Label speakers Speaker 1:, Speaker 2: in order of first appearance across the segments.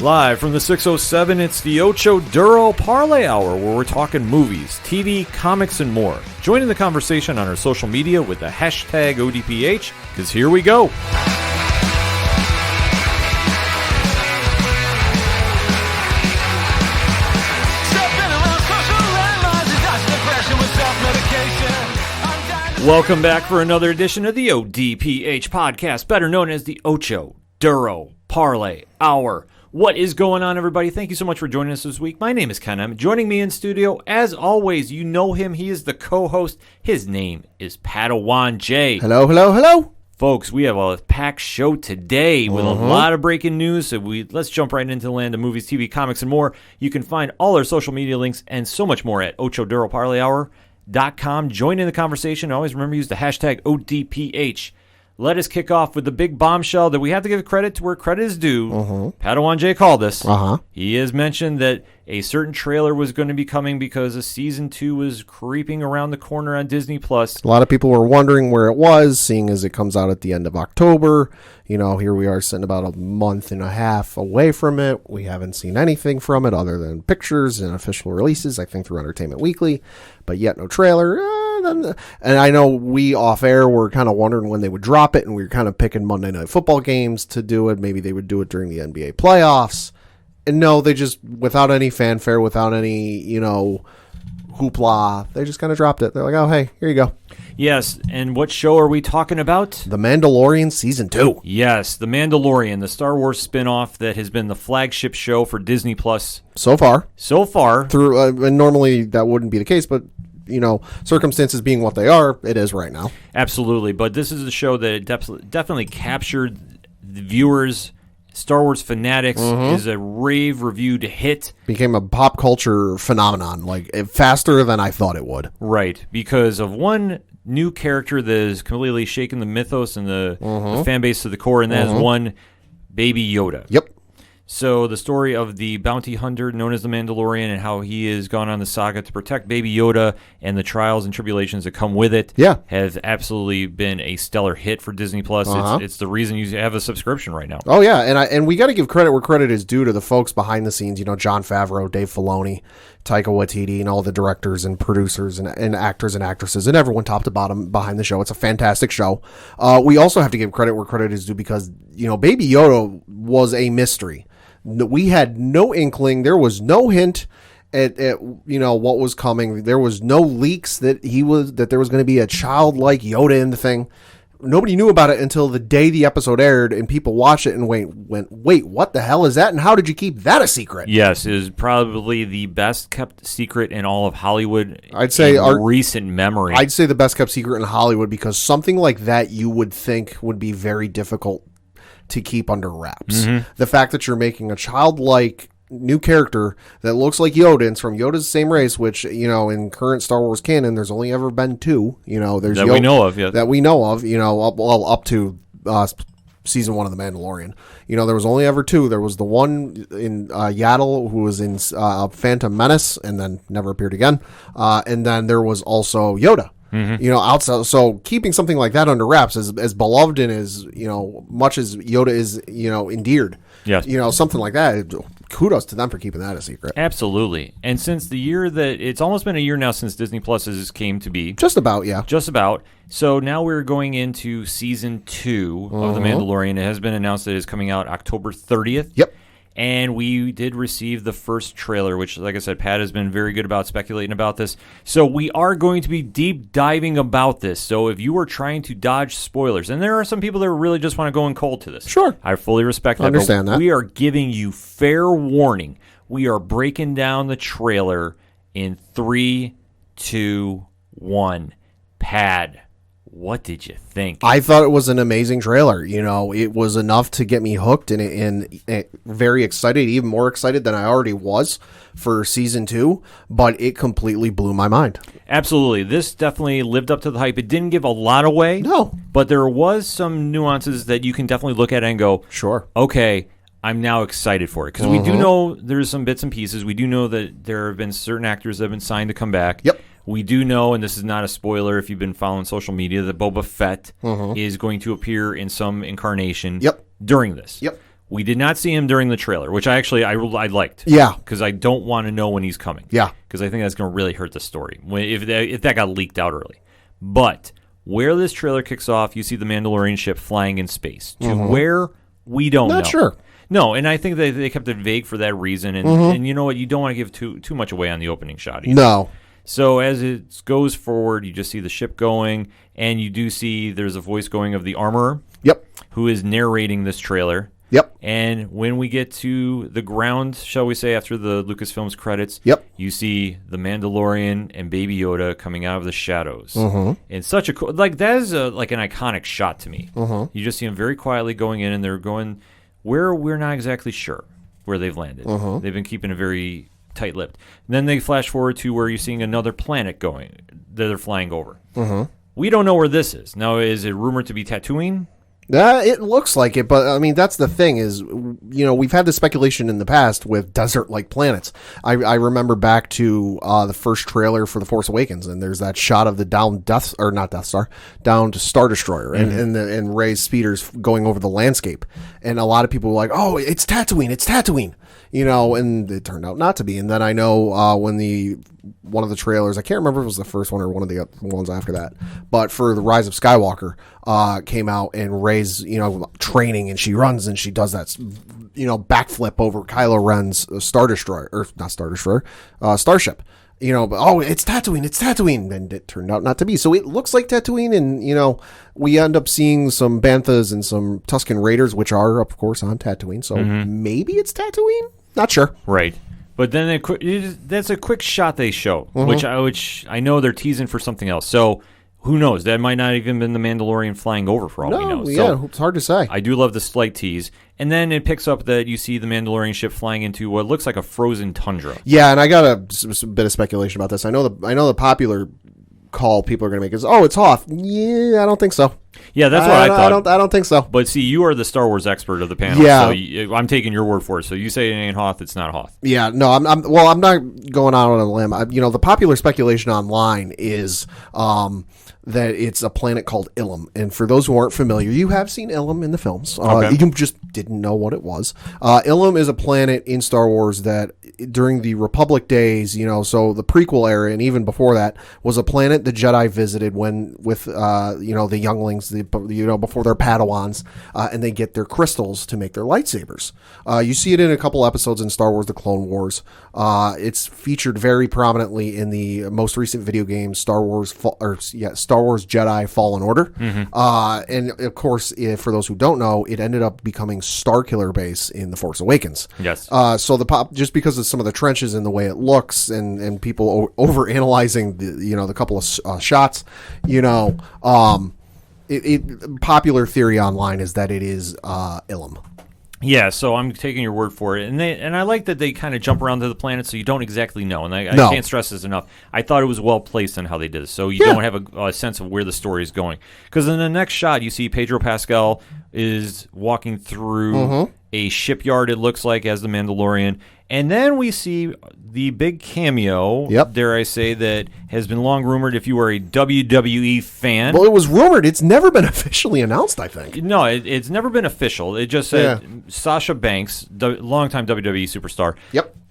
Speaker 1: Live from the 607, it's the Ocho Duro Parlay Hour, where we're talking movies, TV, comics, and more. Join in the conversation on our social media with the hashtag ODPH, because here we go. Welcome back for another edition of the ODPH podcast, better known as the Ocho Duro Parlay Hour. What is going on, everybody? Thank you so much for joining us this week. My name is Ken. Joining me in studio, as always, you know him. He is the co-host. His name is Padawan J.
Speaker 2: Hello, hello, hello.
Speaker 1: Folks, we have a packed show today with a lot of breaking news. So let's jump right into the land of movies, TV, comics, and more. You can find all our social media links and so much more at OchoDuroParlayHour.com. Join in the conversation. Always remember to use the hashtag ODPH. Let us kick off with the big bombshell that we have to give credit to where credit is due. Padawan J called us. He has mentioned that a certain trailer was going to be coming because a season 2 was creeping around the corner on Disney+.
Speaker 2: A lot of people were wondering where it was, seeing as it comes out at the end of October. You know, here we are sitting about a month and a half away from it. We haven't seen anything from it other than pictures and official releases, I think, through Entertainment Weekly, but yet no trailer. And I know we off air were kind of wondering when they would drop it, and we were kind of picking Monday Night Football games to do it. Maybe they would do it during the NBA playoffs. And no, they just, without any fanfare, without any, hoopla, they just kind of dropped it. They're like, oh, hey, here you go.
Speaker 1: Yes, and what show are we talking about?
Speaker 2: The Mandalorian Season 2.
Speaker 1: Yes, The Mandalorian, the Star Wars spinoff that has been the flagship show for Disney+.
Speaker 2: So far.
Speaker 1: Through,
Speaker 2: and normally that wouldn't be the case, but circumstances being what they are, it is right now.
Speaker 1: Absolutely, but this is a show that definitely captured the viewers. Star Wars fanatics is a rave-reviewed hit.
Speaker 2: Became a pop culture phenomenon, faster than I thought it would.
Speaker 1: Right, because of one new character that has completely shaken the mythos and the fan base to the core, and that is one Baby Yoda.
Speaker 2: Yep.
Speaker 1: So the story of the bounty hunter known as the Mandalorian and how he has gone on the saga to protect Baby Yoda and the trials and tribulations that come with it has absolutely been a stellar hit for Disney+. It's the reason you have a subscription right now.
Speaker 2: Oh, yeah, and we got to give credit where credit is due to the folks behind the scenes, Jon Favreau, Dave Filoni, Taika Waititi, and all the directors and producers and actors and actresses and everyone top to bottom behind the show. It's a fantastic show. We also have to give credit where credit is due because, Baby Yoda was a mystery. We had no inkling. There was no hint at what was coming. There was no leaks that there was going to be a childlike Yoda in the thing. Nobody knew about it until the day the episode aired, and people watched it and went, what the hell is that? And how did you keep that a secret?
Speaker 1: Yes, it is probably the best kept secret in all of Hollywood.
Speaker 2: I'd say
Speaker 1: recent memory.
Speaker 2: I'd say the best kept secret in Hollywood because something like that you would think would be very difficult to keep under wraps. The fact that you're making a childlike new character that looks like Yoda and from Yoda's same race, which in current Star Wars canon there's only ever been 2. There's
Speaker 1: that
Speaker 2: Yoda,
Speaker 1: we know of, yeah.
Speaker 2: That we know of. Up to season 1 of The Mandalorian. There was only ever 2. There was the one in Yaddle who was in Phantom Menace and then never appeared again. And then there was also Yoda. Outside, so keeping something like that under wraps, as beloved and as much as Yoda is, endeared.
Speaker 1: Yes.
Speaker 2: Something like that. Kudos to them for keeping that a secret.
Speaker 1: Absolutely. And since the year that it's almost been a year now since Disney Plus came to be.
Speaker 2: Just about, yeah.
Speaker 1: Just about. So now we're going into season 2 of The Mandalorian. It has been announced that it's coming out October 30th.
Speaker 2: Yep.
Speaker 1: And we did receive the first trailer, which, like I said, Pat has been very good about speculating about this. So we are going to be deep diving about this. So if you are trying to dodge spoilers, and there are some people that really just want to go in cold to this.
Speaker 2: Sure.
Speaker 1: I fully respect that.
Speaker 2: Understand that.
Speaker 1: We are giving you fair warning. We are breaking down the trailer in 3, 2, 1. Pad. What did you think?
Speaker 2: I thought it was an amazing trailer. It was enough to get me hooked and very excited, even more excited than I already was for season 2, but it completely blew my mind.
Speaker 1: Absolutely. This definitely lived up to the hype. It didn't give a lot away.
Speaker 2: No.
Speaker 1: But there was some nuances that you can definitely look at and go,
Speaker 2: sure.
Speaker 1: Okay, I'm now excited for it. Because we do know there's some bits and pieces. We do know that there have been certain actors that have been signed to come back.
Speaker 2: Yep.
Speaker 1: We do know, and this is not a spoiler if you've been following social media, that Boba Fett is going to appear in some incarnation during this.
Speaker 2: Yep.
Speaker 1: We did not see him during the trailer, which I liked.
Speaker 2: Yeah.
Speaker 1: Because I don't want to know when he's coming.
Speaker 2: Yeah.
Speaker 1: Because I think that's going to really hurt the story if that got leaked out early. But where this trailer kicks off, you see the Mandalorian ship flying in space to where we don't know.
Speaker 2: Not sure.
Speaker 1: No, and I think they kept it vague for that reason. And you know what? You don't want to give too much away on the opening shot either.
Speaker 2: No.
Speaker 1: So as it goes forward, you just see the ship going, and you do see there's a voice going of the armorer.
Speaker 2: Yep.
Speaker 1: Who is narrating this trailer.
Speaker 2: Yep.
Speaker 1: And when we get to the ground, shall we say, after the Lucasfilm's credits,
Speaker 2: yep,
Speaker 1: you see the Mandalorian and Baby Yoda coming out of the shadows. And such a cool, like that is like an iconic shot to me. You just see them very quietly going in, and they're going where we're not exactly sure where they've landed. They've been keeping it very tight-lipped. And then they flash forward to where you're seeing another planet going that they're flying over. We don't know where this is. Now, is it rumored to be Tatooine?
Speaker 2: It looks like it, but I mean, that's the thing is, we've had this speculation in the past with desert-like planets. I remember back to the first trailer for The Force Awakens, and there's that shot of the downed Star Destroyer, and Rey's speeders going over the landscape, and a lot of people were like, "Oh, it's Tatooine," and it turned out not to be. And then I know when one of the trailers, I can't remember if it was the first one or one of the ones after that, but for The Rise of Skywalker came out, and Rey's training, and she runs and she does that backflip over Kylo Ren's starship. But it's Tatooine, and it turned out not to be. So it looks like Tatooine, and we end up seeing some Banthas and some Tusken Raiders, which are of course on Tatooine. So maybe it's Tatooine. Not sure.
Speaker 1: Right. But then that's a quick shot they show, which I know they're teasing for something else. So who knows? That might not even been the Mandalorian flying over for all we know.
Speaker 2: Yeah, it's hard to say.
Speaker 1: I do love the slight tease. And then it picks up that you see the Mandalorian ship flying into what looks like a frozen tundra.
Speaker 2: Yeah, and I got a bit of speculation about this. I know the popular call people are going to make is, it's Hoth. Yeah, I don't think so.
Speaker 1: Yeah, that's what I thought.
Speaker 2: I don't think so.
Speaker 1: But see, you are the Star Wars expert of the panel, so I'm taking your word for it. So you say it ain't Hoth, it's not Hoth.
Speaker 2: Yeah, no, I'm not going out on a limb. The popular speculation online is that it's a planet called Ilum. And for those who aren't familiar, you have seen Ilum in the films. You just didn't know what it was. Ilum is a planet in Star Wars that during the Republic days, so the prequel era and even before that, was a planet the Jedi visited with the younglings, before they're Padawans, and they get their crystals to make their lightsabers. You see it in a couple episodes in Star Wars: The Clone Wars. It's featured very prominently in the most recent video game, Star Wars Jedi Fallen Order. And of course, for those who don't know, it ended up becoming Starkiller Base in The Force Awakens.
Speaker 1: Yes.
Speaker 2: So just because of some of the trenches and the way it looks, and people over analyzing the couple of shots, popular theory online is that it is Ilum.
Speaker 1: Yeah, so I'm taking your word for it, and I like that they kind of jump around to the planet, so you don't exactly know. And I can't stress this enough. I thought it was well placed on how they did it, so you don't have a sense of where the story is going. Because in the next shot, you see Pedro Pascal is walking through a shipyard. It looks like, as the Mandalorian, and then we see the big cameo. Dare I say, that has been long rumored. If you are a WWE fan,
Speaker 2: well, it was rumored. It's never been officially announced, I think.
Speaker 1: No, it's never been official. It just said Sasha Banks, longtime WWE superstar,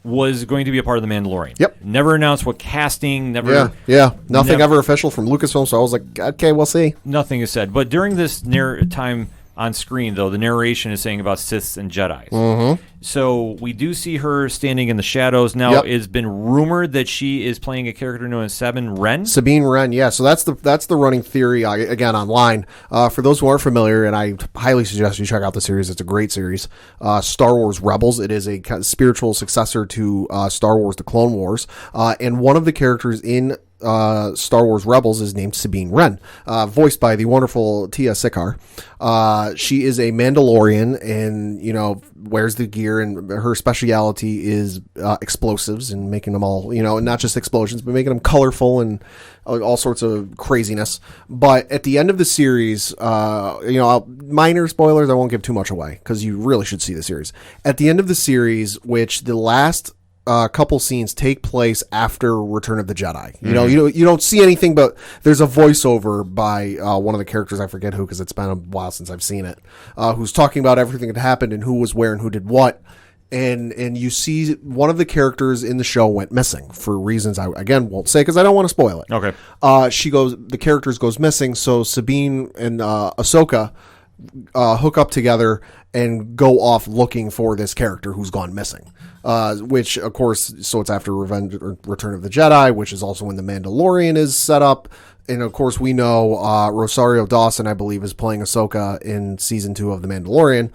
Speaker 1: was going to be a part of the Mandalorian. Never announced what casting. Nothing
Speaker 2: ever official from Lucasfilm. So I was like, okay, we'll see.
Speaker 1: Nothing is said. But during this time on screen, though, the narration is saying about Siths and Jedis. So we do see her standing in the shadows. Now, it's been rumored that she is playing a character known as Sabine Wren.
Speaker 2: Sabine Wren, yeah. So that's the running theory, again, online. For those who aren't familiar, and I highly suggest you check out the series. It's a great series. Star Wars Rebels. It is a kind of spiritual successor to Star Wars: The Clone Wars. And one of the characters in Star Wars Rebels is named Sabine Wren, voiced by the wonderful Tia Sikar. She is a Mandalorian and, wears the gear, and her speciality is explosives and making them all, not just explosions, but making them colorful and all sorts of craziness. But at the end of the series, minor spoilers, I won't give too much away because you really should see the series. At the end of the series, which the last couple scenes take place after Return of the Jedi. You don't see anything, but there's a voiceover by one of the characters, I forget who because it's been a while since I've seen it, who's talking about everything that happened and who was where and who did what. And you see one of the characters in the show went missing for reasons I, again, won't say because I don't want to spoil it.
Speaker 1: Okay.
Speaker 2: The characters goes missing, so Sabine and Ahsoka hook up together and go off looking for this character who's gone missing. Which, of course, so it's after Return of the Jedi, which is also when The Mandalorian is set up. And, of course, we know Rosario Dawson, I believe, is playing Ahsoka in Season 2 of The Mandalorian.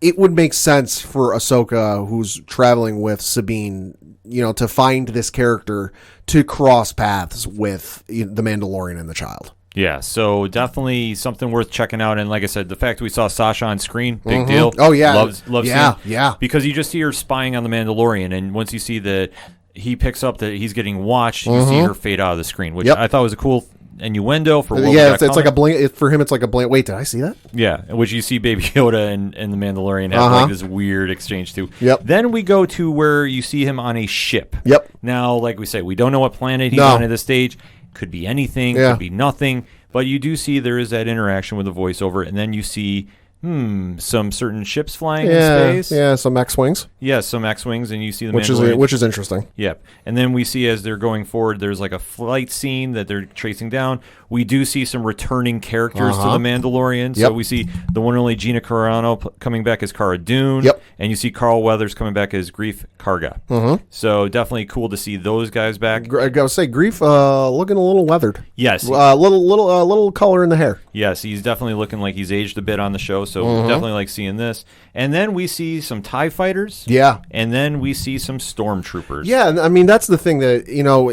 Speaker 2: It would make sense for Ahsoka, who's traveling with Sabine, to find this character to cross paths with The Mandalorian and the child.
Speaker 1: Yeah, so definitely something worth checking out. And like I said, the fact we saw Sasha on screen, big deal.
Speaker 2: Oh, yeah.
Speaker 1: Love seeing,
Speaker 2: yeah.
Speaker 1: Because you just see her spying on the Mandalorian, and once you see that he picks up that he's getting watched, you see her fade out of the screen, which I thought was a cool innuendo for what
Speaker 2: it's like a blink. For him, it's like a blink. Wait, did I see that?
Speaker 1: Yeah, which you see Baby Yoda and the Mandalorian have like this weird exchange too.
Speaker 2: Yep.
Speaker 1: Then we go to where you see him on a ship.
Speaker 2: Yep.
Speaker 1: Now, like we say, we don't know what planet he's on at this stage. Could be anything. Could be nothing. But you do see there is that interaction with the voiceover, and then you see some certain ships flying in space.
Speaker 2: Yeah, some X-Wings.
Speaker 1: Yeah, some X-Wings, and you see the
Speaker 2: Mandalorian. Which is interesting.
Speaker 1: Yep. And then we see as they're going forward, there's like a flight scene that they're tracing down. We do see some returning characters to the Mandalorian.
Speaker 2: Yep.
Speaker 1: So we see the one and only Gina Carano coming back as Cara Dune.
Speaker 2: Yep.
Speaker 1: And you see Carl Weathers coming back as Grief Karga. So definitely cool to see those guys back.
Speaker 2: I gotta say, Grief looking a little weathered.
Speaker 1: Yes.
Speaker 2: Little color in the hair.
Speaker 1: Yes, he's definitely looking like he's aged a bit on the show. So definitely like seeing this. And then we see some TIE fighters.
Speaker 2: Yeah.
Speaker 1: And then we see some stormtroopers.
Speaker 2: Yeah, I mean, that's the thing that,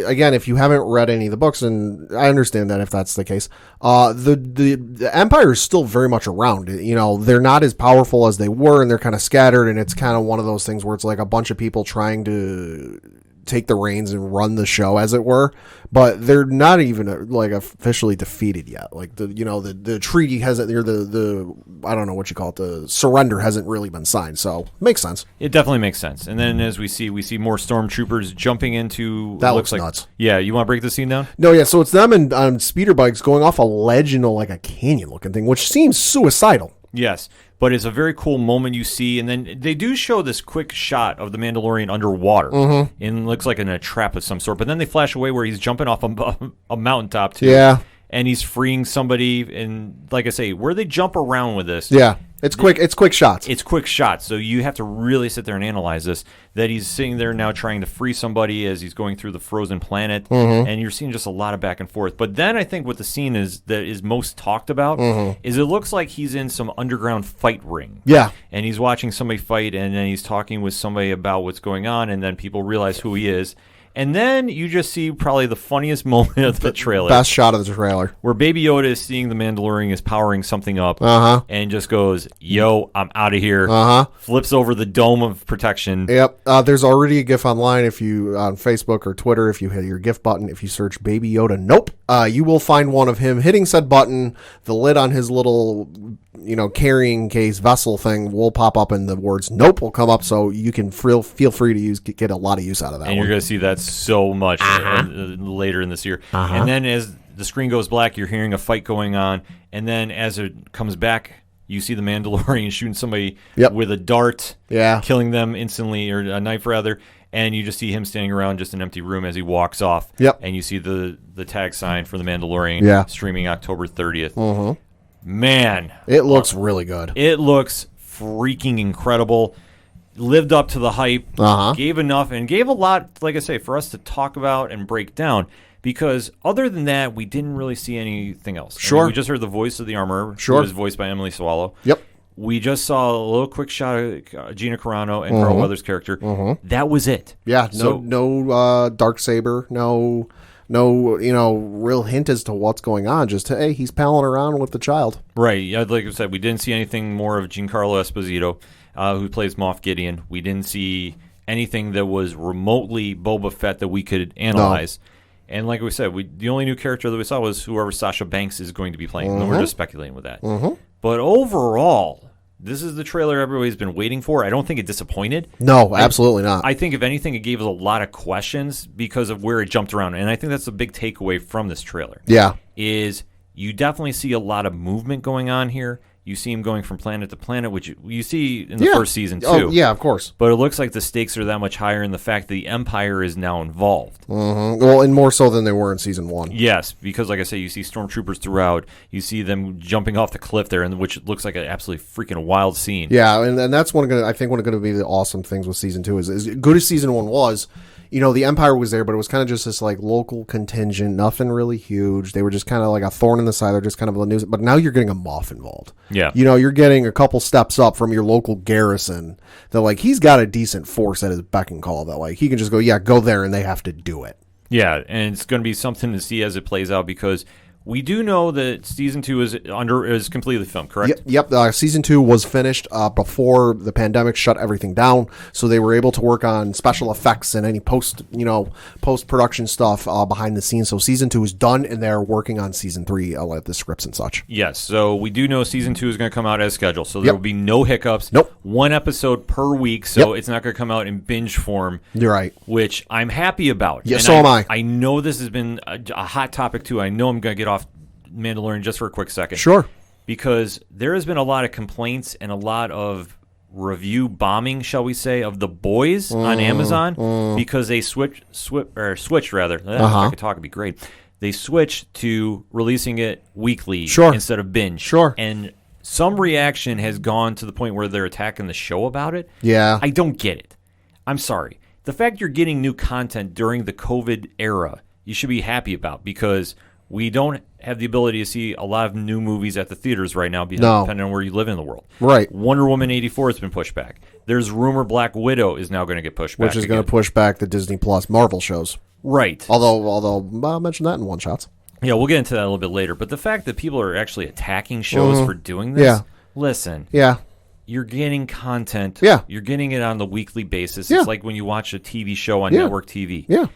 Speaker 2: again, if you haven't read any of the books, and I understand that if that's the case, the Empire is still very much around. They're not as powerful as they were, and they're kind of scattered, and it's kind of one of those things where it's like a bunch of people trying to take the reins and run the show, as it were, but they're not even like officially defeated yet. Like the treaty hasn't, or the I don't know what you call it, the surrender hasn't really been signed. So makes sense.
Speaker 1: It definitely makes sense. And then as we see more stormtroopers jumping into
Speaker 2: that looks like nuts.
Speaker 1: Yeah, you want to break the scene down?
Speaker 2: No, yeah. So it's them on speeder bikes going off a ledge into like a canyon looking thing, which seems suicidal.
Speaker 1: Yes, but it's a very cool moment you see, and then they do show this quick shot of the Mandalorian underwater, and it looks like in a trap of some sort, but then they flash away where he's jumping off a mountaintop, too.
Speaker 2: Yeah.
Speaker 1: And he's freeing somebody, and like I say, where they jump around with this.
Speaker 2: Yeah, it's quick shots.
Speaker 1: It's quick shots, so you have to really sit there and analyze this, that he's sitting there now trying to free somebody as he's going through the frozen planet, and you're seeing just a lot of back and forth. But then I think what the scene that is most talked about is it looks like he's in some underground fight ring.
Speaker 2: Yeah.
Speaker 1: And he's watching somebody fight, and then he's talking with somebody about what's going on, and then people realize who he is. And then you just see probably the funniest moment of the trailer.
Speaker 2: Best shot of the trailer.
Speaker 1: Where Baby Yoda is seeing the Mandalorian is powering something up and just goes, yo, I'm out of here. Flips over the dome of protection.
Speaker 2: Yep. There's already a GIF online if you on Facebook or Twitter. If you hit your GIF button, if you search Baby Yoda, nope. You will find one of him hitting said button. The lid on his little carrying case vessel thing will pop up and the words nope will come up, so you can feel free to get a lot of use out of that.
Speaker 1: And you're going to see that so much later in this year. And then as the screen goes black, you're hearing a fight going on, and then as it comes back, you see the Mandalorian shooting somebody with a dart, killing them instantly, or a knife rather, and you just see him standing around just an empty room as he walks off. And you see the tag sign for the Mandalorian streaming October 30th. Man,
Speaker 2: it looks really good.
Speaker 1: It looks freaking incredible. Lived up to the hype, gave enough, and gave a lot, like I say, for us to talk about and break down. Because other than that, we didn't really see anything else.
Speaker 2: Sure.
Speaker 1: I mean, we just heard the voice of the armorer, who was voiced by Emily Swallow.
Speaker 2: Yep.
Speaker 1: We just saw a little quick shot of Gina Carano and Carl Weathers' character. That was it.
Speaker 2: Yeah, no Darksaber, no real hint as to what's going on. Just, hey, he's palling around with the child.
Speaker 1: Right. Like I said, we didn't see anything more of Giancarlo Esposito, who plays Moff Gideon. We didn't see anything that was remotely Boba Fett that we could analyze. No. And like we said, the only new character that we saw was whoever Sasha Banks is going to be playing. And we're just speculating with that. But overall, This is the trailer everybody's been waiting for. I don't think it disappointed.
Speaker 2: No, absolutely not.
Speaker 1: I think, if anything, it gave us a lot of questions because of where it jumped around. And I think that's a big takeaway from this trailer.
Speaker 2: Yeah.
Speaker 1: Is you definitely see a lot of movement going on here. You see him going from planet to planet, which you see in the first season, too.
Speaker 2: Oh, yeah, of course.
Speaker 1: But it looks like the stakes are that much higher in the fact that the Empire is now involved.
Speaker 2: Mm-hmm. Well, and more so than they were in Season 1.
Speaker 1: Yes, because, like I say, you see stormtroopers throughout. You see them jumping off the cliff there, which looks like an absolutely freaking wild scene.
Speaker 2: Yeah, and that's I think one of going to be the awesome things with Season 2 is as good as Season 1 was, the Empire was there, but it was kind of just this like local contingent, nothing really huge. They were just kind of like a thorn in the side. They're just kind of the news. But now you're getting a Moff involved.
Speaker 1: Yeah.
Speaker 2: You're getting a couple steps up from your local garrison that like he's got a decent force at his beck and call that like he can just go there and they have to do it.
Speaker 1: Yeah, and it's going to be something to see as it plays out because we do know that Season 2 is completely filmed, correct?
Speaker 2: Yep. Season 2 was finished before the pandemic shut everything down, so they were able to work on special effects and any post-production stuff behind the scenes. So Season 2 is done, and they're working on Season 3, like the scripts and such.
Speaker 1: Yes, so we do know Season 2 is going to come out as scheduled, so there will be no hiccups.
Speaker 2: Nope.
Speaker 1: One episode per week, so it's not going to come out in binge form.
Speaker 2: You're right.
Speaker 1: Which I'm happy about.
Speaker 2: Yeah, so am I.
Speaker 1: I know this has been a hot topic, too. I know I'm going to get off Mandalorian just for a quick second.
Speaker 2: Sure.
Speaker 1: Because there has been a lot of complaints and a lot of review bombing, shall we say, of The Boys on Amazon because they switched rather. If I could talk, it'd be great. They switched to releasing it weekly instead of binge.
Speaker 2: Sure.
Speaker 1: And some reaction has gone to the point where they're attacking the show about it.
Speaker 2: Yeah.
Speaker 1: I don't get it. I'm sorry. The fact you're getting new content during the COVID era, you should be happy about because we don't have the ability to see a lot of new movies at the theaters right now, depending on where you live in the world.
Speaker 2: Right.
Speaker 1: Wonder Woman 84 has been pushed back. There's rumor Black Widow is now going to get pushed back.
Speaker 2: Which is going to push back the Disney Plus Marvel shows.
Speaker 1: Right.
Speaker 2: Although I'll mention that in one shots.
Speaker 1: Yeah, we'll get into that a little bit later. But the fact that people are actually attacking shows for doing this, listen.
Speaker 2: Yeah.
Speaker 1: You're getting content.
Speaker 2: Yeah.
Speaker 1: You're getting it on the weekly basis.
Speaker 2: Yeah.
Speaker 1: It's like when you watch a TV show on network TV.
Speaker 2: Yeah.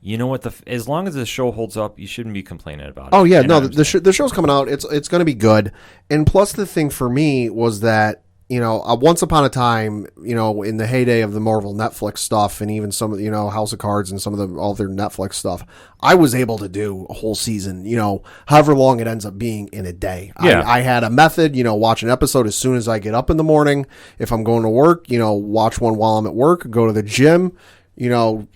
Speaker 1: You know what? As long as the show holds up, you shouldn't be complaining about it.
Speaker 2: Oh yeah, no, the show's coming out. It's going to be good. And plus, the thing for me was that once upon a time, in the heyday of the Marvel Netflix stuff, and even some of House of Cards and some of all their Netflix stuff, I was able to do a whole season. However long it ends up being in a day.
Speaker 1: Yeah.
Speaker 2: I had a method. Watch an episode as soon as I get up in the morning. If I'm going to work, watch one while I'm at work. Go to the gym. Go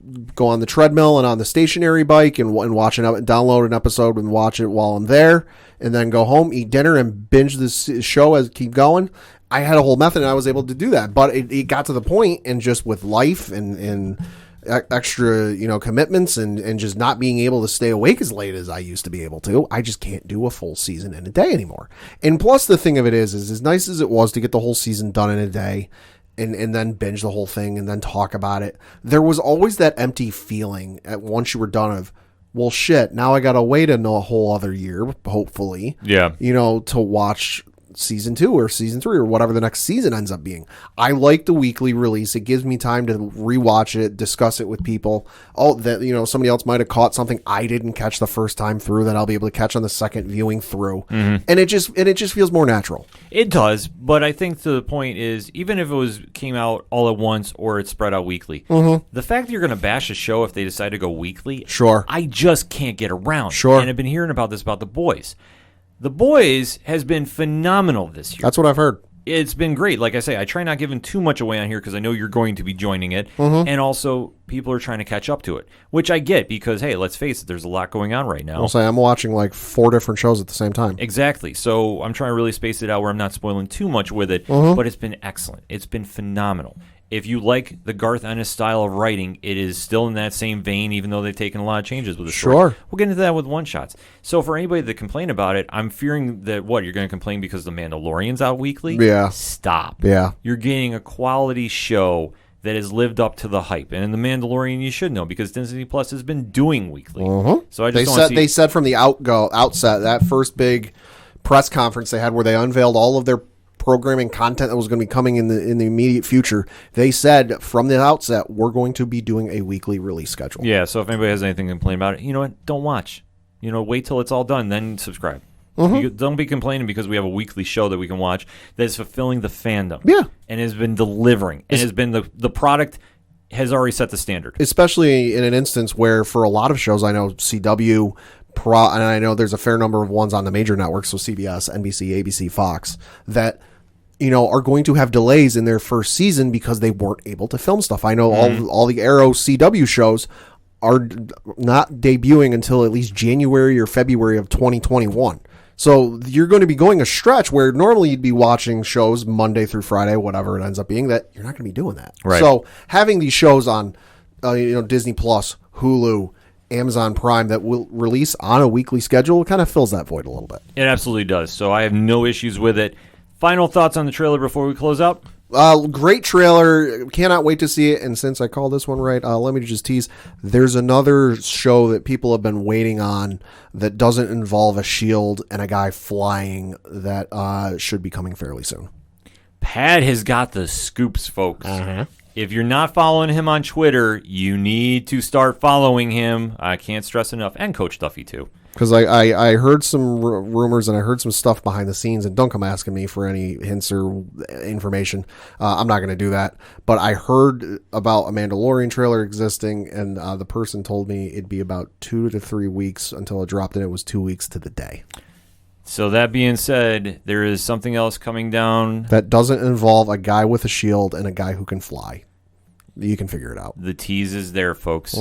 Speaker 2: on the treadmill and on the stationary bike and watch download an episode and watch it while I'm there, and then go home, eat dinner, and binge this show as keep going. I had a whole method, and I was able to do that. But it got to the point, and just with life and extra commitments and just not being able to stay awake as late as I used to be able to, I just can't do a full season in a day anymore. And plus, the thing of it is as nice as it was to get the whole season done in a day, and then binge the whole thing and then talk about it, there was always that empty feeling once you were done of, well, shit, now I got to wait a whole other year, hopefully, to watch season 2 or season 3 or whatever the next season ends up being. I like the weekly release. It gives me time to rewatch it, discuss it with people. Somebody else might have caught something I didn't catch the first time through that I'll be able to catch on the second viewing through. And it just feels more natural.
Speaker 1: It does, but I think the point is, even if it came out all at once or it's spread out weekly, the fact that you're going to bash a show if they decide to go weekly, I just can't get around. And I've been hearing about this about The Boys. The Boys has been phenomenal this year.
Speaker 2: That's what I've heard.
Speaker 1: It's been great. Like I say, I try not giving too much away on here because I know you're going to be joining it. And also, people are trying to catch up to it, which I get because, hey, let's face it, there's a lot going on right now.
Speaker 2: I'll say I'm watching like 4 different shows at the same time.
Speaker 1: Exactly. So I'm trying to really space it out where I'm not spoiling too much with it, but it's been excellent. It's been phenomenal. If you like the Garth Ennis style of writing, it is still in that same vein, even though they've taken a lot of changes with the story.
Speaker 2: Sure.
Speaker 1: We'll get into that with one-shots. So for anybody that complain about it, I'm fearing that, you're going to complain because The Mandalorian's out weekly?
Speaker 2: Yeah.
Speaker 1: Stop.
Speaker 2: Yeah.
Speaker 1: You're getting a quality show that has lived up to the hype. And in The Mandalorian, you should know, because Disney Plus has been doing weekly. So I just
Speaker 2: They said from the outset, that first big press conference they had where they unveiled all of their programming content that was going to be coming in the immediate future, they said from the outset, we're going to be doing a weekly release schedule.
Speaker 1: Yeah, so if anybody has anything to complain about it, you know what? Don't watch. Wait till it's all done, then subscribe. Don't be complaining because we have a weekly show that we can watch that is fulfilling the fandom.
Speaker 2: Yeah.
Speaker 1: And has been delivering. And has been the product has already set the standard.
Speaker 2: Especially in an instance where for a lot of shows, I know CW, and I know there's a fair number of ones on the major networks, so CBS, NBC, ABC, Fox, that are going to have delays in their first season because they weren't able to film stuff. I know all the Arrow CW shows are not debuting until at least January or February of 2021. So you're going to be going a stretch where normally you'd be watching shows Monday through Friday, whatever it ends up being, that you're not going to be doing that.
Speaker 1: Right.
Speaker 2: So having these shows on, Disney Plus, Hulu, Amazon Prime that will release on a weekly schedule kind of fills that void a little bit.
Speaker 1: It absolutely does. So I have no issues with it. Final thoughts on the trailer before we close out?
Speaker 2: Great trailer. Cannot wait to see it. And since I called this one right, let me just tease. There's another show that people have been waiting on that doesn't involve a shield and a guy flying that should be coming fairly soon.
Speaker 1: Pat has got the scoops, folks. If you're not following him on Twitter, you need to start following him. I can't stress enough. And Coach Duffy, too.
Speaker 2: Because I heard some rumors and I heard some stuff behind the scenes, and don't come asking me for any hints or information. I'm not going to do that. But I heard about a Mandalorian trailer existing, and the person told me it'd be about 2 to 3 weeks until it dropped, and it was 2 weeks to the day.
Speaker 1: So that being said, there is something else coming down.
Speaker 2: That doesn't involve a guy with a shield and a guy who can fly. You can figure it out.
Speaker 1: The tease is there, folks.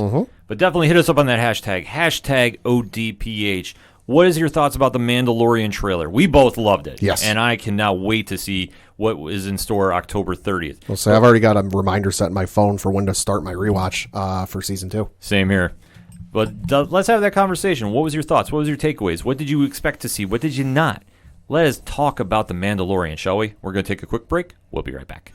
Speaker 1: But definitely hit us up on that hashtag ODPH. What is your thoughts about the Mandalorian trailer? We both loved it.
Speaker 2: Yes.
Speaker 1: And I cannot wait to see what is in store October 30th.
Speaker 2: Well, so I've already got a reminder set in my phone for when to start my rewatch for season 2.
Speaker 1: Same here. But let's have that conversation. What was your thoughts? What was your takeaways? What did you expect to see? What did you not? Let us talk about the Mandalorian, shall we? We're going to take a quick break. We'll be right back.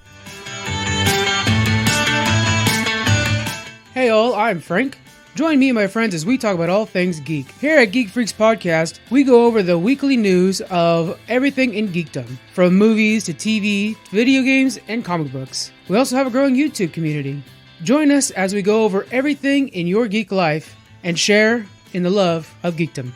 Speaker 3: Hey all, I'm Frank. Join me and my friends as we talk about all things geek. Here at Geek Freaks Podcast, we go over the weekly news of everything in geekdom, from movies to TV, video games, and comic books. We also have a growing YouTube community. Join us as we go over everything in your geek life and share in the love of geekdom.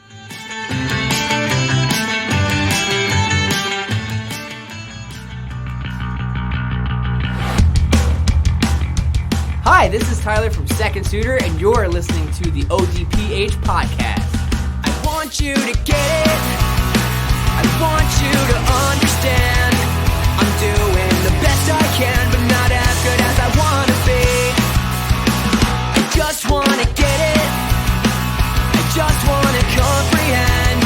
Speaker 4: Hi, this is Tyler from Second Suitor, and you're listening to the ODPH podcast. I want you to get it. I want you to understand. I'm doing the best I can, but not as good as I want to be. I just want to get it. I just want to comprehend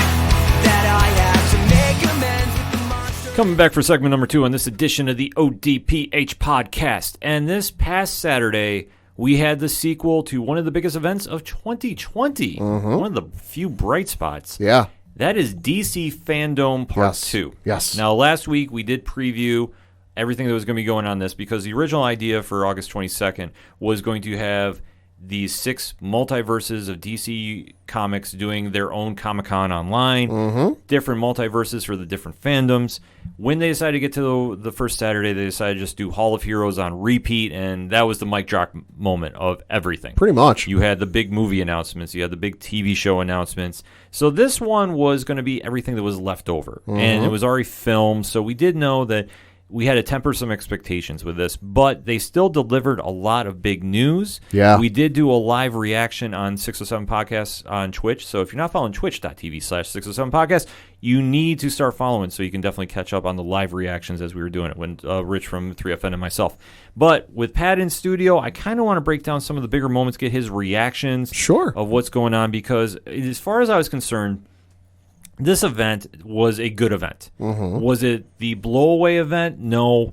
Speaker 4: that I have to make amends with the monster.
Speaker 1: Coming back for segment number 2 on this edition of the ODPH podcast. And this past Saturday, we had the sequel to one of the biggest events of 2020. One of the few bright spots.
Speaker 2: Yeah.
Speaker 1: That is DC Fandome Part 2.
Speaker 2: Yes.
Speaker 1: Now, last week we did preview everything that was going to be going on this because the original idea for August 22nd was going to have these 6 multiverses of DC Comics doing their own Comic-Con online, different multiverses for the different fandoms. When they decided to get to the first Saturday, they decided to just do Hall of Heroes on repeat, and that was the mic drop moment of everything.
Speaker 2: Pretty much.
Speaker 1: You had the big movie announcements. You had the big TV show announcements. So this one was going to be everything that was left over, and it was already filmed, so we did know that we had to temper some expectations with this, but they still delivered a lot of big news.
Speaker 2: Yeah.
Speaker 1: We did do a live reaction on 607 Podcasts on Twitch, so if you're not following twitch.tv/607 Podcasts, you need to start following so you can definitely catch up on the live reactions as we were doing it when Rich from 3FN and myself. But with Pat in studio, I kind of want to break down some of the bigger moments, get his reactions of what's going on, because as far as I was concerned, this event was a good event. Was it the blowaway event? No.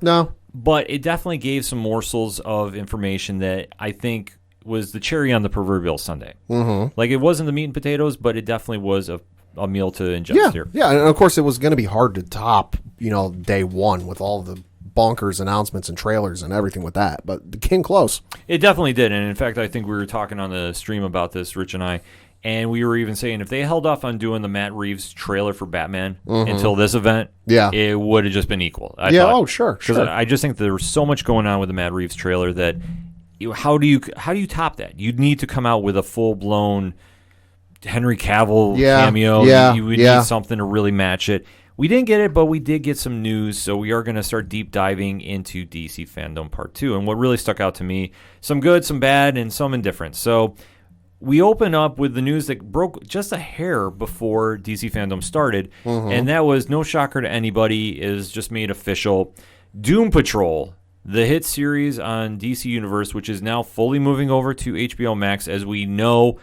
Speaker 1: But it definitely gave some morsels of information that I think was the cherry on the proverbial sundae. Like, it wasn't the meat and potatoes, but it definitely was a meal to ingest here.
Speaker 2: Yeah, and of course it was going to be hard to top, day one with all the bonkers announcements and trailers and everything with that, but it came close.
Speaker 1: It definitely did, and in fact, I think we were talking on the stream about this, Rich and I, and we were even saying if they held off on doing the Matt Reeves trailer for Batman until this event, it would have just been equal. I thought.
Speaker 2: Sure.
Speaker 1: Because I just think there was so much going on with the Matt Reeves trailer that how do you top that? You'd need to come out with a full-blown Henry Cavill
Speaker 2: Yeah,
Speaker 1: cameo.
Speaker 2: yeah,
Speaker 1: You would
Speaker 2: yeah.
Speaker 1: need something to really match it. We didn't get it, but we did get some news, so we are going to start deep diving into DC Fandome Part 2. And what really stuck out to me, some good, some bad, and some indifferent. So we open up with the news that broke just a hair before DC Fandome started, and that was, no shocker to anybody, is just made official. Doom Patrol, the hit series on DC Universe, which is now fully moving over to HBO Max, as we know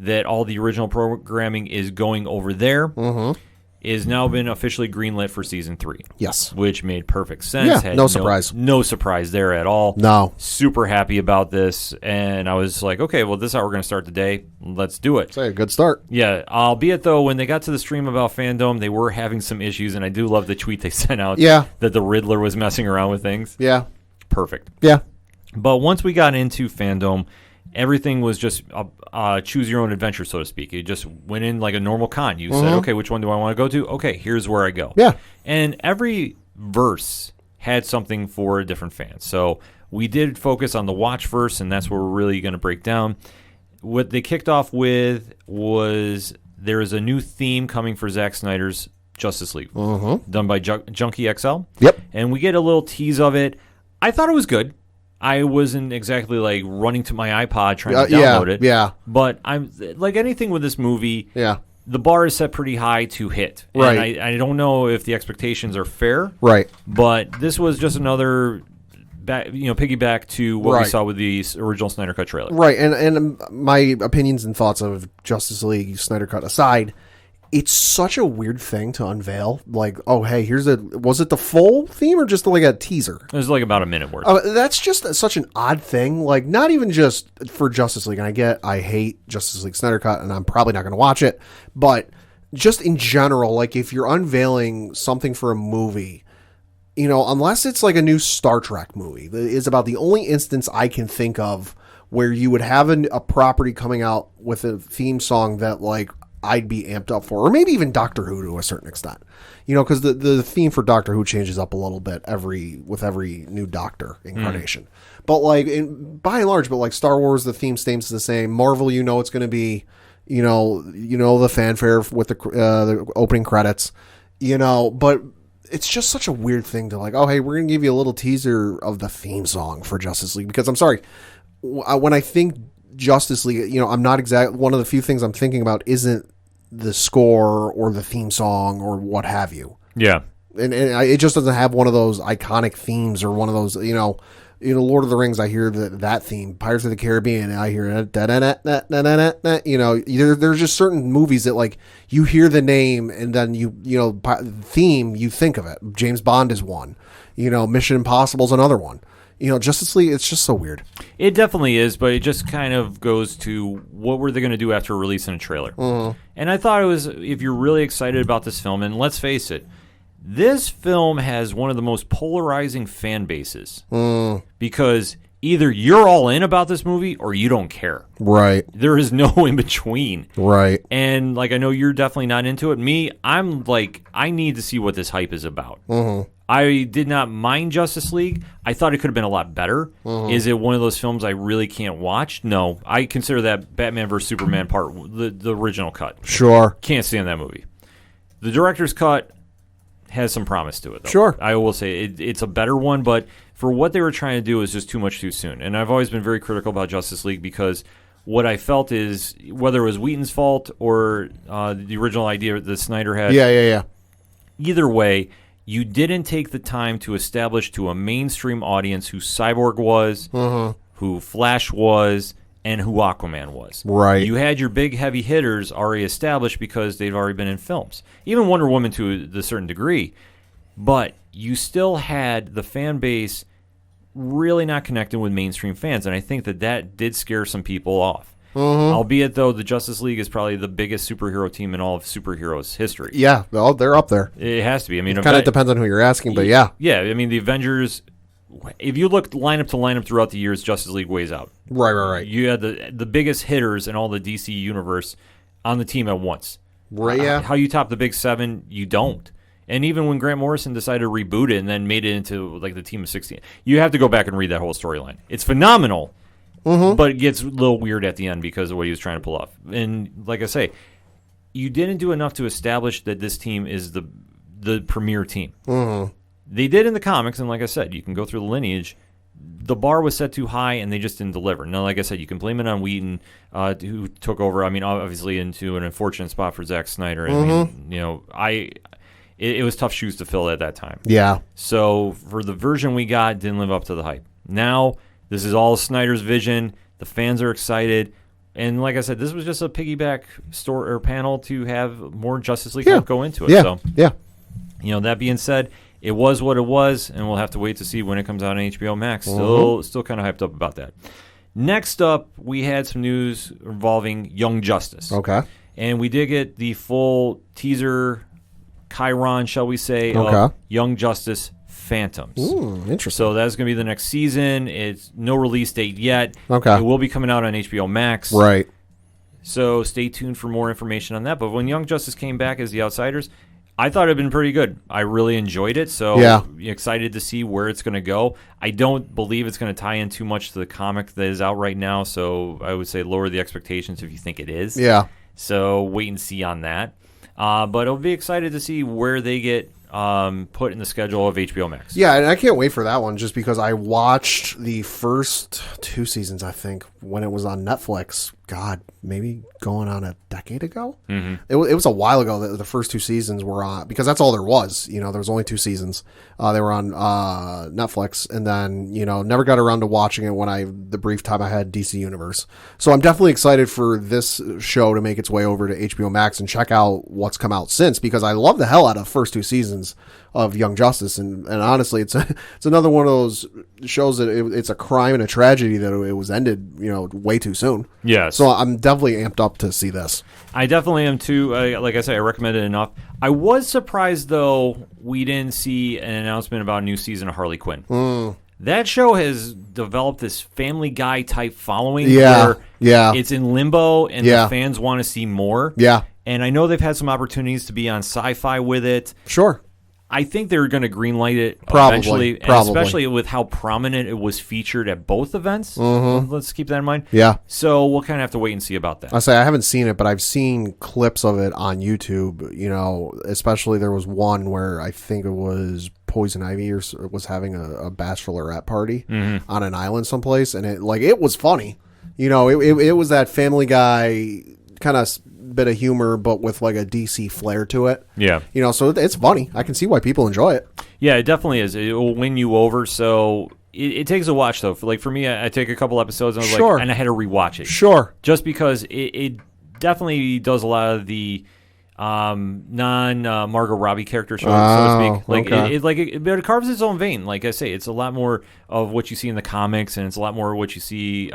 Speaker 1: that all the original programming is going over there, is now been officially greenlit for Season 3.
Speaker 2: Yes.
Speaker 1: Which made perfect sense.
Speaker 2: Yeah, no surprise.
Speaker 1: No surprise there at all.
Speaker 2: No.
Speaker 1: Super happy about this, and I was like, okay, well, this is how we're going to start the day. Let's do it.
Speaker 2: Say a good start.
Speaker 1: Yeah, albeit, though, when they got to the stream about Fandome, they were having some issues, and I do love the tweet they sent out
Speaker 2: Yeah.
Speaker 1: that the Riddler was messing around with things.
Speaker 2: Yeah.
Speaker 1: Perfect.
Speaker 2: Yeah.
Speaker 1: But once we got into Fandome, everything was just choose your own adventure, so to speak. You just went in like a normal con. You said, okay, which one do I want to go to? Okay, here's where I go.
Speaker 2: Yeah.
Speaker 1: And every verse had something for a different fan. So we did focus on the Watch verse, and that's what we're really going to break down. What they kicked off with was there is a new theme coming for Zack Snyder's Justice League, done by Junkie XL.
Speaker 2: Yep.
Speaker 1: And we get a little tease of it. I thought it was good. I wasn't exactly like running to my iPod trying to download it.
Speaker 2: Yeah.
Speaker 1: But I'm like anything with this movie.
Speaker 2: Yeah.
Speaker 1: The bar is set pretty high to hit.
Speaker 2: Right.
Speaker 1: And I don't know if the expectations are fair.
Speaker 2: Right.
Speaker 1: But this was just another, piggyback to what we
Speaker 2: Right.
Speaker 1: saw with the original Snyder Cut trailer.
Speaker 2: Right. And my opinions and thoughts of Justice League Snyder Cut aside, it's such a weird thing to unveil. Like, oh, hey, was it the full theme or just like a teaser?
Speaker 1: It was like about a minute worth.
Speaker 2: That's just such an odd thing. Like, not even just for Justice League. And I hate Justice League Snyder Cut, and I'm probably not going to watch it. But just in general, like, if you're unveiling something for a movie, unless it's like a new Star Trek movie, is about the only instance I can think of where you would have a property coming out with a theme song that, like, I'd be amped up for, or maybe even Doctor Who to a certain extent, because the theme for Doctor Who changes up a little bit with every new Doctor incarnation. But like by and large, but like Star Wars, the theme stays the same. Marvel, it's going to be, the fanfare with the opening credits, but it's just such a weird thing to like, oh, hey, we're going to give you a little teaser of the theme song for Justice League, because I'm sorry, when I think Justice League, I'm not one of the few things I'm thinking about isn't the score or the theme song or what have you.
Speaker 1: Yeah.
Speaker 2: And it just doesn't have one of those iconic themes or one of those, Lord of the Rings, I hear that theme. Pirates of the Caribbean, I hear there's just certain movies that like you hear the name and then theme, you think of it. James Bond is one, Mission Impossible is another one. Justice League, it's just so weird.
Speaker 1: It definitely is, but it just kind of goes to what were they going to do after releasing a trailer. And I thought it was, if you're really excited about this film, and let's face it, this film has one of the most polarizing fan bases. Because either you're all in about this movie or you don't care.
Speaker 2: Right.
Speaker 1: There is no in between.
Speaker 2: Right.
Speaker 1: And like I know you're definitely not into it. Me, I'm like, I need to see what this hype is about. I did not mind Justice League. I thought it could have been a lot better. Is it one of those films I really can't watch? No. I consider that Batman vs. Superman part, the original cut.
Speaker 2: Sure.
Speaker 1: Can't stand that movie. The director's cut has some promise to it, though.
Speaker 2: Sure.
Speaker 1: I will say it's a better one, but for what they were trying to do is just too much too soon. And I've always been very critical about Justice League because what I felt is, whether it was Whedon's fault or the original idea that Snyder had.
Speaker 2: Yeah.
Speaker 1: Either way, you didn't take the time to establish to a mainstream audience who Cyborg was, who Flash was, and who Aquaman was.
Speaker 2: Right.
Speaker 1: You had your big heavy hitters already established because they've already been in films. Even Wonder Woman to a certain degree. But you still had the fan base really not connecting with mainstream fans, and I think that did scare some people off. Albeit, though, the Justice League is probably the biggest superhero team in all of superheroes history.
Speaker 2: Yeah, well, they're up there.
Speaker 1: It has to be. I mean,
Speaker 2: It kind of depends on who you're asking, but yeah.
Speaker 1: Yeah, I mean, the Avengers, if you look lineup to lineup throughout the years, Justice League weighs out.
Speaker 2: Right.
Speaker 1: You had the biggest hitters in all the DC universe on the team at once.
Speaker 2: Right, yeah.
Speaker 1: How you top the big seven, you don't. And even when Grant Morrison decided to reboot it and then made it into like the team of 16, you have to go back and read that whole storyline. It's phenomenal. but it gets a little weird at the end because of what he was trying to pull off. And like I say, you didn't do enough to establish that this team is the premier team. They did in the comics, and like I said, you can go through the lineage. The bar was set too high, and they just didn't deliver. Now, like I said, you can blame it on Whedon, who took over. I mean, obviously into an unfortunate spot for Zack Snyder. I mean, it was tough shoes to fill at that time.
Speaker 2: Yeah.
Speaker 1: So for the version we got, didn't live up to the hype. Now this is all Snyder's vision. The fans are excited, and like I said, this was just a piggyback store or panel to have more Justice League help go into it.
Speaker 2: Yeah.
Speaker 1: So that being said, it was what it was, and we'll have to wait to see when it comes out on HBO Max. Still kind of hyped up about that. Next up, we had some news involving Young Justice.
Speaker 2: Okay.
Speaker 1: And we did get the full teaser, Chiron, shall we say, of Young Justice Phantoms.
Speaker 2: Interesting.
Speaker 1: So that's going to be the next season. It's no release date yet.
Speaker 2: Okay.
Speaker 1: It will be coming out on HBO Max.
Speaker 2: Right.
Speaker 1: So stay tuned for more information on that. But when Young Justice came back as the Outsiders, I thought it had been pretty good. I really enjoyed it, so excited to see where it's going to go. I don't believe it's going to tie in too much to the comic that is out right now, so I would say lower the expectations if you think it is.
Speaker 2: Yeah.
Speaker 1: So wait and see on that. But I'll be excited to see where they get put in the schedule of HBO Max.
Speaker 2: Yeah, and I can't wait for that one just because I watched the first 2 seasons, I think, when it was on Netflix. God, maybe going on a decade ago? Mm-hmm. It was a while ago that the first 2 seasons were on, because that's all there was. There was only 2 seasons. They were on Netflix, and then, never got around to watching it when the brief time I had DC Universe. So I'm definitely excited for this show to make its way over to HBO Max and check out what's come out since, because I love the hell out of the first 2 seasons of Young Justice, and honestly, it's another one of those shows that it's a crime and a tragedy that it was ended, way too soon.
Speaker 1: Yes.
Speaker 2: So I'm definitely amped up to see this.
Speaker 1: I definitely am too. Like I said, I recommend it enough. I was surprised though we didn't see an announcement about a new season of Harley Quinn. That show has developed this Family Guy type following. Where it's in limbo, and the fans want to see more. Yeah. And I know they've had some opportunities to be on Sci-Fi with it.
Speaker 2: Sure.
Speaker 1: I think they're going to greenlight it eventually, and especially with how prominent it was featured at both events. Let's keep that in mind.
Speaker 2: Yeah.
Speaker 1: So we'll kind of have to wait and see about that.
Speaker 2: I haven't seen it, but I've seen clips of it on YouTube. Especially there was one where I think it was Poison Ivy or was having a bachelorette party on an island someplace, and it was funny. It was that Family Guy kind of bit of humor, but with like a DC flair to it. Yeah. So it's funny. I can see why people enjoy it.
Speaker 1: Yeah, it definitely is. It will win you over. So it takes a watch, though. For me, I take a couple episodes and I was like, and I had to rewatch it.
Speaker 2: Sure.
Speaker 1: Just because it definitely does a lot of the non-Margot Robbie characters, so to speak. But it carves its own vein. Like I say, it's a lot more of what you see in the comics, and it's a lot more of what you see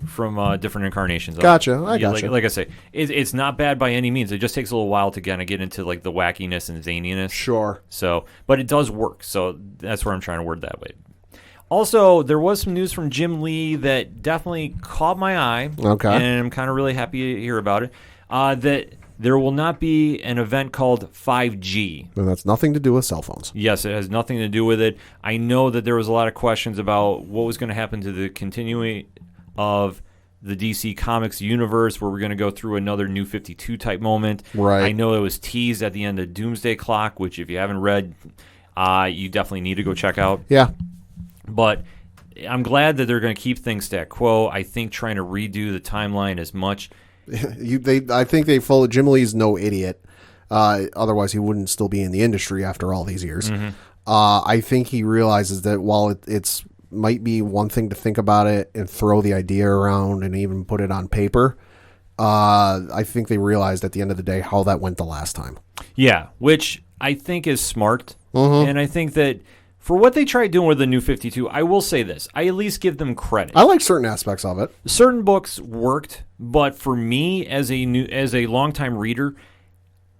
Speaker 1: from different incarnations.
Speaker 2: Gotcha. I gotcha.
Speaker 1: Like I say, it's not bad by any means. It just takes a little while to kind of get into like the wackiness and zaniness.
Speaker 2: Sure.
Speaker 1: So, but it does work. So that's where I'm trying to word that way. Also, there was some news from Jim Lee that definitely caught my eye. Okay. And I'm kind of really happy to hear about it. That there will not be an event called 5G.
Speaker 2: And that's nothing to do with cell phones.
Speaker 1: Yes, it has nothing to do with it. I know that there was a lot of questions about what was going to happen to the continuing of the DC Comics universe, where we're going to go through another New 52 type moment.
Speaker 2: Right.
Speaker 1: I know it was teased at the end of Doomsday Clock, which if you haven't read, you definitely need to go check out.
Speaker 2: Yeah.
Speaker 1: But I'm glad that they're going to keep things stat quo. I think trying to redo the timeline as much.
Speaker 2: I think they follow. Jim Lee's no idiot. Otherwise, he wouldn't still be in the industry after all these years. I think he realizes that while it's might be one thing to think about it and throw the idea around and even put it on paper, I think they realized at the end of the day how that went the last time.
Speaker 1: Yeah, which I think is smart. And I think that for what they tried doing with the New 52, I will say this. I at least give them credit.
Speaker 2: I like certain aspects of it.
Speaker 1: Certain books worked, but for me as a longtime reader,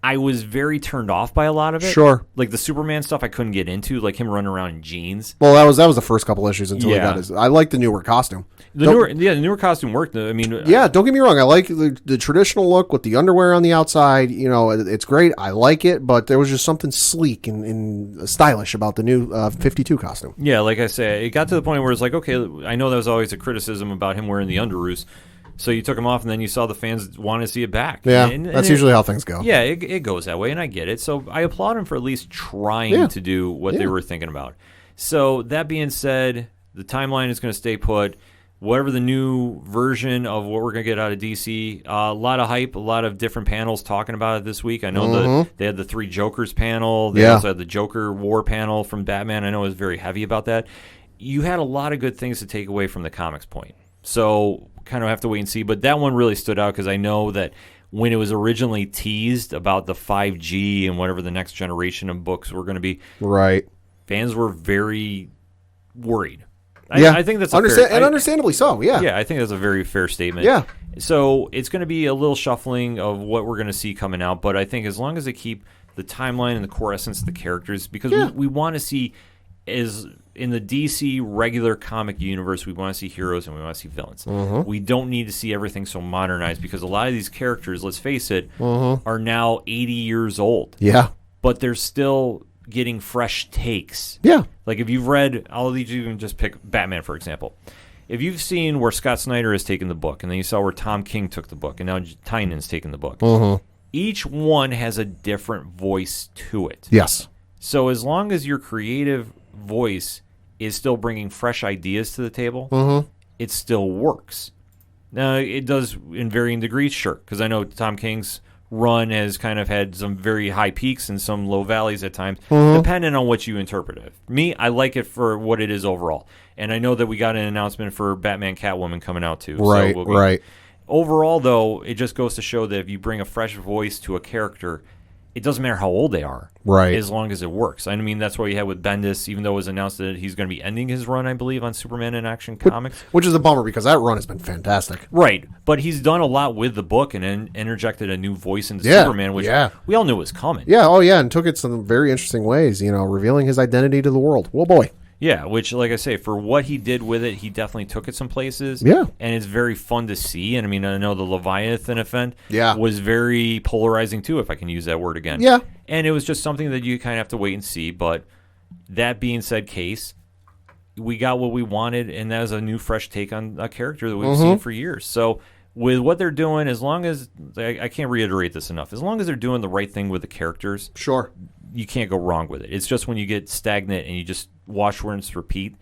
Speaker 1: I was very turned off by a lot of it.
Speaker 2: Sure.
Speaker 1: Like the Superman stuff I couldn't get into, like him running around in jeans.
Speaker 2: Well, that was the first couple issues until he got his. I like the newer costume.
Speaker 1: The newer costume worked. I mean,
Speaker 2: don't get me wrong. I like the traditional look with the underwear on the outside. You know, it's great. I like it, but there was just something sleek and stylish about the new 52 costume.
Speaker 1: Yeah, like I say, it got to the point where it's like, okay, I know there was always a criticism about him wearing the underoos. So you took him off, and then you saw the fans want to see it back.
Speaker 2: Yeah, that's usually how things go.
Speaker 1: Yeah, it goes that way, and I get it. So I applaud him for at least trying to do what they were thinking about. So that being said, the timeline is going to stay put. Whatever the new version of what we're going to get out of DC, a lot of hype, a lot of different panels talking about it this week. I know they had the 3 Jokers panel. They also had the Joker War panel from Batman. I know it was very heavy about that. You had a lot of good things to take away from the comics point. So kind of have to wait and see. But that one really stood out because I know that when it was originally teased about the 5G and whatever the next generation of books were going to be,
Speaker 2: right,
Speaker 1: fans were very worried.
Speaker 2: I
Speaker 1: think that's
Speaker 2: understandably so.
Speaker 1: Yeah, I think that's a very fair statement.
Speaker 2: Yeah.
Speaker 1: So it's going to be a little shuffling of what we're going to see coming out, but I think as long as they keep the timeline and the core essence of the characters, because we want to see, is in the DC regular comic universe, we want to see heroes and we want to see villains. We don't need to see everything so modernized because a lot of these characters, let's face it, are now 80 years old.
Speaker 2: Yeah.
Speaker 1: But they're still getting fresh takes.
Speaker 2: Yeah.
Speaker 1: Like if you've read, I'll even just pick Batman, for example. If you've seen where Scott Snyder has taken the book, and then you saw where Tom King took the book, and now Tynan's taken the book, each one has a different voice to it.
Speaker 2: Yes.
Speaker 1: So as long as your creative voice is still bringing fresh ideas to the table, it still works. Now, it does in varying degrees, sure, because I know Tom King's run has kind of had some very high peaks and some low valleys at times, depending on what you interpret it. Me, I like it for what it is overall. And I know that we got an announcement for Batman Catwoman coming out, too.
Speaker 2: Right,
Speaker 1: so
Speaker 2: right.
Speaker 1: Overall, though, it just goes to show that if you bring a fresh voice to a character, it doesn't matter how old they are,
Speaker 2: right?
Speaker 1: As long as it works. I mean, that's what you had with Bendis, even though it was announced that he's going to be ending his run, I believe, on Superman in Action Comics.
Speaker 2: Which is a bummer because that run has been fantastic.
Speaker 1: Right, but he's done a lot with the book and interjected a new voice into Superman, which we all knew was coming.
Speaker 2: Yeah, and took it some very interesting ways, revealing his identity to the world. Well, boy.
Speaker 1: Yeah, which, like I say, for what he did with it, he definitely took it some places.
Speaker 2: Yeah.
Speaker 1: And it's very fun to see. And, I mean, I know the Leviathan event
Speaker 2: Yeah.
Speaker 1: was very polarizing, too, if I can use that word again.
Speaker 2: Yeah.
Speaker 1: And it was just something that you kind of have to wait and see. But that being said, Case, we got what we wanted, and that was a new, fresh take on a character that we've seen for years. So with what they're doing, as long as, I can't reiterate this enough, as long as they're doing the right thing with the characters,
Speaker 2: sure,
Speaker 1: you can't go wrong with it. It's just when you get stagnant and you just wash, rinse, repeat,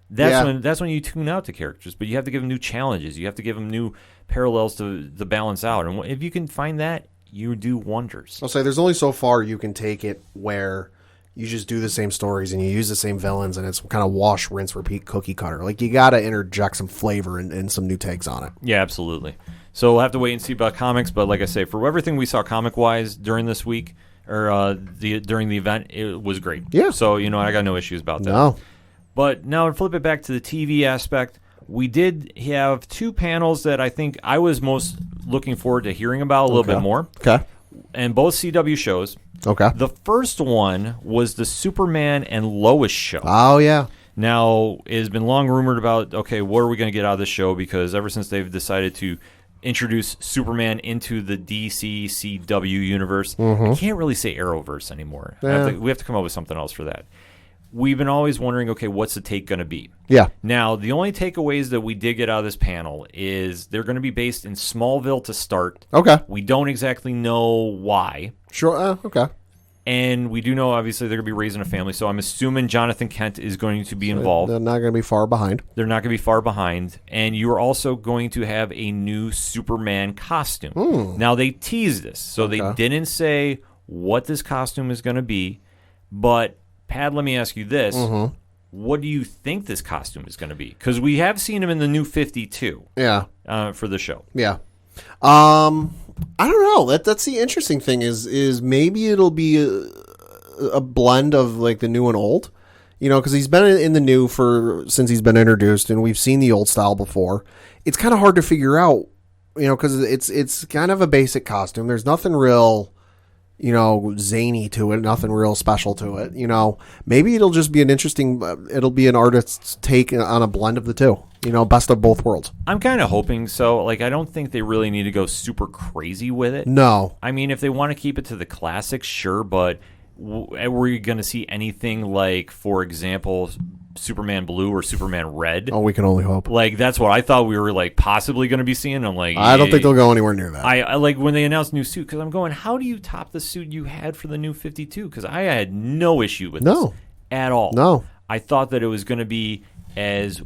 Speaker 1: that's when you tune out the characters. But you have to give them new challenges. You have to give them new parallels to balance out. And if you can find that, you do wonders.
Speaker 2: I'll say there's only so far you can take it where you just do the same stories and you use the same villains and it's kind of wash, rinse, repeat, cookie cutter. Like, you got to interject some flavor and some new takes on it.
Speaker 1: Yeah, absolutely. So we'll have to wait and see about comics. But like I say, for everything we saw comic-wise during this week, or during the event, it was great.
Speaker 2: Yeah.
Speaker 1: So, I got no issues about that.
Speaker 2: No.
Speaker 1: But now to flip it back to the TV aspect, we did have 2 panels that I think I was most looking forward to hearing about a little bit more.
Speaker 2: Okay.
Speaker 1: And both CW shows.
Speaker 2: Okay.
Speaker 1: The first one was the Superman and Lois show.
Speaker 2: Oh, yeah.
Speaker 1: Now, it has been long rumored about, okay, what are we going to get out of this show? Because ever since they've decided to introduce Superman into the DC CW universe, I can't really say Arrowverse anymore.
Speaker 2: Yeah.
Speaker 1: We have to come up with something else for that. We've been always wondering, okay, what's the take going to be?
Speaker 2: Yeah.
Speaker 1: Now, the only takeaways that we did get out of this panel is they're going to be based in Smallville to start.
Speaker 2: Okay.
Speaker 1: We don't exactly know why.
Speaker 2: Sure. Okay.
Speaker 1: And we do know, obviously, they're going to be raising a family, so I'm assuming Jonathan Kent is going to be involved.
Speaker 2: They're not going to be far behind.
Speaker 1: They're not going to be far behind. And you are also going to have a new Superman costume. Now, they teased this, so they didn't say what this costume is going to be. But, Pat, let me ask you this. What do you think this costume is going to be? Because we have seen him in the new 52 for the show.
Speaker 2: Yeah. I don't know. That's the interesting thing is maybe it'll be a blend of like the new and old, because he's been in the new since he's been introduced, and we've seen the old style before. It's kind of hard to figure out, because it's kind of a basic costume. There's nothing real, zany to it, nothing real special to it. Maybe it'll just be an interesting, it'll be an artist's take on a blend of the two. Best of both worlds.
Speaker 1: I'm kind of hoping so. Like, I don't think they really need to go super crazy with it.
Speaker 2: No.
Speaker 1: I mean, if they want to keep it to the classics, sure, but were you going to see anything like, for example, Superman Blue or Superman Red?
Speaker 2: Oh, we can only hope.
Speaker 1: Like, that's what I thought we were, like, possibly going to be seeing. I'm like,
Speaker 2: I don't think they'll go anywhere near that.
Speaker 1: I like when they announced new suit, because I'm going, how do you top the suit you had for the new 52? Because I had no issue with this at all.
Speaker 2: No.
Speaker 1: I thought that it was going to be as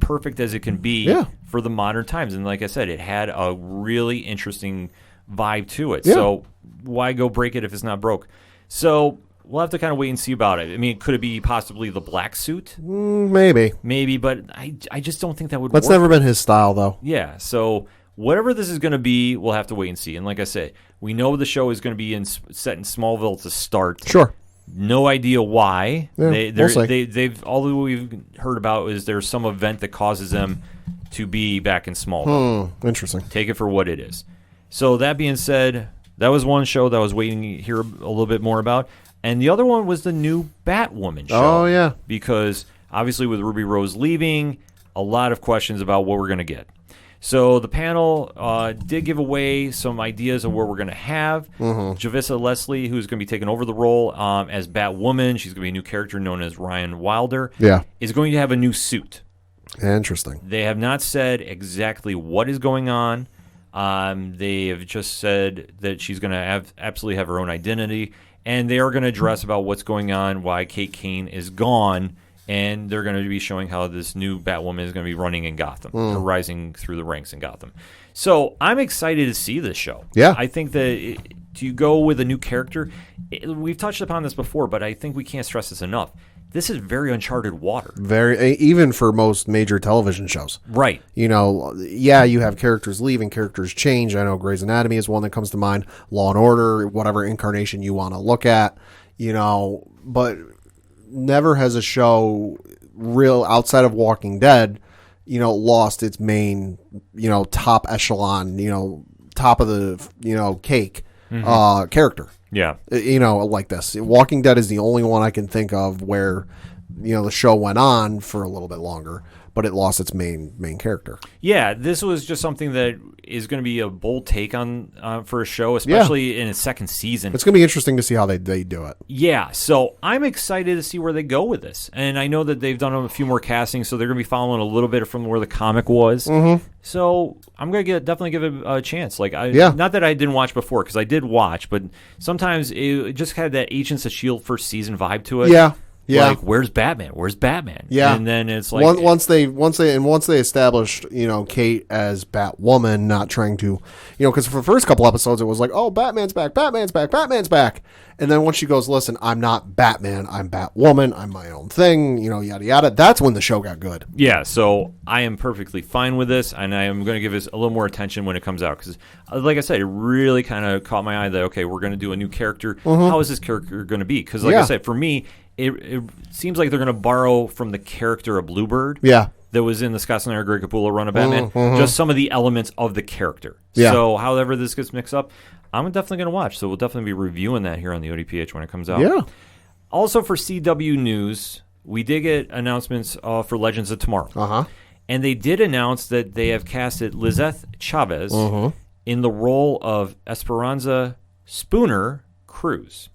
Speaker 1: perfect as it can be for the modern times. And like I said, it had a really interesting vibe to it. So why go break it if it's not broke? So we'll have to kind of wait and see about it. I mean, could it be possibly the black suit?
Speaker 2: Maybe,
Speaker 1: but I just don't think that would
Speaker 2: That's
Speaker 1: work.
Speaker 2: never been his style, though.
Speaker 1: Yeah, so whatever this is going to be, we'll have to wait and see. And like I said, we know the show is going to be set in Smallville to start.
Speaker 2: Sure.
Speaker 1: No idea why.
Speaker 2: Yeah, we'll see.
Speaker 1: They've all that we've heard about is there's some event that causes them to be back in Smallville.
Speaker 2: Interesting.
Speaker 1: Take it for what it is. So that being said, that was one show that I was waiting to hear a little bit more about. And the other one was the new Batwoman show.
Speaker 2: Oh, yeah.
Speaker 1: Because obviously with Ruby Rose leaving, a lot of questions about what we're going to get. So the panel did give away some ideas of where we're going to have. Javissa Leslie, who's going to be taking over the role as Batwoman, she's going to be a new character known as Ryan Wilder, is going to have a new suit.
Speaker 2: Interesting.
Speaker 1: They have not said exactly what is going on. They have just said that she's going to absolutely have her own identity, and they are going to address about what's going on, why Kate Kane is gone, and they're going to be showing how this new Batwoman is going to be running in Gotham, or rising through the ranks in Gotham. So I'm excited to see this show.
Speaker 2: Yeah.
Speaker 1: I think that do you go with a new character? We've touched upon this before, but I think we can't stress this enough. This is very uncharted water.
Speaker 2: Even for most major television shows.
Speaker 1: Right.
Speaker 2: You have characters leaving, characters change. I know Grey's Anatomy is one that comes to mind. Law and Order, whatever incarnation you want to look at. But never has a show real outside of Walking Dead, lost its main, top echelon, top of the, cake character.
Speaker 1: Yeah.
Speaker 2: Like this. Walking Dead is the only one I can think of where, the show went on for a little bit longer, but it lost its main character.
Speaker 1: Yeah, this was just something that is going to be a bold take on for a show, especially in its second season.
Speaker 2: It's going to be interesting to see how they do it.
Speaker 1: Yeah, so I'm excited to see where they go with this. And I know that they've done a few more castings, so they're going to be following a little bit from where the comic was. So I'm going to definitely give it a chance. Not that I didn't watch before, because I did watch, but sometimes it just had that Agents of S.H.I.E.L.D. first season vibe to it.
Speaker 2: Yeah.
Speaker 1: Like, where's Batman? Where's Batman?
Speaker 2: Yeah.
Speaker 1: And then it's like
Speaker 2: once they established, Kate as Batwoman, not trying to, because for the first couple episodes it was like, oh, Batman's back, and then once she goes, listen, I'm not Batman, I'm Batwoman, I'm my own thing, yada yada. That's when the show got good.
Speaker 1: Yeah. So I am perfectly fine with this, and I am going to give this a little more attention when it comes out, because, like I said, it really kind of caught my eye that okay, we're going to do a new character. How is this character going to be? Because, like I said, for me. It seems like they're going to borrow from the character of Bluebird. Yeah. That was in the Scott Snyder, Greg Capullo run of Batman. Just some of the elements of the character. Yeah. So however this gets mixed up, I'm definitely going to watch. So we'll definitely be reviewing that here on the ODPH when it comes out. Yeah. Also for CW News, we did get announcements for Legends of Tomorrow. And they did announce that they have casted Lizeth Chavez in the role of Esperanza Spooner Cruz.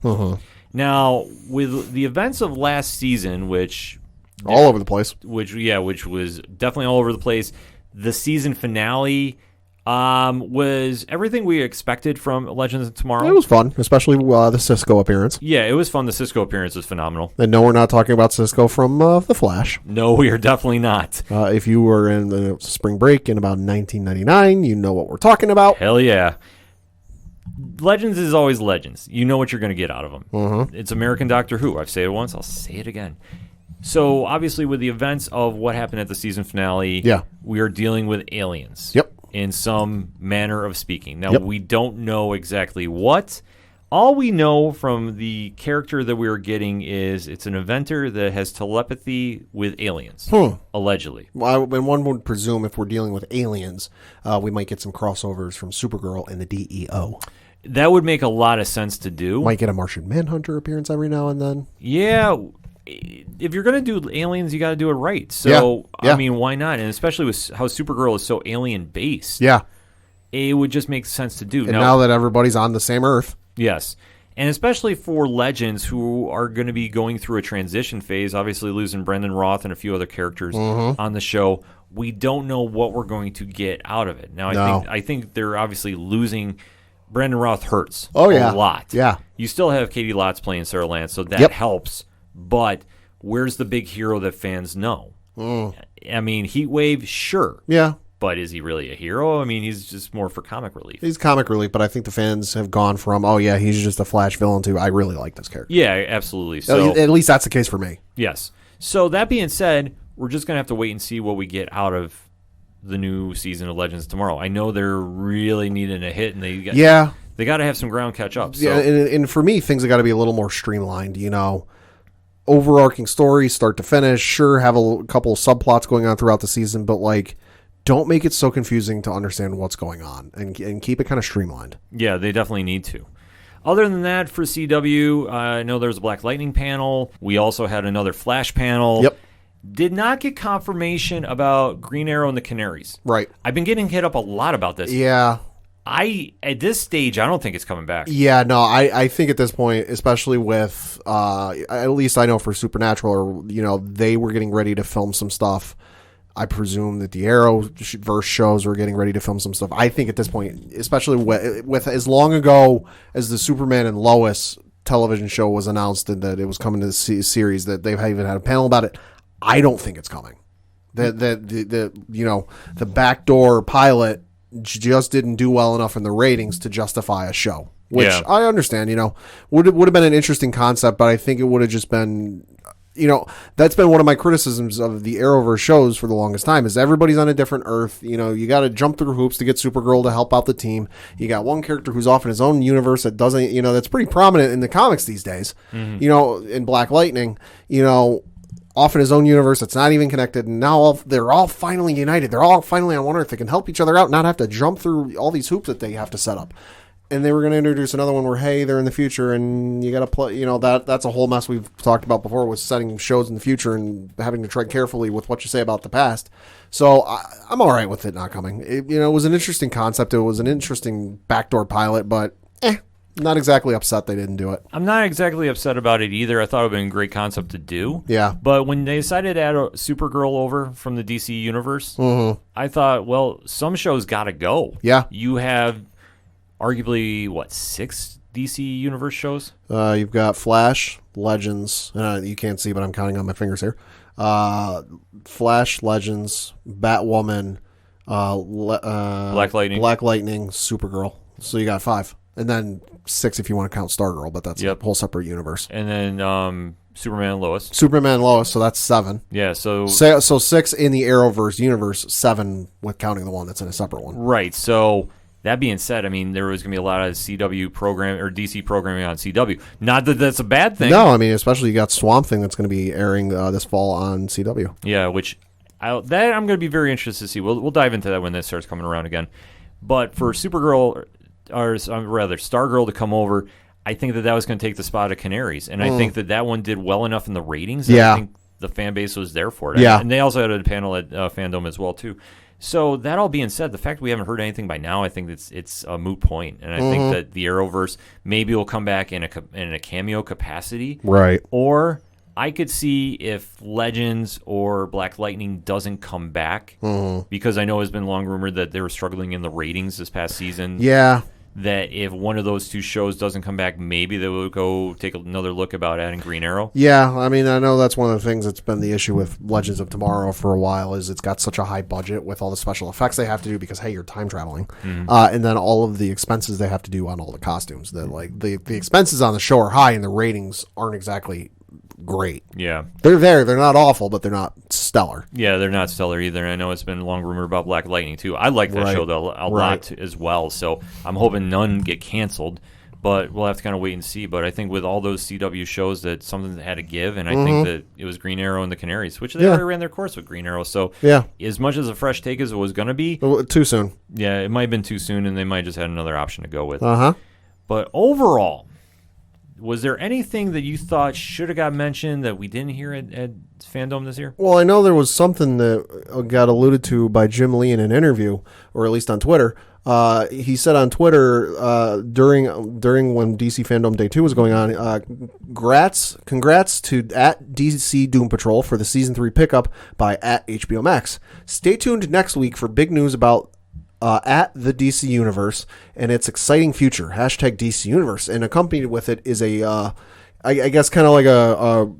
Speaker 1: Now, with the events of last season, which
Speaker 2: all over the place,
Speaker 1: which was definitely all over the place, the season finale was everything we expected from Legends of Tomorrow.
Speaker 2: It was fun, especially the Cisco appearance.
Speaker 1: Yeah, it was fun. The Cisco appearance was phenomenal.
Speaker 2: And no, we're not talking about Cisco from The Flash.
Speaker 1: No, we are definitely not.
Speaker 2: If you were in the spring break in about 1999, you know what we're talking about.
Speaker 1: Hell yeah. Legends is always Legends. You know what you're going to get out of them. It's American Doctor Who. I've said it once. I'll say it again. So, obviously, with the events of what happened at the season finale, we are dealing with aliens. In some manner of speaking. Now, we don't know exactly what. All we know from the character that we are getting is it's an inventor that has telepathy with aliens, allegedly.
Speaker 2: Well, and one would presume if we're dealing with aliens, we might get some crossovers from Supergirl and the DEO.
Speaker 1: That would make a lot of sense to do.
Speaker 2: Might get a Martian Manhunter appearance every now and then.
Speaker 1: Yeah. If you're going to do aliens, you got to do it right. So,
Speaker 2: Yeah.
Speaker 1: I mean, why not? And especially with how Supergirl is so alien-based.
Speaker 2: Yeah.
Speaker 1: It would just make sense to do.
Speaker 2: And now that everybody's on the same Earth.
Speaker 1: Yes. And especially for Legends, who are going to be going through a transition phase, obviously losing Brendan Roth and a few other characters on the show, we don't know what we're going to get out of it. Now, I think they're obviously losing. Brendan Roth hurts a lot.
Speaker 2: Yeah.
Speaker 1: You still have Katie Lotz playing Sarah Lance, so that helps. But where's the big hero that fans know? I mean, Heatwave, sure.
Speaker 2: Yeah.
Speaker 1: But is he really a hero? I mean, he's just more for comic relief.
Speaker 2: He's comic relief, but I think the fans have gone from, oh, yeah, he's just a Flash villain to, I really like this character.
Speaker 1: Yeah, absolutely. So
Speaker 2: at least that's the case for me.
Speaker 1: Yes. So that being said, we're just going to have to wait and see what we get out of the new season of Legends tomorrow. I know they're really needing a hit, and they got to have some ground catch up. So.
Speaker 2: Yeah, and for me, things have got to be a little more streamlined, overarching story, start to finish. Sure, have a couple subplots going on throughout the season, but don't make it so confusing to understand what's going on, and keep it kind of streamlined.
Speaker 1: Yeah, they definitely need to. Other than that, for CW, I know there's a Black Lightning panel. We also had another Flash panel.
Speaker 2: Yep.
Speaker 1: Did not get confirmation about Green Arrow and the Canaries.
Speaker 2: Right.
Speaker 1: I've been getting hit up a lot about this.
Speaker 2: Yeah.
Speaker 1: At this stage, I don't think it's coming back.
Speaker 2: Yeah, no, I think at this point, especially with, at least I know for Supernatural, they were getting ready to film some stuff. I presume that the Arrowverse shows were getting ready to film some stuff. I think at this point, especially with as long ago as the Superman and Lois television show was announced and that it was coming to the series, that they've even had a panel about it, I don't think it's coming. The backdoor pilot just didn't do well enough in the ratings to justify a show, which I understand, would have been an interesting concept, but I think it would have just been, that's been one of my criticisms of the Arrowverse shows for the longest time, is everybody's on a different Earth. You got to jump through hoops to get Supergirl to help out the team. You got one character who's off in his own universe that doesn't, that's pretty prominent in the comics these days, in Black Lightning, off in his own universe that's not even connected, and now they're all finally united. They're all finally on one Earth. They can help each other out, not have to jump through all these hoops that they have to set up. And they were going to introduce another one where, hey, they're in the future, and you got to play. That's a whole mess we've talked about before, with setting shows in the future and having to tread carefully with what you say about the past. So I'm all right with it not coming. It was an interesting concept. It was an interesting backdoor pilot, but not exactly upset they didn't do it.
Speaker 1: I'm not exactly upset about it either. I thought it would have been a great concept to do.
Speaker 2: Yeah.
Speaker 1: But when they decided to add a Supergirl over from the DC universe, I thought, well, some shows got to go.
Speaker 2: Yeah.
Speaker 1: You have arguably, 6 DC universe shows?
Speaker 2: You've got Flash, Legends. You can't see, but I'm counting on my fingers here. Flash, Legends, Batwoman,
Speaker 1: Black Lightning,
Speaker 2: Supergirl. So you got 5. And then 6 if you want to count Stargirl, but that's a whole separate universe.
Speaker 1: And then Superman and Lois.
Speaker 2: So that's 7.
Speaker 1: Yeah, so
Speaker 2: 6 in the Arrowverse universe, 7 with counting the one that's in a separate one.
Speaker 1: Right. So that being said, I mean, there was going to be a lot of CW program or DC programming on CW. Not that that's a bad thing.
Speaker 2: No, I mean, especially you got Swamp Thing that's going to be airing this fall on CW.
Speaker 1: Yeah, which I'm going to be very interested to see. We'll dive into that when that starts coming around again. But for Supergirl, or rather Stargirl, to come over, I think that was going to take the spot of Canaries, and I think that one did well enough in the ratings that I think the fan base was there for it.
Speaker 2: Yeah.
Speaker 1: And they also had a panel at Fandome as well too. So that all being said, the fact we haven't heard anything by now, I think it's a moot point, and I think that the Arrowverse maybe will come back in a cameo capacity,
Speaker 2: right?
Speaker 1: Or I could see if Legends or Black Lightning doesn't come back, because I know it's been long rumored that they were struggling in the ratings this past season.
Speaker 2: Yeah.
Speaker 1: That if one of those two shows doesn't come back, maybe they will go take another look about adding Green Arrow.
Speaker 2: Yeah, I mean, I know that's one of the things that's been the issue with Legends of Tomorrow for a while, is it's got such a high budget with all the special effects they have to do because, hey, you're time traveling. And then all of the expenses they have to do on all the costumes. That the expenses on the show are high and the ratings aren't exactly great.
Speaker 1: Yeah.
Speaker 2: They're not awful, but they're not stellar.
Speaker 1: Yeah, they're not stellar either. I know it's been long rumored about Black Lightning too. I like that show though a lot as well, so I'm hoping none get canceled, but we'll have to kind of wait and see. But I think with all those CW shows, that something had to give, and I think that it was Green Arrow and the Canaries, which they already ran their course with Green Arrow. So as much as a fresh take as it was going to be,
Speaker 2: too soon.
Speaker 1: Yeah, it might have been too soon, and they might just had another option to go with. But overall, was there anything that you thought should have got mentioned that we didn't hear at Fandome this year?
Speaker 2: Well, I know there was something that got alluded to by Jim Lee in an interview, or at least on Twitter. He said on Twitter during when DC Fandome Day 2 was going on, congrats to at DC Doom Patrol for the Season 3 pickup by at HBO Max. Stay tuned next week for big news about at the DC Universe and its exciting future. Hashtag DC Universe. And accompanied with it is I guess kind of like a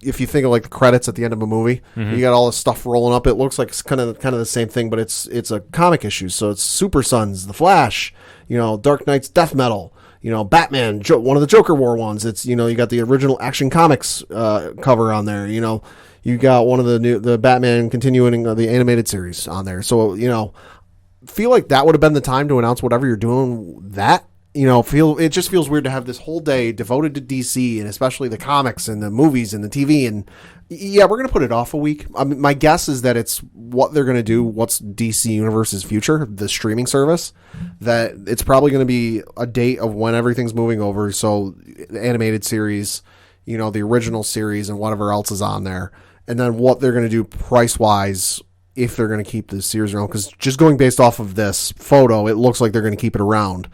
Speaker 2: if you think of like the credits at the end of a movie, you got all this stuff rolling up. It looks like it's kind of the same thing, but it's a comic issue. So it's Super Sons, The Flash, Dark Knight's Death Metal, Batman, one of the Joker War ones. It's you got the original Action Comics cover on there. You got one of the Batman continuing the animated series on there. So feel like that would have been the time to announce whatever you're doing. It just feels weird to have this whole day devoted to DC and especially the comics and the movies and the TV. And yeah, we're going to put it off a week. I mean, my guess is that it's what they're going to do. What's DC Universe's future, the streaming service, that it's probably going to be a date of when everything's moving over. So the animated series, the original series and whatever else is on there. And then what they're going to do price wise, if they're going to keep the series around, because just going based off of this photo, it looks like they're going to keep it around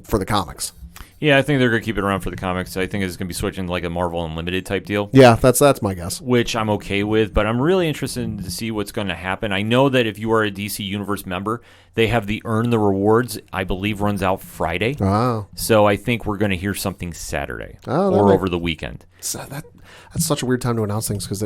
Speaker 2: for the comics.
Speaker 1: Yeah, I think they're going to keep it around for the comics. I think it's going to be switching to like a Marvel Unlimited type deal.
Speaker 2: Yeah, that's my guess.
Speaker 1: Which I'm okay with, but I'm really interested to see what's going to happen. I know that if you are a DC Universe member, they have the Earn the Rewards, I believe runs out Friday.
Speaker 2: Oh.
Speaker 1: So I think we're going to hear something Saturday
Speaker 2: or
Speaker 1: over the weekend.
Speaker 2: That's such a weird time to announce things because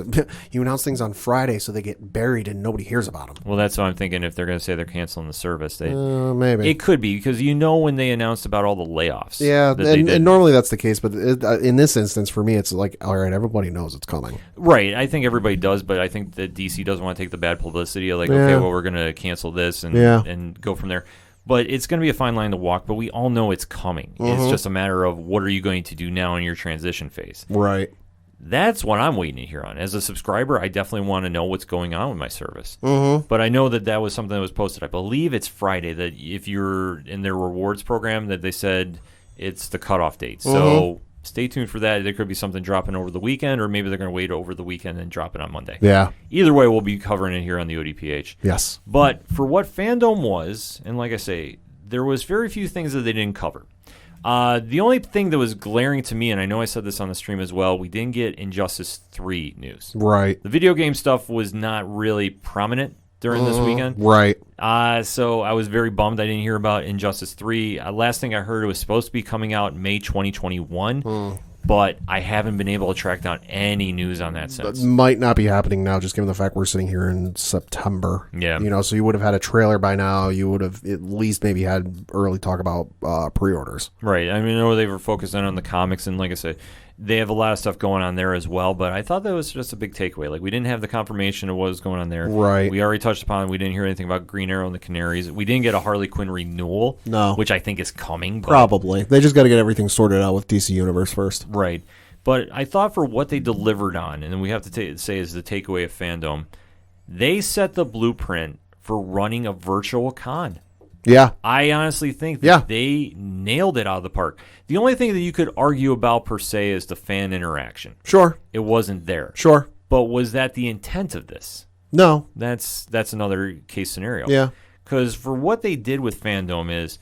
Speaker 2: you announce things on Friday so they get buried and nobody hears about them.
Speaker 1: Well, that's what I'm thinking. If they're going to say they're canceling the service,
Speaker 2: maybe
Speaker 1: it could be because when they announced about all the layoffs.
Speaker 2: Yeah, and normally that's the case, but in this instance, for me, it's like, all right, everybody knows it's coming.
Speaker 1: Right, I think everybody does, but I think that DC doesn't want to take the bad publicity of like, okay, well, we're going to cancel this and go from there. But it's going to be a fine line to walk, but we all know it's coming. It's just a matter of what are you going to do now in your transition phase.
Speaker 2: Right.
Speaker 1: That's what I'm waiting to hear on. As a subscriber, I definitely want to know what's going on with my service. But I know that was something that was posted. I believe it's Friday that if you're in their rewards program that they said it's the cutoff date. So stay tuned for that. There could be something dropping over the weekend, or maybe they're going to wait over the weekend and drop it on Monday.
Speaker 2: Yeah.
Speaker 1: Either way, we'll be covering it here on the ODPH.
Speaker 2: Yes.
Speaker 1: But for what Fandome was, and like I say, there was very few things that they didn't cover. The only thing that was glaring to me, and I know I said this on the stream as well, we didn't get Injustice 3 news.
Speaker 2: Right.
Speaker 1: The video game stuff was not really prominent during this weekend.
Speaker 2: Right.
Speaker 1: So I was very bummed I didn't hear about Injustice 3. Last thing I heard, it was supposed to be coming out May 2021. But I haven't been able to track down any news on that since.
Speaker 2: That might not be happening now, just given the fact we're sitting here in September.
Speaker 1: Yeah.
Speaker 2: So you would have had a trailer by now. You would have at least maybe had early talk about pre-orders.
Speaker 1: Right. I mean, I know they were focusing on the comics, and like I said, they have a lot of stuff going on there as well, but I thought that was just a big takeaway. Like, we didn't have the confirmation of what was going on there.
Speaker 2: Right.
Speaker 1: We already touched upon it. We didn't hear anything about Green Arrow and the Canaries. We didn't get a Harley Quinn renewal.
Speaker 2: No.
Speaker 1: Which I think is coming. But,
Speaker 2: probably. They just got to get everything sorted out with DC Universe first.
Speaker 1: Right. But I thought for what they delivered on, and then we have to say is the takeaway of Fandome, they set the blueprint for running a virtual con.
Speaker 2: Yeah.
Speaker 1: I honestly think that they nailed it out of the park. The only thing that you could argue about per se is the fan interaction.
Speaker 2: Sure.
Speaker 1: It wasn't there.
Speaker 2: Sure.
Speaker 1: But was that the intent of this?
Speaker 2: No.
Speaker 1: That's another case scenario.
Speaker 2: Yeah.
Speaker 1: Because for what they did with Fandome is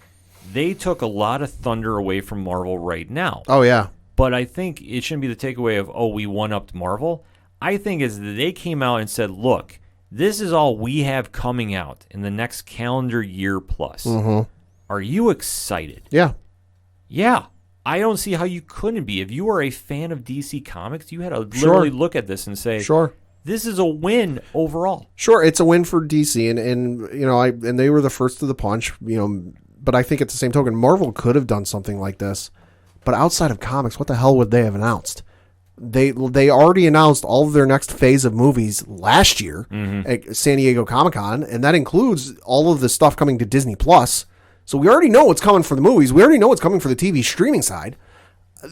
Speaker 1: they took a lot of thunder away from Marvel right now.
Speaker 2: Oh, yeah.
Speaker 1: But I think it shouldn't be the takeaway of, we one-upped Marvel. I think is that they came out and said, look, this is all we have coming out in the next calendar year plus. Are you excited?
Speaker 2: Yeah.
Speaker 1: Yeah. I don't see how you couldn't be. If you are a fan of DC Comics, you had to literally look at this and say, this is a win overall.
Speaker 2: Sure, it's a win for DC, and they were the first to the punch, but I think at the same token, Marvel could have done something like this. But outside of comics, what the hell would they have announced? They already announced all of their next phase of movies last year at San Diego Comic-Con, and that includes all of the stuff coming to Disney Plus. So we already know what's coming for the movies. We already know what's coming for the TV streaming side.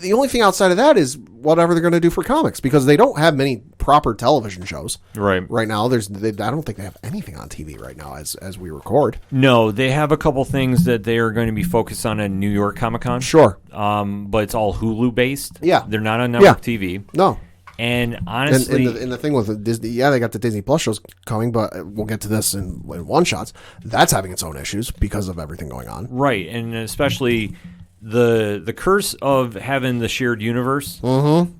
Speaker 2: The only thing outside of that is whatever they're going to do for comics, because they don't have many proper television shows right now. I don't think they have anything on TV right now as we record.
Speaker 1: No, they have a couple things that they are going to be focused on at New York Comic Con.
Speaker 2: Sure.
Speaker 1: But it's all Hulu based.
Speaker 2: Yeah.
Speaker 1: They're not on network TV.
Speaker 2: No.
Speaker 1: And honestly,
Speaker 2: and the thing with Disney, they got the Disney Plus shows coming, but we'll get to this in one shots. That's having its own issues because of everything going on.
Speaker 1: Right, and especially the curse of having the shared universe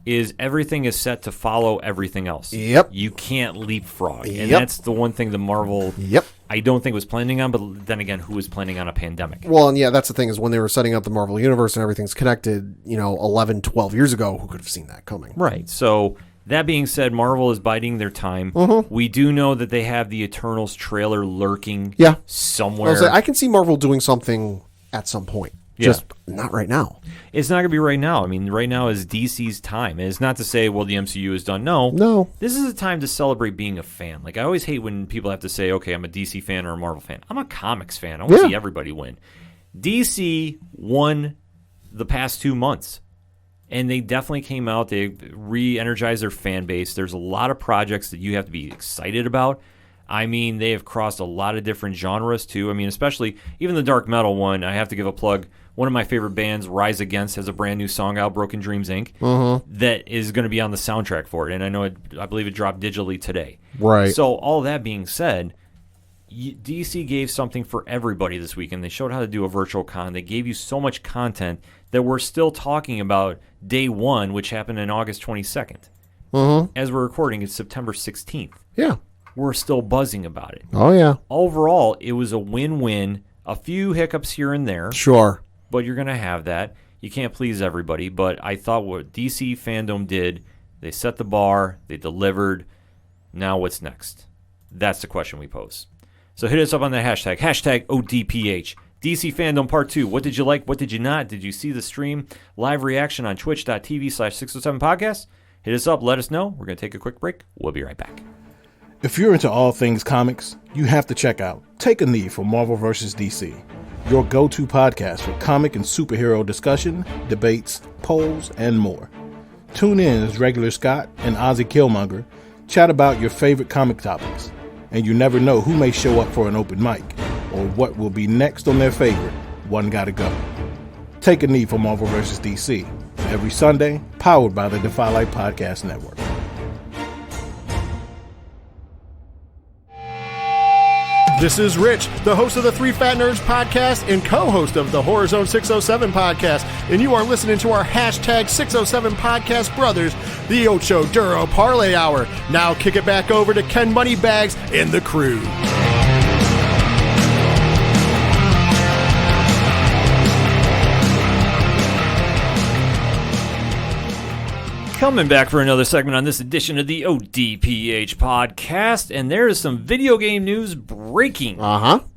Speaker 1: is everything is set to follow everything else.
Speaker 2: Yep.
Speaker 1: You can't leapfrog, and
Speaker 2: Yep.
Speaker 1: that's the one thing the Marvel.
Speaker 2: Yep.
Speaker 1: I don't think was planning on, but then again, who was planning on a pandemic?
Speaker 2: Well, and that's the thing, is when they were setting up the Marvel Universe and everything's connected, 11, 12 years ago, who could have seen that coming?
Speaker 1: Right. So that being said, Marvel is biding their time. We do know that they have the Eternals trailer lurking somewhere.
Speaker 2: I can see Marvel doing something at some point. Just not right now.
Speaker 1: It's not going to be right now. I mean, right now is DC's time. And it's not to say, well, the MCU is done.
Speaker 2: No.
Speaker 1: This is a time to celebrate being a fan. Like, I always hate when people have to say, okay, I'm a DC fan or a Marvel fan. I'm a comics fan. I want to see everybody win. DC won the past 2 months. And they definitely came out. They re-energized their fan base. There's a lot of projects that you have to be excited about. I mean, they have crossed a lot of different genres, too. I mean, especially even the dark metal one. I have to give a plug. One of my favorite bands, Rise Against, has a brand new song out, Broken Dreams, Inc., that is going to be on the soundtrack for it. And I believe it dropped digitally today.
Speaker 2: Right.
Speaker 1: So all that being said, DC gave something for everybody this weekend. They showed how to do a virtual con. They gave you so much content that we're still talking about day one, which happened on August 22nd. As we're recording, it's September 16th.
Speaker 2: Yeah.
Speaker 1: We're still buzzing about it.
Speaker 2: Oh, yeah.
Speaker 1: Overall, it was a win-win. A few hiccups here and there.
Speaker 2: Sure.
Speaker 1: But you're going to have that. You can't please everybody. But I thought what DC Fandome did, they set the bar, they delivered. Now what's next? That's the question we pose. So hit us up on that hashtag ODPH. DC Fandome Part 2. What did you like? What did you not? Did you see the stream? Live reaction on twitch.tv/607podcast. Hit us up. Let us know. We're going to take a quick break. We'll be right back.
Speaker 5: If you're into all things comics, you have to check out Take a Knee for Marvel vs. DC, your go-to podcast for comic and superhero discussion, debates, polls, and more. Tune in as Regular Scott and Ozzy Killmonger chat about your favorite comic topics, and you never know who may show up for an open mic or what will be next on their favorite One Gotta Go. Take a Knee for Marvel vs. DC, every Sunday, powered by the Defy Light Podcast Network.
Speaker 6: This is Rich, the host of the Three Fat Nerds podcast and co-host of the Horror Zone 607 podcast, and you are listening to our hashtag 607 podcast brothers, the Ocho Duro Parlay Hour. Now kick it back over to Ken Moneybags and the crew.
Speaker 1: Coming back for another segment on this edition of the ODPH podcast, and there is some video game news breaking.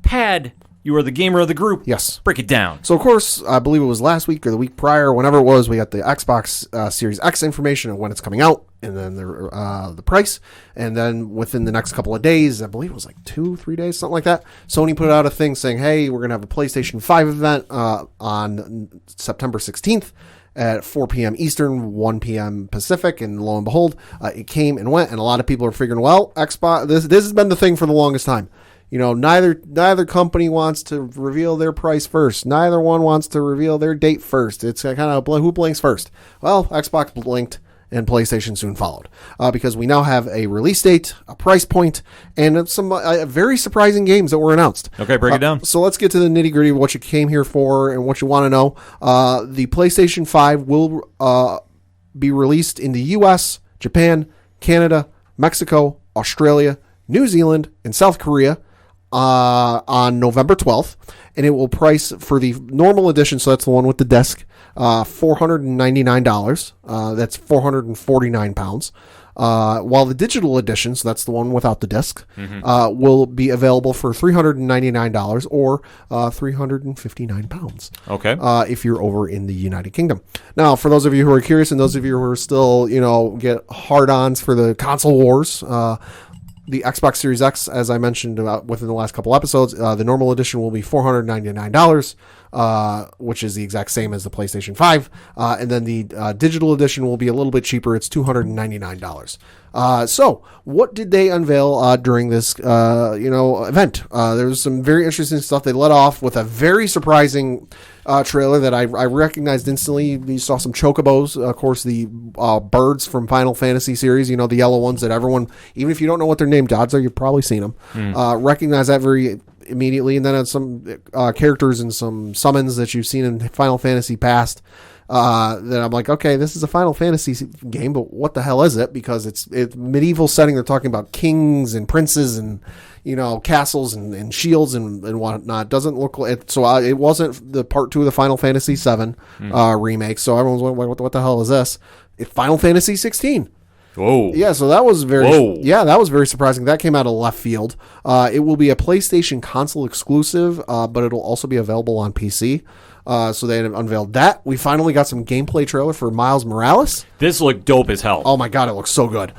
Speaker 1: Pad, you are the gamer of the group.
Speaker 2: Yes.
Speaker 1: Break it down.
Speaker 2: So, of course, I believe it was last week or the week prior, whenever it was, we got the Xbox Series X information and when it's coming out, and then the price. And then within the next couple of days, I believe it was like 2-3 days, something like that, Sony put out a thing saying, hey, we're going to have a PlayStation 5 event on September 16th. At 4 p.m. Eastern, 1 p.m. Pacific, and lo and behold, it came and went, and a lot of people are figuring, well, Xbox, this has been the thing for the longest time. Neither company wants to reveal their price first. Neither one wants to reveal their date first. It's kind of who blinks first. Well, Xbox blinked, and PlayStation soon followed, because we now have a release date, a price point, and some very surprising games that were announced.
Speaker 1: Okay, break it down.
Speaker 2: So let's get to the nitty gritty of what you came here for and what you want to know. The PlayStation 5 will be released in the U.S., Japan, Canada, Mexico, Australia, New Zealand, and South Korea on November 12th, and it will price for the normal edition, so that's the one with the disc, $499. That's 449 pounds. While the digital edition, so that's the one without the disc, will be available for $399 or 359 pounds.
Speaker 1: Okay.
Speaker 2: If you're over in the United Kingdom. Now, for those of you who are curious and those of you who are still, get hard-ons for the console wars, The Xbox Series X, as I mentioned within the last couple episodes, the normal edition will be $499, which is the exact same as the PlayStation 5. And then the digital edition will be a little bit cheaper. It's $299. So what did they unveil during this event? There was some very interesting stuff. They led off with a very surprising trailer that I recognized instantly. You saw some chocobos, of course, the birds from Final Fantasy series, the yellow ones that everyone, even if you don't know what their name odds are, you've probably seen them. Recognize that very immediately. And then some characters and some summons that you've seen in Final Fantasy past. That I'm like, okay, this is a Final Fantasy game, but what the hell is it? Because it's medieval setting. They're talking about kings and princes and, castles and shields and whatnot. Doesn't look like so. It wasn't the part 2 of the Final Fantasy 7 remake. So everyone's wondering, what the hell is this? It's Final Fantasy 16.
Speaker 1: Whoa.
Speaker 2: Yeah, so that was very surprising. That came out of left field. It will be a PlayStation console exclusive, but it'll also be available on PC. So they unveiled that. We finally got some gameplay trailer for Miles Morales.
Speaker 1: This looked dope as hell.
Speaker 2: Oh my god, it looks so good.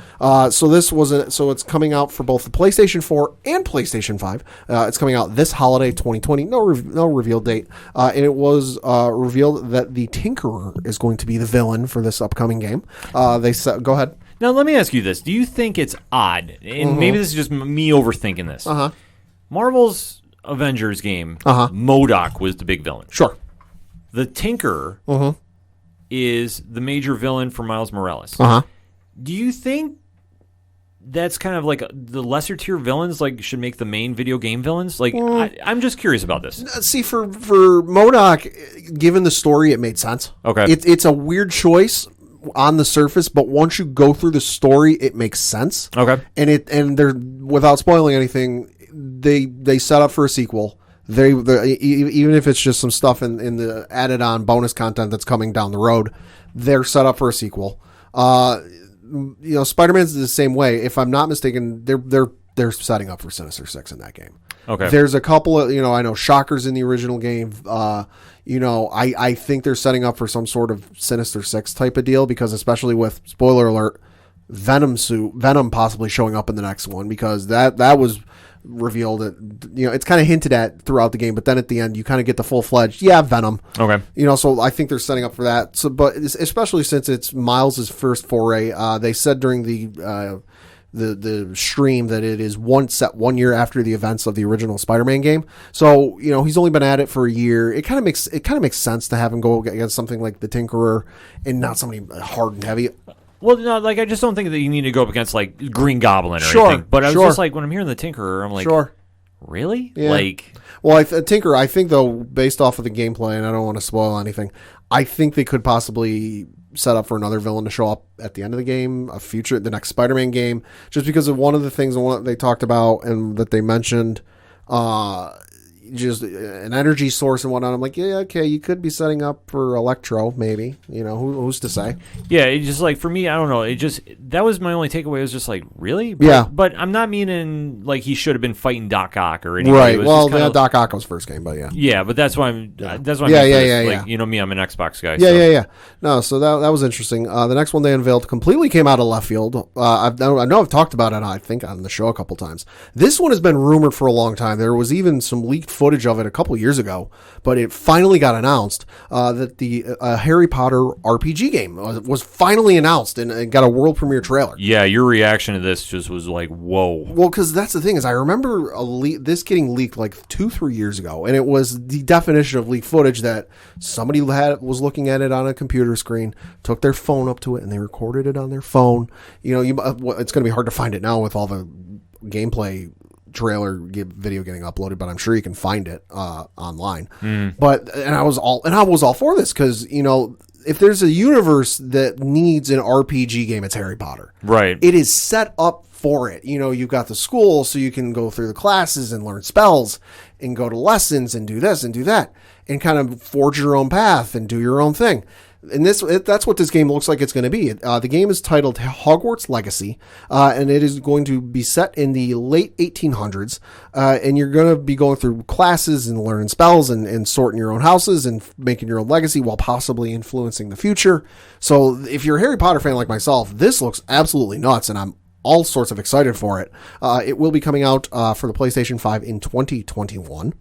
Speaker 2: So it's coming out for both the PlayStation 4 and PlayStation 5. It's coming out this holiday 2020. No reveal date. And it was revealed that the Tinkerer is going to be the villain for this upcoming game. They said, go ahead.
Speaker 1: Now let me ask you this: do you think it's odd? And maybe this is just me overthinking this. Marvel's Avengers game, MODOK was the big villain.
Speaker 2: Sure.
Speaker 1: The Tinkerer is the major villain for Miles Morales. Do you think that's kind of like the lesser tier villains should make the main video game villains? I'm just curious about this.
Speaker 2: See, for MODOK, given the story, it made sense.
Speaker 1: Okay.
Speaker 2: It's a weird choice on the surface, but once you go through the story, it makes sense.
Speaker 1: Okay.
Speaker 2: And they're, without spoiling anything, they set up for a sequel. They even if it's just some stuff in the added on bonus content that's coming down the road, they're set up for a sequel. Spider-Man's the same way. If I'm not mistaken, they're setting up for Sinister Six in that game.
Speaker 1: Okay.
Speaker 2: There's a couple of I know Shockers in the original game. I think they're setting up for some sort of Sinister Six type of deal, because especially with, spoiler alert, Venom possibly showing up in the next one, because that was revealed that it's kind of hinted at throughout the game, but then at the end you kind of get the full-fledged Venom.
Speaker 1: Okay.
Speaker 2: So I think they're setting up for that. So, but especially since it's Miles's first foray, they said during the stream that it is 1 year after the events of the original Spider-Man game. So he's only been at it for a year. It kind of makes sense to have him go against something like the Tinkerer and not somebody hard and heavy.
Speaker 1: Well, no, I just don't think that you need to go up against Green Goblin or anything. But I was just when I'm hearing the Tinkerer, I'm like, really?
Speaker 2: Yeah. Well, Tinkerer, I think though, based off of the gameplay, and I don't want to spoil anything, I think they could possibly set up for another villain to show up at the end of the game, the next Spider-Man game, just because of one of the things they talked about and that they mentioned, just an energy source and whatnot. I'm like, yeah, okay, you could be setting up for Electro, maybe. Who's to say?
Speaker 1: Yeah, it just for me, I don't know. It just, that was my only takeaway. It was just really? But I'm not meaning he should have been fighting Doc Ock or anything.
Speaker 2: Right. Well, Doc Ock was first game, but yeah.
Speaker 1: Yeah, but that's why I'm.
Speaker 2: Yeah.
Speaker 1: That's why.
Speaker 2: Yeah.
Speaker 1: Me, I'm an Xbox guy.
Speaker 2: Yeah. No, so that was interesting. The next one they unveiled completely came out of left field. I know I've talked about it, I think, on the show a couple times. This one has been rumored for a long time. There was even some leaked footage of it a couple years ago, but it finally got announced that the Harry Potter RPG game was finally announced and got a world premiere trailer.
Speaker 1: Yeah, your reaction to this just was like, whoa.
Speaker 2: Well, because that's the thing is I remember this getting leaked 2-3 years ago, and it was the definition of leaked footage that somebody was looking at it on a computer screen, took their phone up to it, and they recorded it on their phone. It's going to be hard to find it now with all the gameplay trailer video getting uploaded, but I'm sure you can find it online. But I was all for this, because if there's a universe that needs an RPG game, it's Harry Potter.
Speaker 1: Right.
Speaker 2: It is set up for it. You've got the school, so you can go through the classes and learn spells and go to lessons and do this and do that and kind of forge your own path and do your own thing. And that's what this game looks like it's going to be. The game is titled Hogwarts Legacy, and it is going to be set in the late 1800s, and you're going to be going through classes and learning spells and sorting your own houses and making your own legacy while possibly influencing the future. So if you're a Harry Potter fan like myself, this looks absolutely nuts, and I'm all sorts of excited for it. It will be coming out for the PlayStation 5 in 2021.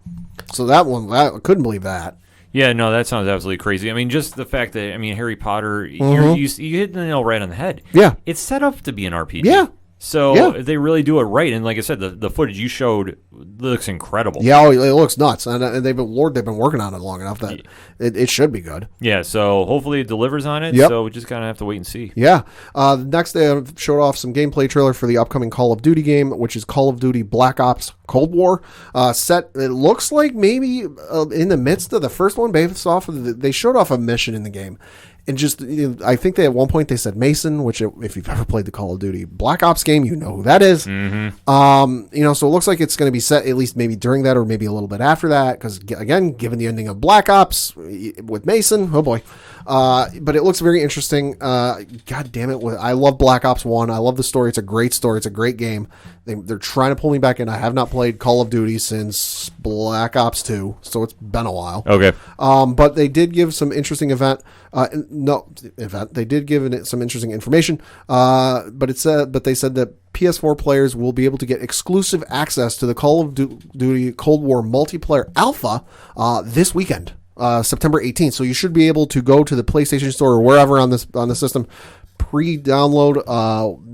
Speaker 2: So that one, I couldn't believe that.
Speaker 1: Yeah, no, that sounds absolutely crazy. I mean, just the fact that, I mean, Harry Potter, you hit the nail right on the head.
Speaker 2: Yeah.
Speaker 1: It's set up to be an RPG.
Speaker 2: Yeah.
Speaker 1: So they really do it right. And like I said, the footage you showed looks incredible.
Speaker 2: Yeah, it looks nuts. And they've been working on it long enough that it should be good.
Speaker 1: Yeah, so hopefully it delivers on it.
Speaker 2: Yep.
Speaker 1: So we just kind of have to wait and see.
Speaker 2: Yeah. Next, they showed off some gameplay trailer for the upcoming Call of Duty game, which is Call of Duty Black Ops Cold War. It looks like maybe in the midst of the first one, based off of they showed off a mission in the game. And just, I think at one point they said Mason, which if you've ever played the Call of Duty Black Ops game, you know who that is. Mm-hmm. So it looks like it's going to be set at least maybe during that or maybe a little bit after that. Because again, given the ending of Black Ops with Mason, oh boy. But it looks very interesting. God damn it. I love Black Ops 1. I love the story. It's a great story. It's a great game. They're trying to pull me back in. I have not played Call of Duty since Black Ops 2, so it's been a while.
Speaker 1: Okay.
Speaker 2: But they did give some interesting They did give some interesting information. But they said that PS4 players will be able to get exclusive access to the Call of Duty Cold War multiplayer alpha this weekend. September 18th. So you should be able to go to the PlayStation Store or wherever on the system, pre-download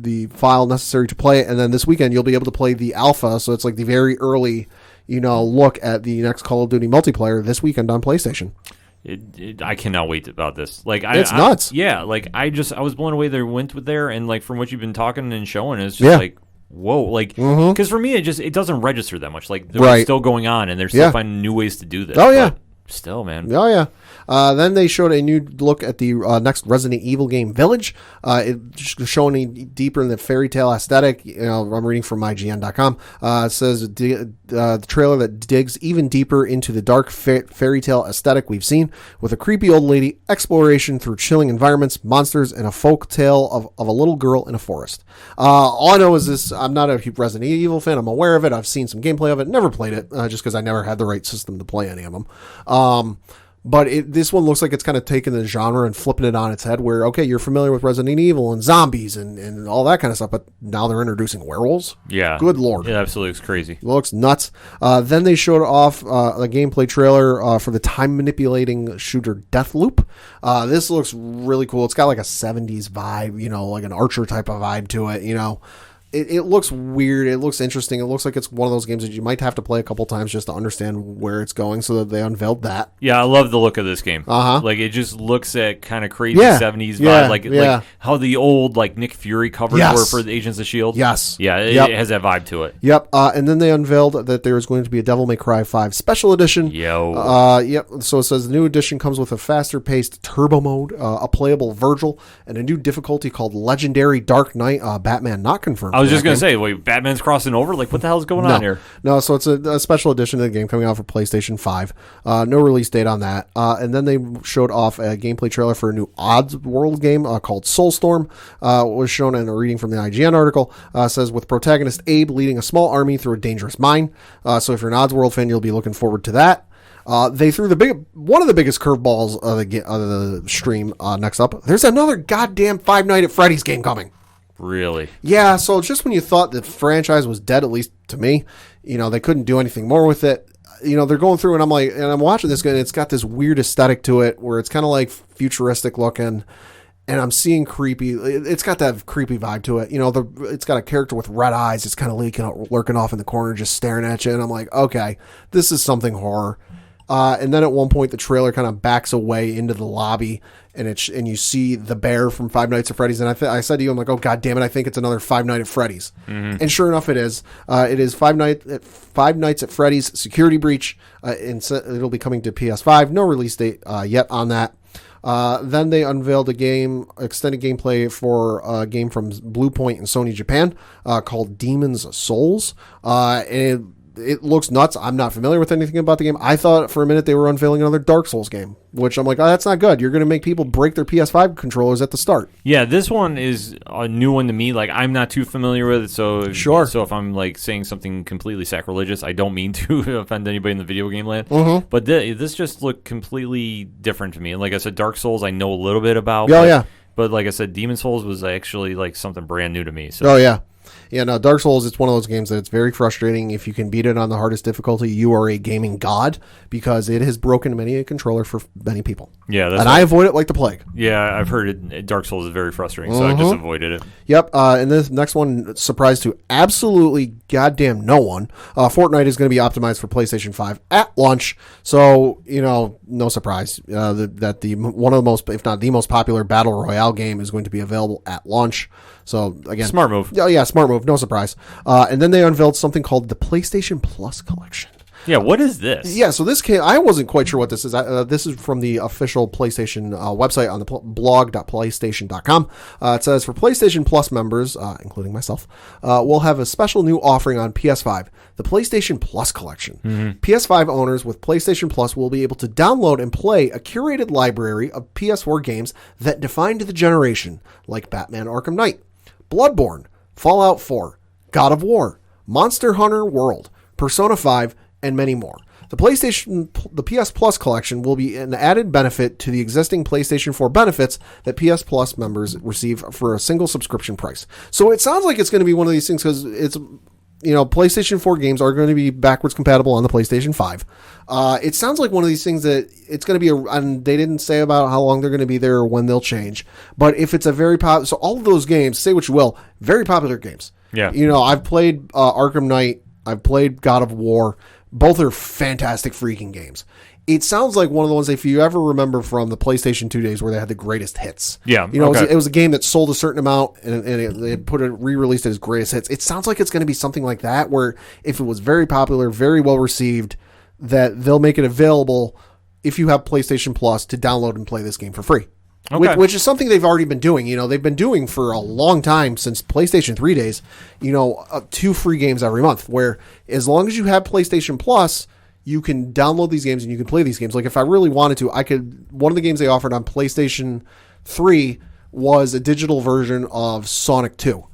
Speaker 2: the file necessary to play it, and then this weekend you'll be able to play the alpha. So it's like the very early, look at the next Call of Duty multiplayer this weekend on PlayStation.
Speaker 1: I cannot wait about this.
Speaker 2: It's nuts.
Speaker 1: Yeah, I was blown away they went with there, and from what you've been talking and showing, it's just whoa, because for me it doesn't register that much. They're still going on, and they're still finding new ways to do this.
Speaker 2: Oh yeah.
Speaker 1: Still, man.
Speaker 2: Oh, yeah. Then they showed a new look at the next Resident Evil game, Village. It's showing deeper in the fairy tale aesthetic. I'm reading from IGN.com. It says the trailer that digs even deeper into the dark fairy tale aesthetic we've seen, with a creepy old lady, exploration through chilling environments, monsters, and a folk tale of a little girl in a forest. All I know is this. I'm not a Resident Evil fan. I'm aware of it. I've seen some gameplay of it. Never played it, just because I never had the right system to play any of them. But this one looks like it's kind of taking the genre and flipping it on its head, where, okay, you're familiar with Resident Evil and zombies and all that kind of stuff, but now they're introducing werewolves?
Speaker 1: Yeah.
Speaker 2: Good Lord.
Speaker 1: It absolutely looks crazy.
Speaker 2: It looks nuts. Then they showed off a gameplay trailer for the time-manipulating shooter Deathloop. This looks really cool. It's got like a 70s vibe, like an Archer type of vibe to it, It looks weird. It looks interesting. It looks like it's one of those games that you might have to play a couple times just to understand where it's going, so that they unveiled that.
Speaker 1: Yeah, I love the look of this game.
Speaker 2: Uh-huh.
Speaker 1: It just looks at kind of crazy 70s vibe. Like how the old Nick Fury covers were for the Agents of S.H.I.E.L.D.
Speaker 2: Yes.
Speaker 1: Yeah, it has that vibe to it.
Speaker 2: Yep. And then they unveiled that there is going to be a Devil May Cry 5 Special Edition. Yep. So it says the new edition comes with a faster-paced turbo mode, a playable Virgil, and a new difficulty called Legendary Dark Knight. Batman not confirmed.
Speaker 1: I was just going to say, wait, Batman's crossing over? What the hell's going on here?
Speaker 2: No, so it's a special edition of the game coming out for PlayStation 5. No release date on that. And then they showed off a gameplay trailer for a new Oddworld game called Soulstorm. Was shown in a reading from the IGN article. Says, with protagonist Abe leading a small army through a dangerous mine. So if you're an Oddworld fan, you'll be looking forward to that. They threw one of the biggest curveballs of the stream next up. There's another goddamn Five Nights at Freddy's game coming.
Speaker 1: Really?
Speaker 2: Yeah, so just when you thought the franchise was dead, at least to me, they couldn't do anything more with it. They're going through, and I'm watching this game, and it's got this weird aesthetic to it where it's kind of like futuristic looking, and I'm seeing creepy. It's got that creepy vibe to it. It's got a character with red eyes. It's kind of lurking off in the corner, just staring at you, and I'm like, okay, this is something horror. And then at one point, the trailer kind of backs away into the lobby, and you see the bear from Five Nights at Freddy's. And I said to you, I'm like, oh, God damn it, I think it's another Five Nights at Freddy's. Mm-hmm. And sure enough, it is. It is Five Nights at Freddy's Security Breach. And it'll be coming to PS5. No release date yet on that. Then they unveiled extended gameplay for a game from Bluepoint and Sony Japan called Demon's Souls. And it looks nuts. I'm not familiar with anything about the game. I thought for a minute they were unveiling another Dark Souls game, which I'm like, oh, that's not good. You're going to make people break their PS5 controllers at the start.
Speaker 1: Yeah, this one is a new one to me. I'm not too familiar with it, so
Speaker 2: sure.
Speaker 1: So if I'm saying something completely sacrilegious, I don't mean to offend anybody in the video game land.
Speaker 2: Mm-hmm.
Speaker 1: But this just looked completely different to me. And like I said, Dark Souls I know a little bit about.
Speaker 2: Oh, yeah.
Speaker 1: But like I said, Demon Souls was actually something brand new to me. So.
Speaker 2: Oh, yeah. Yeah, no, Dark Souls, it's one of those games that it's very frustrating. If you can beat it on the hardest difficulty, you are a gaming god, because it has broken many a controller for many people.
Speaker 1: Yeah,
Speaker 2: and I avoid it like the plague.
Speaker 1: Yeah, I've heard Dark Souls is very frustrating, so I just avoided it.
Speaker 2: Yep, and this next one, surprise to absolutely goddamn no one, Fortnite is going to be optimized for PlayStation 5 at launch, so, no surprise that one of the most, if not the most popular Battle Royale game is going to be available at launch. So, again...
Speaker 1: Smart move.
Speaker 2: Yeah, smart move, no surprise. And then they unveiled something called the PlayStation Plus Collection.
Speaker 1: Yeah, what is this?
Speaker 2: Yeah, so this came... I wasn't quite sure what this is. This is from the official PlayStation website on the blog.playstation.com. It says, for PlayStation Plus members, including myself, we'll have a special new offering on PS5, the PlayStation Plus Collection.
Speaker 1: Mm-hmm.
Speaker 2: PS5 owners with PlayStation Plus will be able to download and play a curated library of PS4 games that defined the generation, like Batman Arkham Knight, Bloodborne, Fallout 4, God of War, Monster Hunter World, Persona 5, and many more. The PS Plus collection will be an added benefit to the existing PlayStation 4 benefits that PS Plus members receive for a single subscription price. So it sounds like it's going to be one of these things, because it's, PlayStation 4 games are going to be backwards compatible on the PlayStation 5. It sounds like one of these things that it's going to be, and they didn't say about how long they're going to be there or when they'll change. But if it's a very popular, so all of those games, say what you will, very popular games.
Speaker 1: Yeah.
Speaker 2: I've played Arkham Knight, I've played God of War. Both are fantastic freaking games. It sounds like one of the ones, if you ever remember from the PlayStation 2 days where they had the greatest hits.
Speaker 1: Yeah.
Speaker 2: It was a game that sold a certain amount, and they re-released it as greatest hits. It sounds like it's going to be something like that, where if it was very popular, very well received, that they'll make it available if you have PlayStation Plus to download and play this game for free.
Speaker 1: Okay.
Speaker 2: Which is something they've already been doing. They've been doing for a long time, since PlayStation 3 days, 2 free games every month, where as long as you have PlayStation Plus, you can download these games and you can play these games. Like, if I really wanted to, one of the games they offered on PlayStation 3 was a digital version of Sonic 2.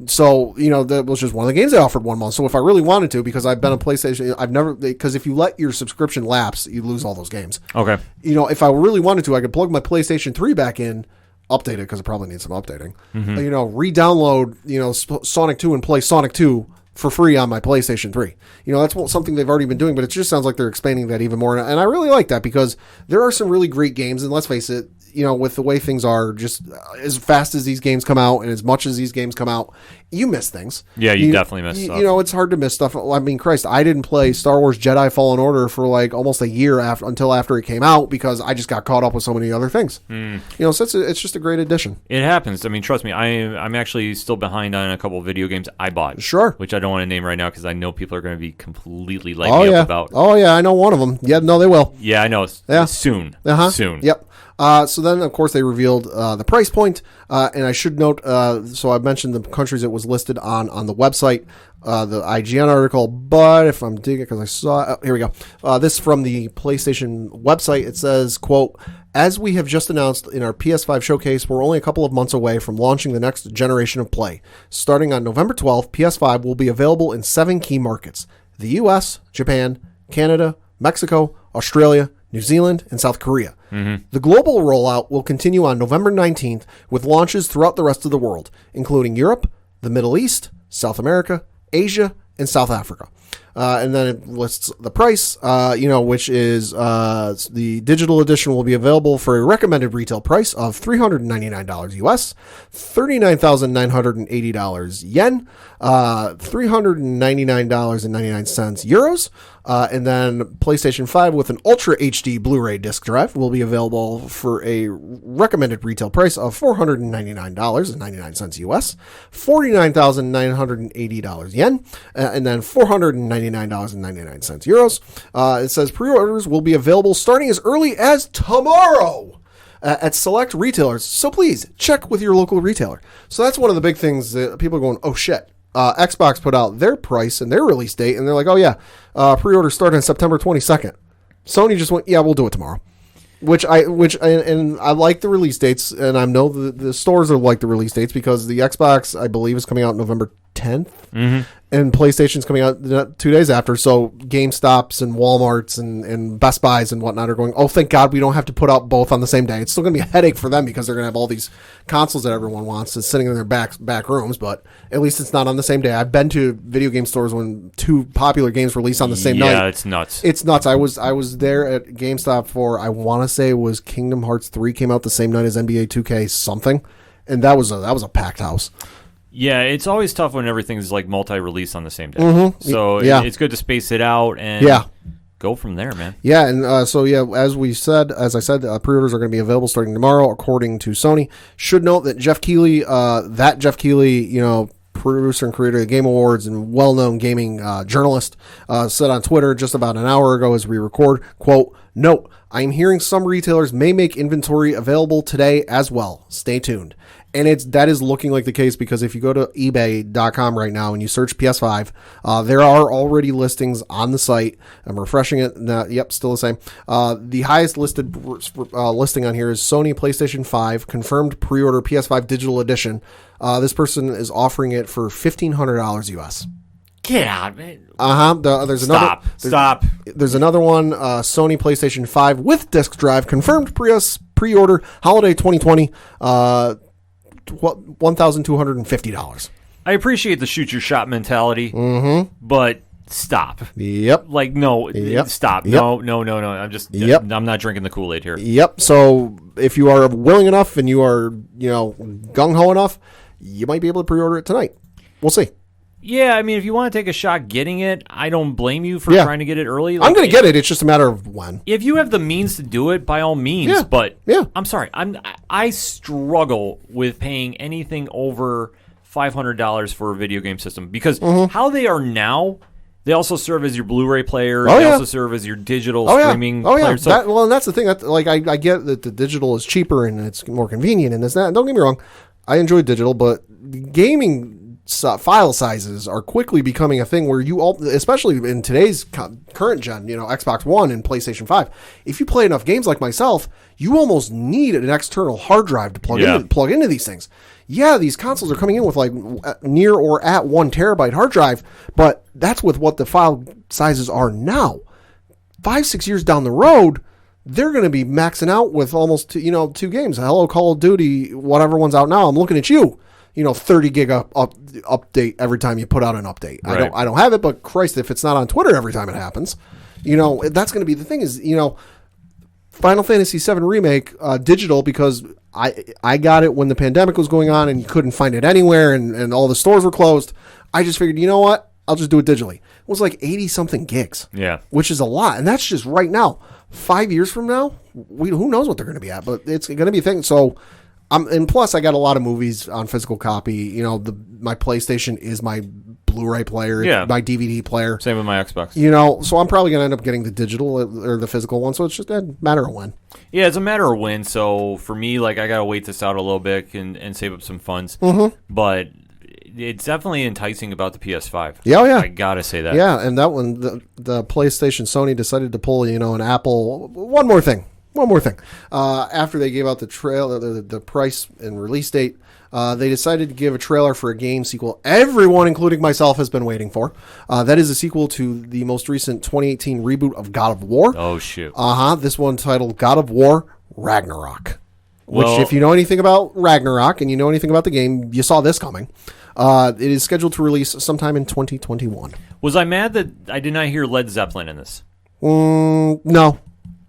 Speaker 2: So, that was just one of the games they offered 1 month. So if I really wanted to, because I've been on PlayStation, because if you let your subscription lapse, you lose all those games.
Speaker 1: Okay.
Speaker 2: If I really wanted to, I could plug my PlayStation 3 back in, update it, because it probably needs some updating. Mm-hmm. Re-download, Sonic 2 and play Sonic 2 for free on my PlayStation 3. That's something they've already been doing, but it just sounds like they're expanding that even more. And I really like that, because there are some really great games, and let's face it, with the way things are, just as fast as these games come out and as much as these games come out, you miss things.
Speaker 1: Yeah, you definitely miss stuff.
Speaker 2: It's hard to miss stuff. I mean, Christ, I didn't play Star Wars Jedi Fallen Order for like almost a year until after it came out, because I just got caught up with so many other things. So it's just a great addition.
Speaker 1: It happens. I mean, trust me, I'm actually still behind on a couple of video games I bought.
Speaker 2: Sure.
Speaker 1: Which I don't want to name right now, because I know people are going to be completely lighting me up about.
Speaker 2: Oh, yeah, I know one of them. Yeah, no, they will.
Speaker 1: Yeah, I know.
Speaker 2: Yeah.
Speaker 1: Soon. Soon.
Speaker 2: Yep. So then, of course, they revealed the price point, and I should note, so I mentioned the countries it was listed on the website, the IGN article, but if I'm digging, because I saw, here we go. This from the PlayStation website. It says, quote, as we have just announced in our PS5 showcase, we're only a couple of months away from launching the next generation of play. Starting on November 12th, PS5 will be available in 7 key markets: the US, Japan, Canada, Mexico, Australia, New Zealand, and South Korea. Mm-hmm. The global rollout will continue on November 19th with launches throughout the rest of the world, including Europe, the Middle East, South America, Asia, and South Africa. And then it lists the price, which is the digital edition will be available for a recommended retail price of $399 US, $39,980 yen, $399.99 euros. And then PlayStation 5 with an Ultra HD Blu-ray disc drive will be available for a recommended retail price of $499.99 US, $49,980 yen, and then $499.99 euros. It says pre-orders will be available starting as early as tomorrow at select retailers. So please check with your local retailer. So that's one of the big things that people are going, oh shit. Xbox put out their price and their release date, and they're like, oh yeah, pre-orders start on September 22nd. Sony just went, yeah, we'll do it tomorrow. Which I like the release dates, and I know the stores are like the release dates, because the Xbox, I believe, is coming out November 10th. And PlayStation's coming out 2 days after, so GameStops and Walmarts and Best Buys and whatnot are going, oh, thank God we don't have to put out both on the same day. It's still going to be a headache for them because they're going to have all these consoles that everyone wants and sitting in their back rooms, but at least it's not on the same day. I've been to video game stores when two popular games release on the same night.
Speaker 1: Yeah, it's nuts.
Speaker 2: It's nuts. I was there at GameStop for, I want to say it was Kingdom Hearts 3 came out the same night as NBA 2K something, and that was a packed house.
Speaker 1: Yeah, it's always tough when everything's like multi-release on the same day. So it's good to space it out and go from there, man.
Speaker 2: Yeah, and as I said, pre-orders are going to be available starting tomorrow, according to Sony. Should note that Jeff Keighley, producer and creator of the Game Awards and well-known gaming journalist, said on Twitter just about an hour ago as we record, quote, "Note, I am hearing some retailers may make inventory available today as well. Stay tuned." And that is looking like the case because if you go to eBay.com right now and you search PS5, there are already listings on the site. I'm refreshing it. Yep, still the same. The highest listed listing on here is Sony PlayStation 5 confirmed pre-order PS5 digital edition. This person is offering it for $1,500 US.
Speaker 1: Get out, man.
Speaker 2: There's
Speaker 1: Stop.
Speaker 2: There's another one. Sony PlayStation 5 with disc drive confirmed pre-order holiday 2020. $1,250.
Speaker 1: I appreciate the shoot your shot mentality, but stop.
Speaker 2: Yep.
Speaker 1: Like, no, stop.
Speaker 2: Yep.
Speaker 1: No. I'm not drinking the Kool-Aid here.
Speaker 2: Yep. So if you are willing enough and you are, gung-ho enough, you might be able to pre-order it tonight. We'll see.
Speaker 1: Yeah, I mean, if you want to take a shot getting it, I don't blame you for trying to get it early.
Speaker 2: I'm going to get it. It's just a matter of when.
Speaker 1: If you have the means to do it, by all means.
Speaker 2: Yeah.
Speaker 1: But
Speaker 2: yeah.
Speaker 1: I'm sorry. I struggle with paying anything over $500 for a video game system because how they are now, they also serve as your Blu-ray player. They also serve as your digital streaming player.
Speaker 2: So, and that's the thing. I get that the digital is cheaper and it's more convenient and this and that. Don't get me wrong. I enjoy digital, but gaming file sizes are quickly becoming a thing where especially in today's current gen, Xbox One and PlayStation 5, if you play enough games like myself, you almost need an external hard drive to plug into these things. Yeah, these consoles are coming in with like near or at 1 terabyte hard drive, but that's with what the file sizes are now. 5-6 years down the road, they're going to be maxing out with almost 2 games. Hello, Call of Duty, whatever one's out now. I'm looking at you. 30 gig update every time you put out an update.
Speaker 1: Right.
Speaker 2: I don't have it, but Christ, if it's not on Twitter every time it happens, that's going to be the thing is, Final Fantasy VII Remake digital because I got it when the pandemic was going on and you couldn't find it anywhere and all the stores were closed. I just figured, you know what? I'll just do it digitally. It was like 80-something gigs.
Speaker 1: Yeah.
Speaker 2: Which is a lot. And that's just right now. 5 years from now, who knows what they're going to be at, but it's going to be a thing. So, and plus, I got a lot of movies on physical copy. My PlayStation is my Blu-ray player, my DVD player.
Speaker 1: Same with my Xbox.
Speaker 2: So I'm probably going to end up getting the digital or the physical one. So it's just a matter of when.
Speaker 1: Yeah, it's a matter of when. So for me, I got to wait this out a little bit and save up some funds. But it's definitely enticing about the PS5.
Speaker 2: Yeah.
Speaker 1: I got to say that.
Speaker 2: Yeah, and that one, the PlayStation, Sony decided to pull, an Apple. One more thing. After they gave out the trailer, the price and release date, they decided to give a trailer for a game sequel everyone, including myself, has been waiting for. That is a sequel to the most recent 2018 reboot of God of War.
Speaker 1: Oh, shoot.
Speaker 2: This one titled God of War Ragnarok. Which, if you know anything about Ragnarok and you know anything about the game, you saw this coming. It is scheduled to release sometime in 2021.
Speaker 1: Was I mad that I did not hear Led Zeppelin in this?
Speaker 2: No.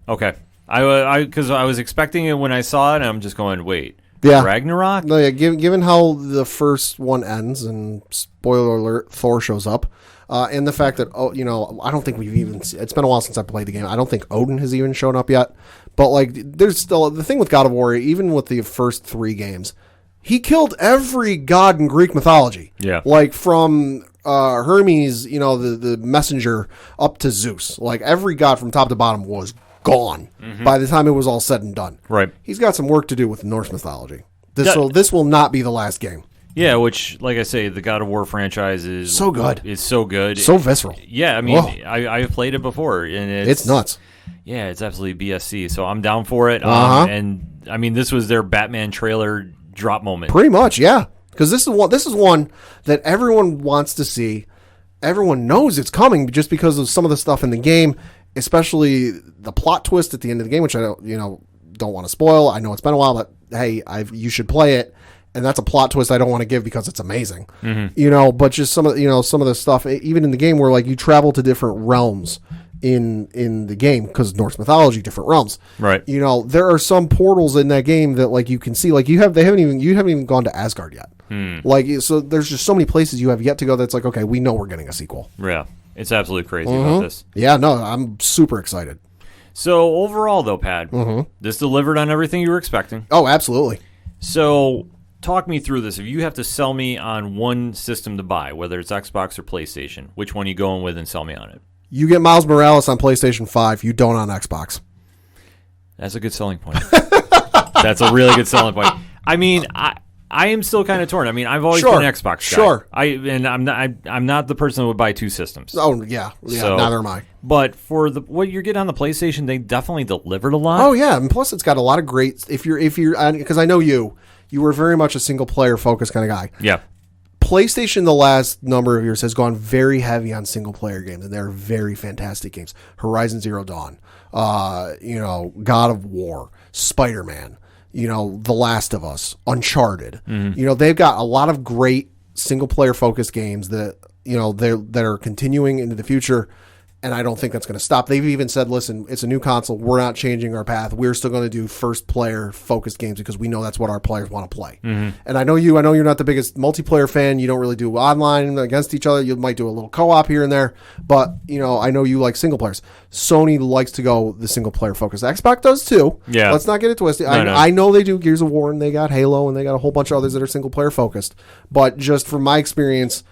Speaker 1: Okay. Because I was expecting it when I saw it, and I'm just going, wait, Ragnarok?
Speaker 2: No, yeah. Given how the first one ends, and spoiler alert, Thor shows up, and the fact that I don't think we've even. It's been a while since I played the game. I don't think Odin has even shown up yet. But there's still the thing with God of War. Even with the first 3 games, he killed every god in Greek mythology.
Speaker 1: Yeah,
Speaker 2: from Hermes, the messenger, up to Zeus. Every god from top to bottom was gone by the time it was all said and done.
Speaker 1: Right.
Speaker 2: He's got some work to do with Norse mythology. This will not be the last game.
Speaker 1: Yeah, which, like I say, the God of War franchise is
Speaker 2: so good.
Speaker 1: It's so good.
Speaker 2: So visceral.
Speaker 1: Yeah, I mean, I've played it before, and
Speaker 2: it's nuts.
Speaker 1: Yeah, it's absolutely BSC. So I'm down for it. And I mean, this was their Batman trailer drop moment.
Speaker 2: Pretty much, yeah. Because this is one that everyone wants to see. Everyone knows it's coming just because of some of the stuff in the game, especially the plot twist at the end of the game, which I don't want to spoil. I know it's been a while, but hey, you should play it. And that's a plot twist I don't want to give because it's amazing. But just some of the stuff, even in the game, where like you travel to different realms in the game because Norse mythology, different realms.
Speaker 1: Right.
Speaker 2: There are some portals in that game that like you can see, like you haven't even gone to Asgard yet. Like, so there's just so many places you have yet to go that's like, okay, we know we're getting a sequel.
Speaker 1: Yeah, it's absolutely crazy about this.
Speaker 2: Yeah, no, I'm super excited.
Speaker 1: So overall, though, Pat, this delivered on everything you were expecting.
Speaker 2: Oh, absolutely.
Speaker 1: So talk me through this. If you have to sell me on one system to buy, whether it's Xbox or PlayStation, which one are you going with and sell me on it?
Speaker 2: You get Miles Morales on PlayStation 5. You don't on Xbox.
Speaker 1: That's a good selling point. That's a really good selling point. I mean, I am still kind of torn. I mean, I've always been an Xbox guy.
Speaker 2: Sure.
Speaker 1: I'm not the person that would buy two systems.
Speaker 2: Oh yeah, so, neither am I.
Speaker 1: But for what you're getting on the PlayStation, they definitely delivered a lot.
Speaker 2: Oh yeah, and plus it's got a lot of great. If you're because I know you were very much a single player focused kind of guy.
Speaker 1: Yeah.
Speaker 2: PlayStation the last number of years has gone very heavy on single player games, and they're very fantastic games. Horizon Zero Dawn, God of War, Spider-Man, The Last of Us, Uncharted. They've got a lot of great single player focused games that that are continuing into the future. And I don't think that's going to stop. They've even said, listen, it's a new console. We're not changing our path. We're still going to do first player focused games because we know that's what our players want to play. And I know you're not the biggest multiplayer fan. You don't really do online against each other. You might do a little co-op here and there. But, I know you like single players. Sony likes to go the single player focused. Xbox does too.
Speaker 1: Yeah.
Speaker 2: Let's not get it twisted.
Speaker 1: No.
Speaker 2: I know they do Gears of War and they got Halo and they got a whole bunch of others that are single player focused. But just from my experience,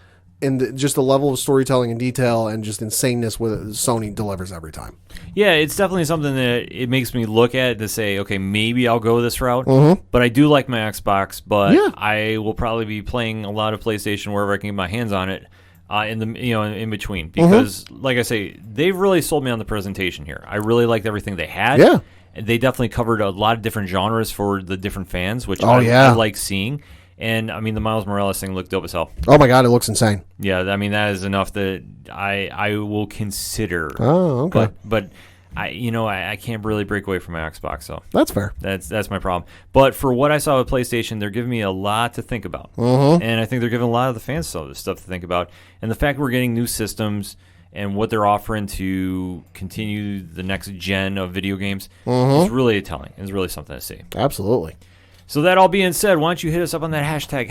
Speaker 2: and just the level of storytelling and detail and just insaneness with Sony delivers every time.
Speaker 1: Yeah, it's definitely something that it makes me look at to say, okay, maybe I'll go this route. But I do like my Xbox, but I will probably be playing a lot of PlayStation wherever I can get my hands on it in between. Because, like I say, they've really sold me on the presentation here. I really liked everything they had.
Speaker 2: Yeah.
Speaker 1: They definitely covered a lot of different genres for the different fans, which
Speaker 2: I
Speaker 1: like seeing. And, I mean, the Miles Morales thing looked dope as hell.
Speaker 2: Oh, my God, it looks insane.
Speaker 1: Yeah, I mean, that is enough that I will consider.
Speaker 2: Oh, okay.
Speaker 1: But I can't really break away from my Xbox, so.
Speaker 2: That's fair.
Speaker 1: That's my problem. But for what I saw with PlayStation, they're giving me a lot to think about. And I think they're giving a lot of the fans stuff to think about. And the fact we're getting new systems and what they're offering to continue the next gen of video games is really telling. It's really something to see.
Speaker 2: Absolutely.
Speaker 1: So that all being said, why don't you hit us up on that hashtag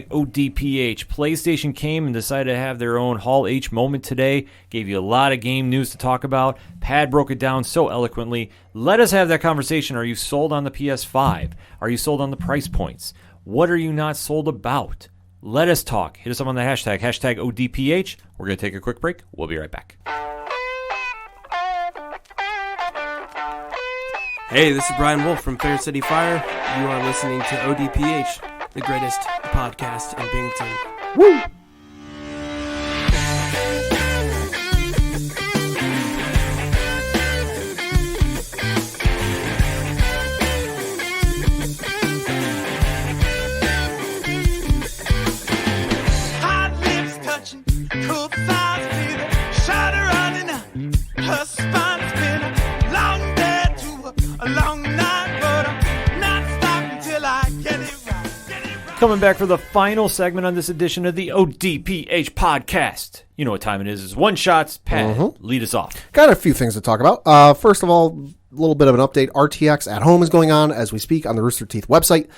Speaker 1: ODPH. PlayStation came and decided to have their own Hall H moment today. Gave you a lot of game news to talk about. Pad broke it down so eloquently. Let us have that conversation. Are you sold on the PS5? Are you sold on the price points? What are you not sold about? Let us talk. Hit us up on that hashtag ODPH. We're going to take a quick break. We'll be right back.
Speaker 7: Hey, this is Brian Wolf from Fair City Fire. You are listening to ODPH, the greatest podcast in Binghamton.
Speaker 2: Woo!
Speaker 8: Hot lips touching, cool thighs feeling, shawty running up, her spine spinning, long day to a long night, but I'm not stopping till I get it right.
Speaker 1: Coming back for the final segment on this edition of the ODPH podcast. You know what time it is. It's one shots. Pat, lead us off.
Speaker 2: Got a few things to talk about. First of all, a little bit of an update. RTX at Home is going on as we speak on the Rooster Teeth website.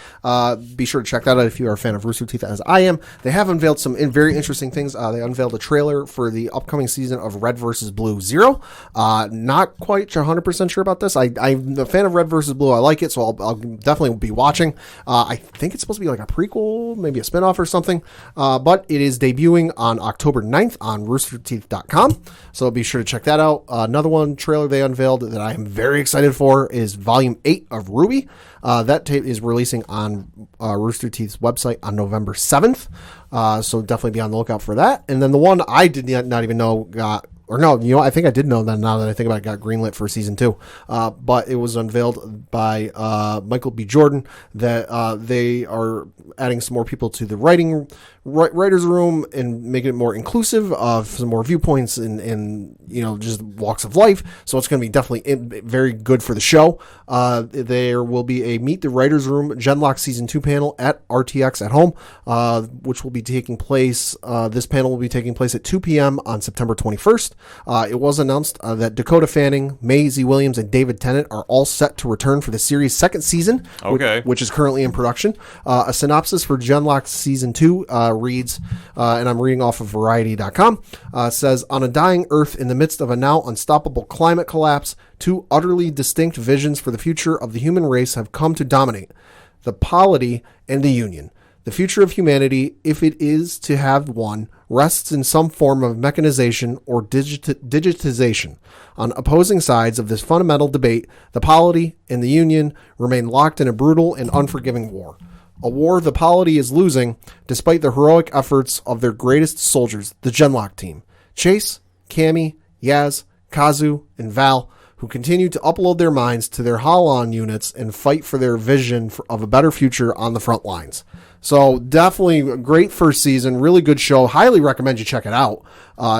Speaker 2: Be sure to check that out if you are a fan of Rooster Teeth, as I am. They have unveiled some very interesting things. They unveiled a trailer for the upcoming season of Red vs. Blue Zero. Not quite 100% sure about this. I'm a fan of Red vs. Blue. I like it, so I'll definitely be watching. I think it's supposed to be like a prequel, maybe a spinoff or something. But it is debuting on October 9th on roosterteeth.com. So be sure to check that out. Another one trailer they unveiled that I am very excited for is Volume 8 of Ruby. That tape is releasing on Rooster Teeth's website on November 7th. So definitely be on the lookout for that. And then the one I did not even know got or no, I think I did know that now that I think about it, got greenlit for season 2. But it was unveiled by Michael B. Jordan that they are adding some more people to the writer's room and making it more inclusive of some more viewpoints and just walks of life. So it's going to be definitely very good for the show. There will be a Meet the Writer's Room Genlock Season 2 panel at RTX at home, which will be taking place. This panel will be taking place at 2 p.m. on September 21st. It was announced that Dakota Fanning, Maisie Williams, and David Tennant are all set to return for the series' second season, which is currently in production. A synopsis for Genlock Season 2 reads, and I'm reading off of Variety.com, says, on a dying Earth in the midst of a now unstoppable climate collapse, two utterly distinct visions for the future of the human race have come to dominate: the polity and the union. The future of humanity, if it is to have one, rests in some form of mechanization or digitization. On opposing sides of this fundamental debate, the polity and the union remain locked in a brutal and unforgiving war. A war the polity is losing, despite the heroic efforts of their greatest soldiers, the Genlock team. Chase, Cammy, Yaz, Kazu, and Val, who continue to upload their minds to their Holon units and fight for their vision of a better future on the front lines. So definitely a great first season, really good show. Highly recommend you check it out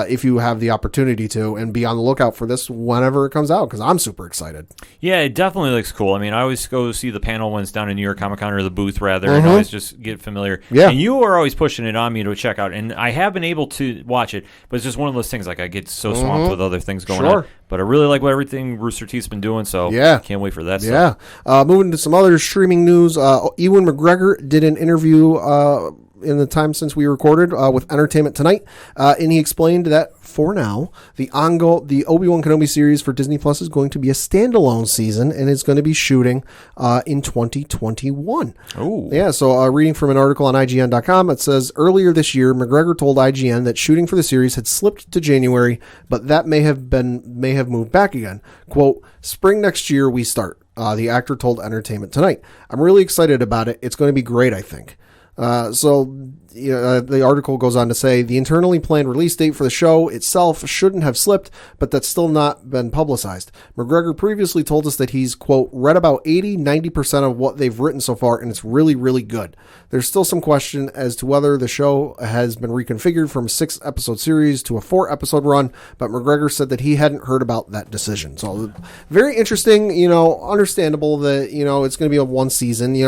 Speaker 2: if you have the opportunity to, and be on the lookout for this whenever it comes out, because I'm super excited.
Speaker 1: Yeah, it definitely looks cool. I mean, I always go see the panel ones down in New York Comic Con, or the booth rather, and always just get familiar.
Speaker 2: Yeah.
Speaker 1: And you are always pushing it on me to check out, and I have been able to watch it, but it's just one of those things, like I get so swamped with other things going on. But I really like everything Rooster Teeth's been doing, so can't wait for that stuff.
Speaker 2: Moving to some other streaming news, Ewan McGregor did an interview in the time since we recorded with Entertainment Tonight, and he explained that for now, the Obi-Wan Kenobi series for Disney Plus is going to be a standalone season, and it's going to be shooting in 2021. Oh, yeah. So, reading from an article on IGN.com, it says earlier this year, McGregor told IGN that shooting for the series had slipped to January, but that may have moved back again. Quote, "Spring next year we start." The actor told Entertainment Tonight. "I'm really excited about it. It's going to be great, I think." The article goes on to say the internally planned release date for the show itself shouldn't have slipped, but that's still not been publicized. McGregor previously told us that he's, quote, read about 80-90% of what they've written so far, and it's really, really good. There's still some question as to whether the show has been reconfigured from a 6-episode series to a 4-episode run, but McGregor said that he hadn't heard about that decision. So very interesting, understandable that, it's going to be a one season,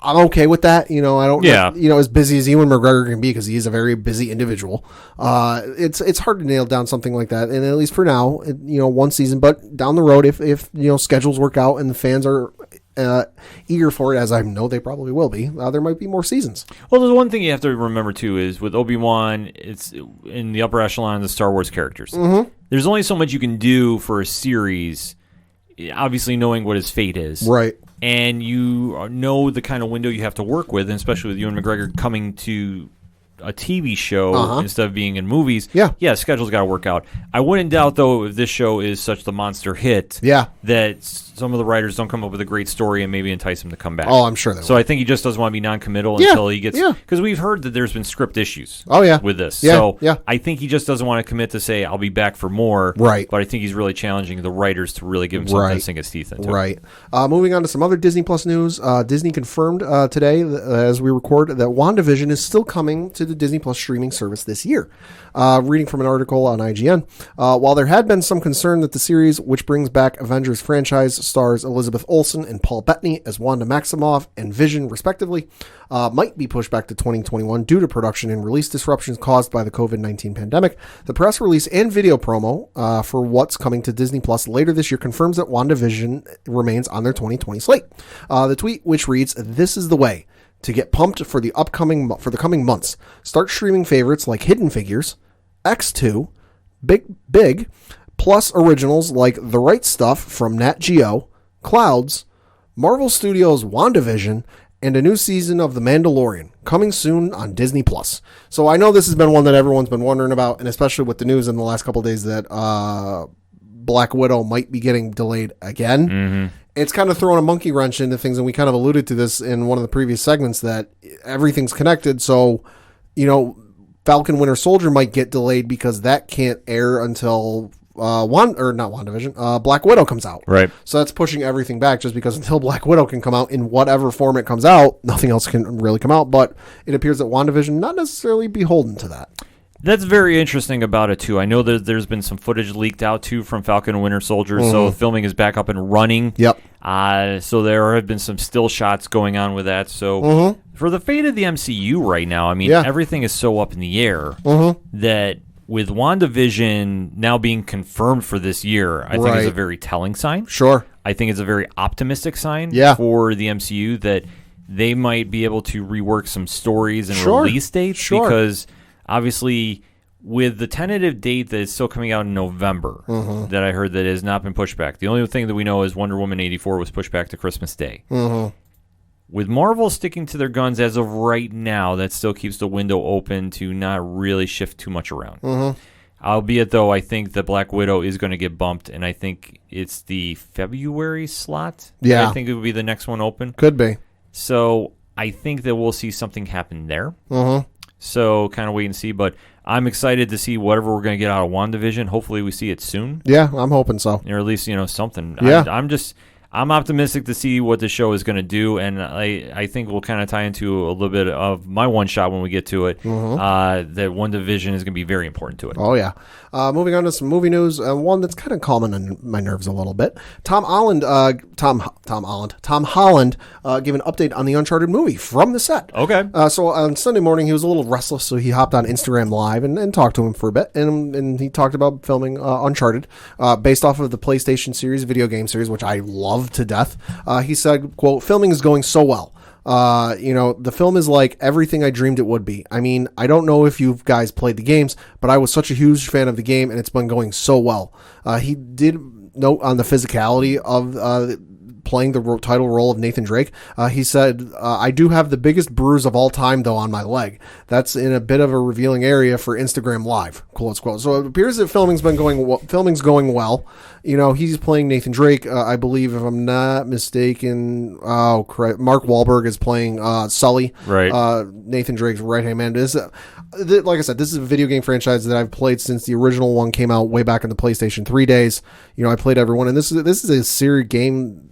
Speaker 2: I'm okay with that. I don't, as busy as Ewan McGregor can be, because he is a very busy individual. It's hard to nail down something like that. And at least for now, one season, but down the road, if schedules work out and the fans are eager for it, as I know they probably will be, there might be more seasons.
Speaker 1: Well, the one thing you have to remember too is with Obi-Wan, it's in the upper echelon of the Star Wars characters. There's only so much you can do for a series, obviously knowing what his fate is.
Speaker 2: Right.
Speaker 1: And you know the kind of window you have to work with, and especially with Ewan McGregor coming to a TV show instead of being in movies. Yeah, schedule's got to work out. I wouldn't doubt, though, if this show is such the monster hit that some of the writers don't come up with a great story and maybe entice him to come back.
Speaker 2: Oh, I'm sure they will.
Speaker 1: So I think he just doesn't want to be non-committal until he gets... Because we've heard that there's been script issues with this. So I think he just doesn't want to commit to say, I'll be back for more.
Speaker 2: Right.
Speaker 1: But I think he's really challenging the writers to really give him something to sink his teeth into.
Speaker 2: Right. Moving on to some other Disney Plus news. Disney confirmed today, as we record, that WandaVision is still coming to the Disney Plus streaming service this year. Reading from an article on IGN, while there had been some concern that the series, which brings back Avengers franchise stars Elizabeth Olsen and Paul Bettany as Wanda Maximoff and Vision, respectively, might be pushed back to 2021 due to production and release disruptions caused by the COVID-19 pandemic, the press release and video promo for what's coming to Disney Plus later this year confirms that WandaVision remains on their 2020 slate. The tweet, which reads, "This is the way to get pumped for the coming months. Start streaming favorites like Hidden Figures, X2, Big, plus originals like The Right Stuff from Nat Geo, Clouds, Marvel Studios' WandaVision, and a new season of The Mandalorian, coming soon on Disney Plus." So I know this has been one that everyone's been wondering about, and especially with the news in the last couple of days that Black Widow might be getting delayed again. It's kind of throwing a monkey wrench into things, and we kind of alluded to this in one of the previous segments, that everything's connected. So, Falcon Winter Soldier might get delayed because that can't air until Black Widow comes out.
Speaker 1: Right.
Speaker 2: So that's pushing everything back just because until Black Widow can come out in whatever form it comes out, nothing else can really come out. But it appears that WandaVision not necessarily beholden to that.
Speaker 1: That's very interesting about it, too. I know that there's been some footage leaked out, too, from Falcon and Winter Soldier, so filming is back up and running.
Speaker 2: Yep.
Speaker 1: So there have been some still shots going on with that. So for the fate of the MCU right now, I mean, everything is so up in the air that with WandaVision now being confirmed for this year, I think is a very telling sign.
Speaker 2: Sure.
Speaker 1: I think it's a very optimistic sign for the MCU that they might be able to rework some stories and release dates because obviously with the tentative date that is still coming out in November that I heard that has not been pushed back. The only thing that we know is Wonder Woman 84 was pushed back to Christmas Day. With Marvel sticking to their guns as of right now, that still keeps the window open to not really shift too much around. Albeit, though, I think that Black Widow is going to get bumped, and I think it's the February slot.
Speaker 2: Yeah.
Speaker 1: I think it would be the next one open.
Speaker 2: Could be.
Speaker 1: So I think that we'll see something happen there. So kind of wait and see, but I'm excited to see whatever we're going to get out of WandaVision. Hopefully we see it soon.
Speaker 2: Yeah, I'm hoping so.
Speaker 1: Or at least, something.
Speaker 2: Yeah.
Speaker 1: I'm optimistic to see what the show is going to do, and I think we'll kind of tie into a little bit of my one shot when we get to it. That WandaVision is going to be very important to it.
Speaker 2: Oh, yeah. Moving on to some movie news, one that's kind of calming on my nerves a little bit. Tom Holland gave an update on the Uncharted movie from the set.
Speaker 1: Okay.
Speaker 2: So on Sunday morning, he was a little restless, so he hopped on Instagram Live and talked to him for a bit, and he talked about filming Uncharted based off of the PlayStation series, video game series, which I love to death. He said, quote, "Filming is going so well. The film is like everything I dreamed it would be. I mean, I don't know if you guys played the games, but I was such a huge fan of the game, and it's been going so well." He did note on the physicality of playing the title role of Nathan Drake. He said, "I do have the biggest bruise of all time, though, on my leg. That's in a bit of a revealing area for Instagram Live," close quote. So it appears that filming's going well. He's playing Nathan Drake. I believe, if I'm not mistaken, Mark Wahlberg is playing Sully. Right. Nathan Drake's right-hand man. Like I said, this is a video game franchise that I've played since the original one came out way back in the PlayStation 3 days. I played every one, and this is a series game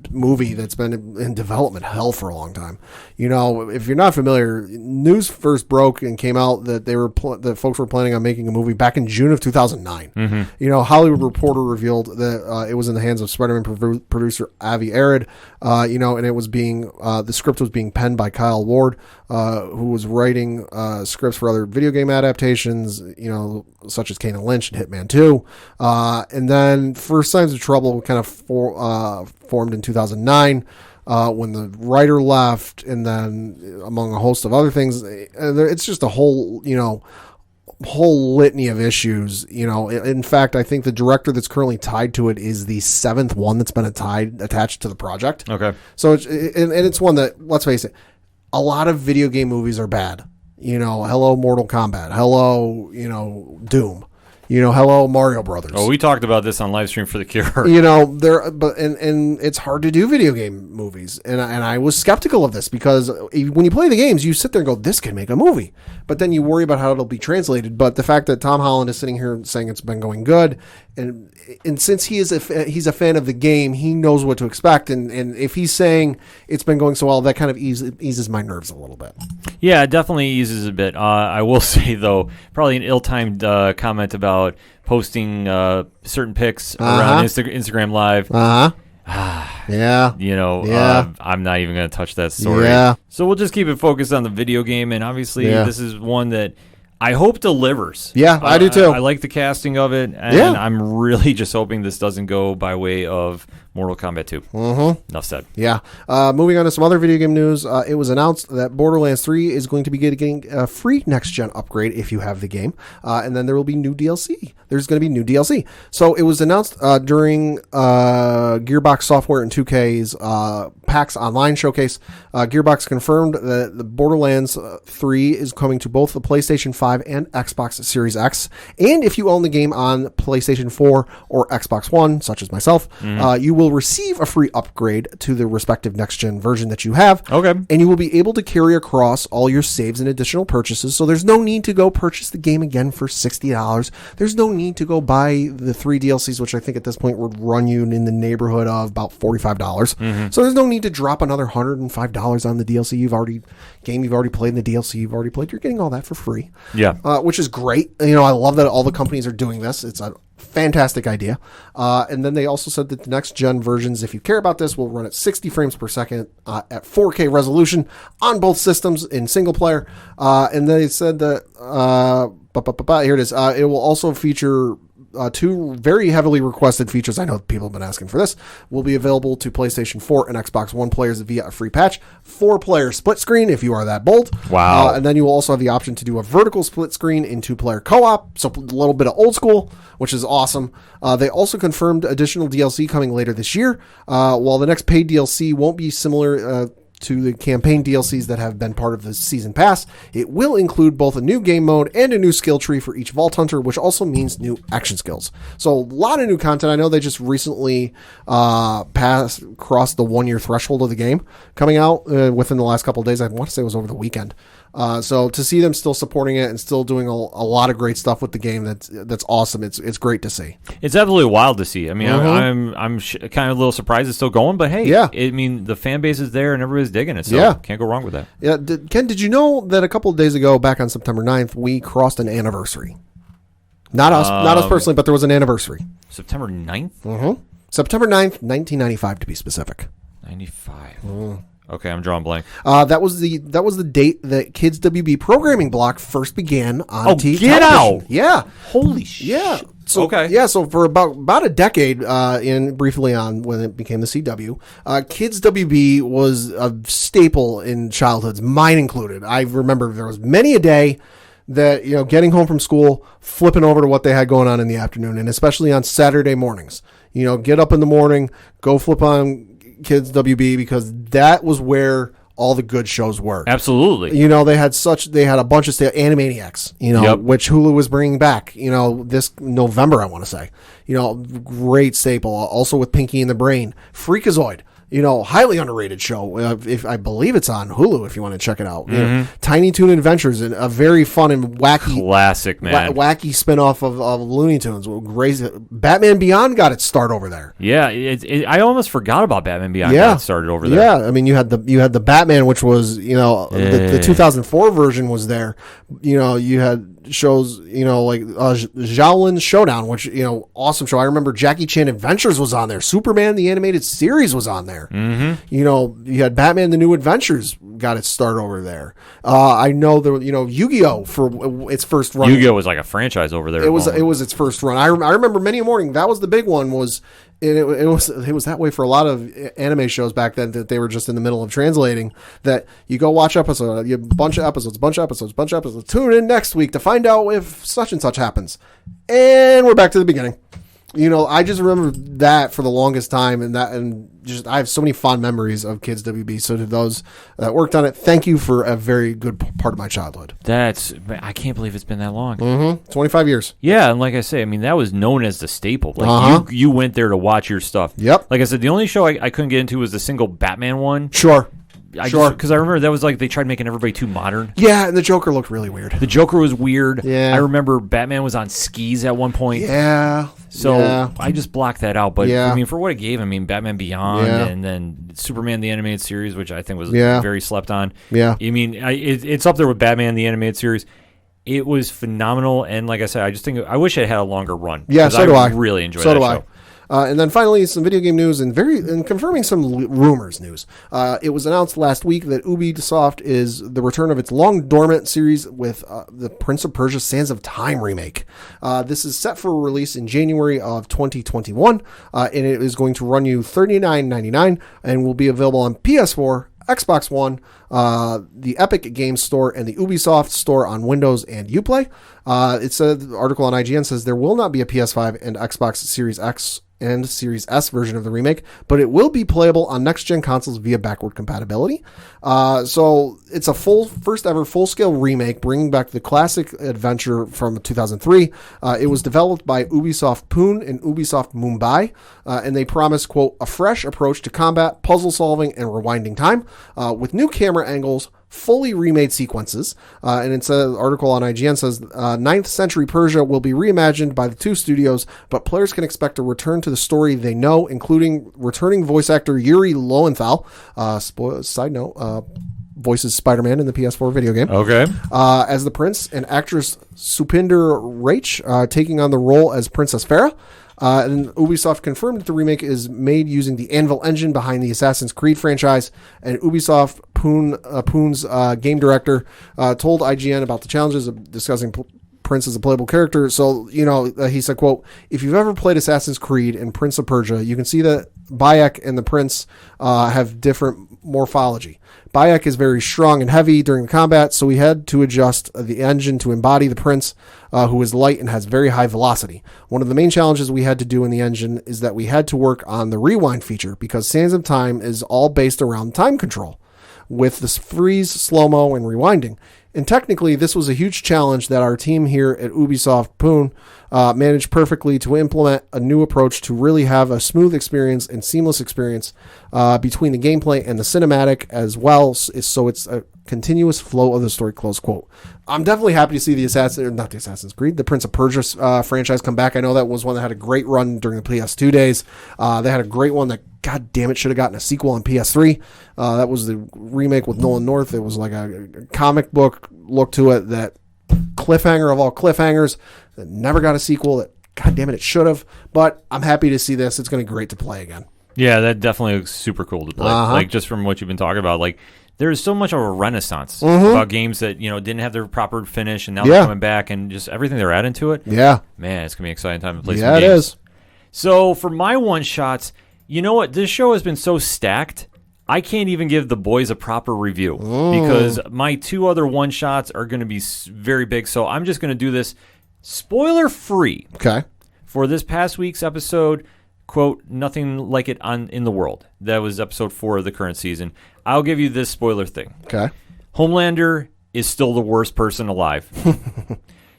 Speaker 2: movie that's been in development hell for a long time. If you're not familiar, news first broke and came out that that folks were planning on making a movie back in June of 2009. Hollywood Reporter revealed that it was in the hands of Spider-Man producer Avi Arad, and it was the script was being penned by Kyle Ward, who was writing scripts for other video game adaptations, such as Kane and Lynch and Hitman 2. And then First Signs of Trouble kind of formed in 2009 when the writer left, and then among a host of other things, it's just a whole litany of issues. In fact, I think the director that's currently tied to it is the 7th one that's been attached to the project.
Speaker 1: Okay.
Speaker 2: So it's one that, let's face it, a lot of video game movies are bad. Hello Mortal Kombat. Hello, Doom. Hello Mario Brothers.
Speaker 1: Oh, we talked about this on Livestream for the Cure.
Speaker 2: And it's hard to do video game movies, and I was skeptical of this because when you play the games, you sit there and go, "This can make a movie," but then you worry about how it'll be translated. But the fact that Tom Holland is sitting here saying it's been going good, and since he's a fan of the game, he knows what to expect, and if he's saying it's been going so well, that kind of eases my nerves a little bit.
Speaker 1: Yeah, it definitely eases a bit. I will say, though, probably an ill-timed comment about posting certain pics around Instagram Live.
Speaker 2: Yeah.
Speaker 1: I'm not even going to touch that story.
Speaker 2: Yeah.
Speaker 1: So we'll just keep it focused on the video game, and obviously this is one that I hope delivers.
Speaker 2: Yeah, I do too.
Speaker 1: I like the casting of it, and I'm really just hoping this doesn't go by way of Mortal Kombat 2. Enough said.
Speaker 2: Yeah. Moving on to some other video game news. It was announced that Borderlands 3 is going to be getting a free next-gen upgrade if you have the game. And then there will be new DLC. There's going to be new DLC. So it was announced during Gearbox Software and 2K's PAX Online showcase. Gearbox confirmed that the Borderlands 3 is coming to both the PlayStation 5 PS5 and Xbox Series X. And if you own the game on PlayStation 4 or Xbox One, such as myself, you will receive a free upgrade to the respective next-gen version that you have.
Speaker 1: Okay.
Speaker 2: And you will be able to carry across all your saves and additional purchases. So there's no need to go purchase the game again for $60. There's no need to go buy the 3 DLCs, which I think at this point would run you in the neighborhood of about $45. So there's no need to drop another $105 on the DLC you've already played and the DLC you've already played. You're getting all that for free.
Speaker 1: Yeah.
Speaker 2: Which is great. You know, I love that all the companies are doing this. It's a fantastic idea. And then they also said that the next gen versions, if you care about this, will run at 60 frames per second at 4K resolution on both systems in single player. And they said that here it is. It will also feature 2 very heavily requested features. I know people have been asking for this. Will be available to PlayStation 4 and Xbox One players via a free patch. 4-player split screen if you are that bold.
Speaker 1: Wow.
Speaker 2: And then you will also have the option to do a vertical split screen in 2-player co-op. So a little bit of old school, which is awesome. They also confirmed additional DLC coming later this year. While the next paid DLC won't be similar to the campaign DLCs that have been part of the season pass, it will include both a new game mode and a new skill tree for each Vault Hunter, which also means new action skills. So a lot of new content. I know they just recently crossed the 1-year threshold of the game coming out within the last couple of days. I want to say it was over the weekend. So to see them still supporting it and still doing a lot of great stuff with the game, that's awesome. It's great to see.
Speaker 1: It's absolutely wild to see. I mean, I'm kind of a little surprised it's still going, but hey,
Speaker 2: yeah.
Speaker 1: I mean, the fan base is there and everybody's digging it, so
Speaker 2: Yeah.
Speaker 1: can't go wrong with that.
Speaker 2: Yeah, Ken, did you know that a couple of days ago, back on September 9th, we crossed an anniversary? Not us personally, but there was an anniversary.
Speaker 1: September 9th?
Speaker 2: September 9th, 1995 to be specific.
Speaker 1: 95. Okay, I'm drawing blank.
Speaker 2: That was the date that Kids WB programming block first began on TV.
Speaker 1: Get
Speaker 2: television.
Speaker 1: out!
Speaker 2: Yeah.
Speaker 1: Holy shit.
Speaker 2: Yeah. So,
Speaker 1: Okay.
Speaker 2: Yeah, so for about a decade, briefly on when it became the CW, Kids WB was a staple in childhoods, mine included. I remember there was many a day that, you know, getting home from school, flipping over to what they had going on in the afternoon, and especially on Saturday mornings. You know, get up in the morning, go flip on Kids WB, because that was where all the good shows were.
Speaker 1: Absolutely.
Speaker 2: You know, they had a bunch of Animaniacs, you know, which Hulu was bringing back, you know, this November, I want to say. You know, great staple. Also with Pinky and the Brain. Freakazoid. You know, highly underrated show. If I believe it's on Hulu, if you want to check it out. You know, Tiny Toon Adventures, and a very fun and wacky
Speaker 1: classic, man.
Speaker 2: Wacky spinoff of Looney Tunes. Crazy. Batman Beyond got its start over there.
Speaker 1: Yeah, I almost forgot about Batman Beyond. Got started over there.
Speaker 2: Yeah, I mean, you had the Batman, which was, you know, the 2004 version was there. You know, you had shows, you know, like Shaolin Showdown, which, you know, awesome show. I remember Jackie Chan Adventures was on there. Superman the animated series was on there. You know, you had Batman the New Adventures got its start over there. I know there, you know, Yu-Gi-Oh for its first run.
Speaker 1: Yu-Gi-Oh was like a franchise over there.
Speaker 2: It was its first run. I remember many a morning. That was the big one. It was that way for a lot of anime shows back then, that they were just in the middle of translating, that you go watch episode, you have a bunch of episodes. Tune in next week to find out if such and such happens. And we're back to the beginning. You know, I just remember that for the longest time, and I have so many fond memories of Kids WB. So to those that worked on it, thank you for a very good part of my childhood.
Speaker 1: I can't believe it's been that long.
Speaker 2: 25 years.
Speaker 1: Yeah, and like I say, I mean, that was known as the staple. Like you went there to watch your stuff.
Speaker 2: Yep.
Speaker 1: Like I said, the only show I couldn't get into was the single Batman one.
Speaker 2: Sure.
Speaker 1: Because I remember that was like they tried making everybody too modern.
Speaker 2: Yeah, and the Joker looked really weird.
Speaker 1: The Joker was weird.
Speaker 2: Yeah.
Speaker 1: I remember Batman was on skis at one point.
Speaker 2: Yeah.
Speaker 1: So I just blocked that out. But
Speaker 2: Yeah.
Speaker 1: I mean, for what it gave, I mean, Batman Beyond and then Superman the Animated Series, which I think was very slept on.
Speaker 2: Yeah.
Speaker 1: I mean, it's up there with Batman the Animated Series. It was phenomenal, and like I said, I wish it had a longer run.
Speaker 2: Yeah, so do I.
Speaker 1: Really enjoyed that show.
Speaker 2: And then finally, some video game news and confirming some rumors news. It was announced last week that Ubisoft is the return of its long dormant series with the Prince of Persia: Sands of Time remake. This is set for release in January of 2021, and it is going to run you $39.99 and will be available on PS4, Xbox One, the Epic Games Store, and the Ubisoft Store on Windows and Uplay. It said, the article on IGN says there will not be a PS5 and Xbox Series X and Series S version of the remake, but it will be playable on next-gen consoles via backward compatibility. So it's a first ever full-scale remake, bringing back the classic adventure from 2003. It was developed by Ubisoft Pune and Ubisoft Mumbai, and they promise, quote, a fresh approach to combat, puzzle solving, and rewinding time, with new camera angles, fully remade sequences, and it's an article on IGN says 9th century Persia will be reimagined by the two studios, but players can expect a return to the story they know, including returning voice actor Yuri Lowenthal, side note, voices Spider-Man in the PS4 video game, as the prince, and actress Supinder Raich taking on the role as Princess Farah. And Ubisoft confirmed that the remake is made using the Anvil engine behind the Assassin's Creed franchise. And Ubisoft Pune's game director told IGN about the challenges of discussing Prince as a playable character. So, he said, quote, if you've ever played Assassin's Creed and Prince of Persia, you can see that Bayek and the Prince have different morphology. Bayek is very strong and heavy during the combat, so we had to adjust the engine to embody the Prince, who is light and has very high velocity. One of the main challenges we had to do in the engine is that we had to work on the rewind feature, because Sands of Time is all based around time control, with the freeze, slow-mo, and rewinding. And technically, this was a huge challenge that our team here at Ubisoft Pune managed perfectly to implement a new approach to really have a smooth experience and seamless experience between the gameplay and the cinematic as well, so it's a continuous flow of the story, close quote. I'm definitely happy to see the Assassin's Creed, the Prince of Persia franchise come back. I know that was one that had a great run during the PS2 days. They had a great one that, god damn it, should have gotten a sequel on PS3. That was the remake with Nolan North. It was like a comic book look to it, that cliffhanger of all cliffhangers that never got a sequel that, god damn it should have. But I'm happy to see this. It's going to be great to play again.
Speaker 1: Yeah, that definitely looks super cool to play. Like, just from what you've been talking about, like, there's so much of a renaissance about games that, didn't have their proper finish, and now they're coming back, and just everything they're adding to it.
Speaker 2: Yeah.
Speaker 1: Man, it's going to be an exciting time to play some
Speaker 2: games. Yeah, it is.
Speaker 1: So, for my one-shots, you know what? This show has been so stacked, I can't even give The Boys a proper review because my two other one-shots are going to be very big, so I'm just going to do this spoiler-free.
Speaker 2: Okay.
Speaker 1: For this past week's episode, quote, nothing like it in the world. That was episode 4 of the current season. I'll give you this spoiler thing.
Speaker 2: Okay.
Speaker 1: Homelander is still the worst person alive.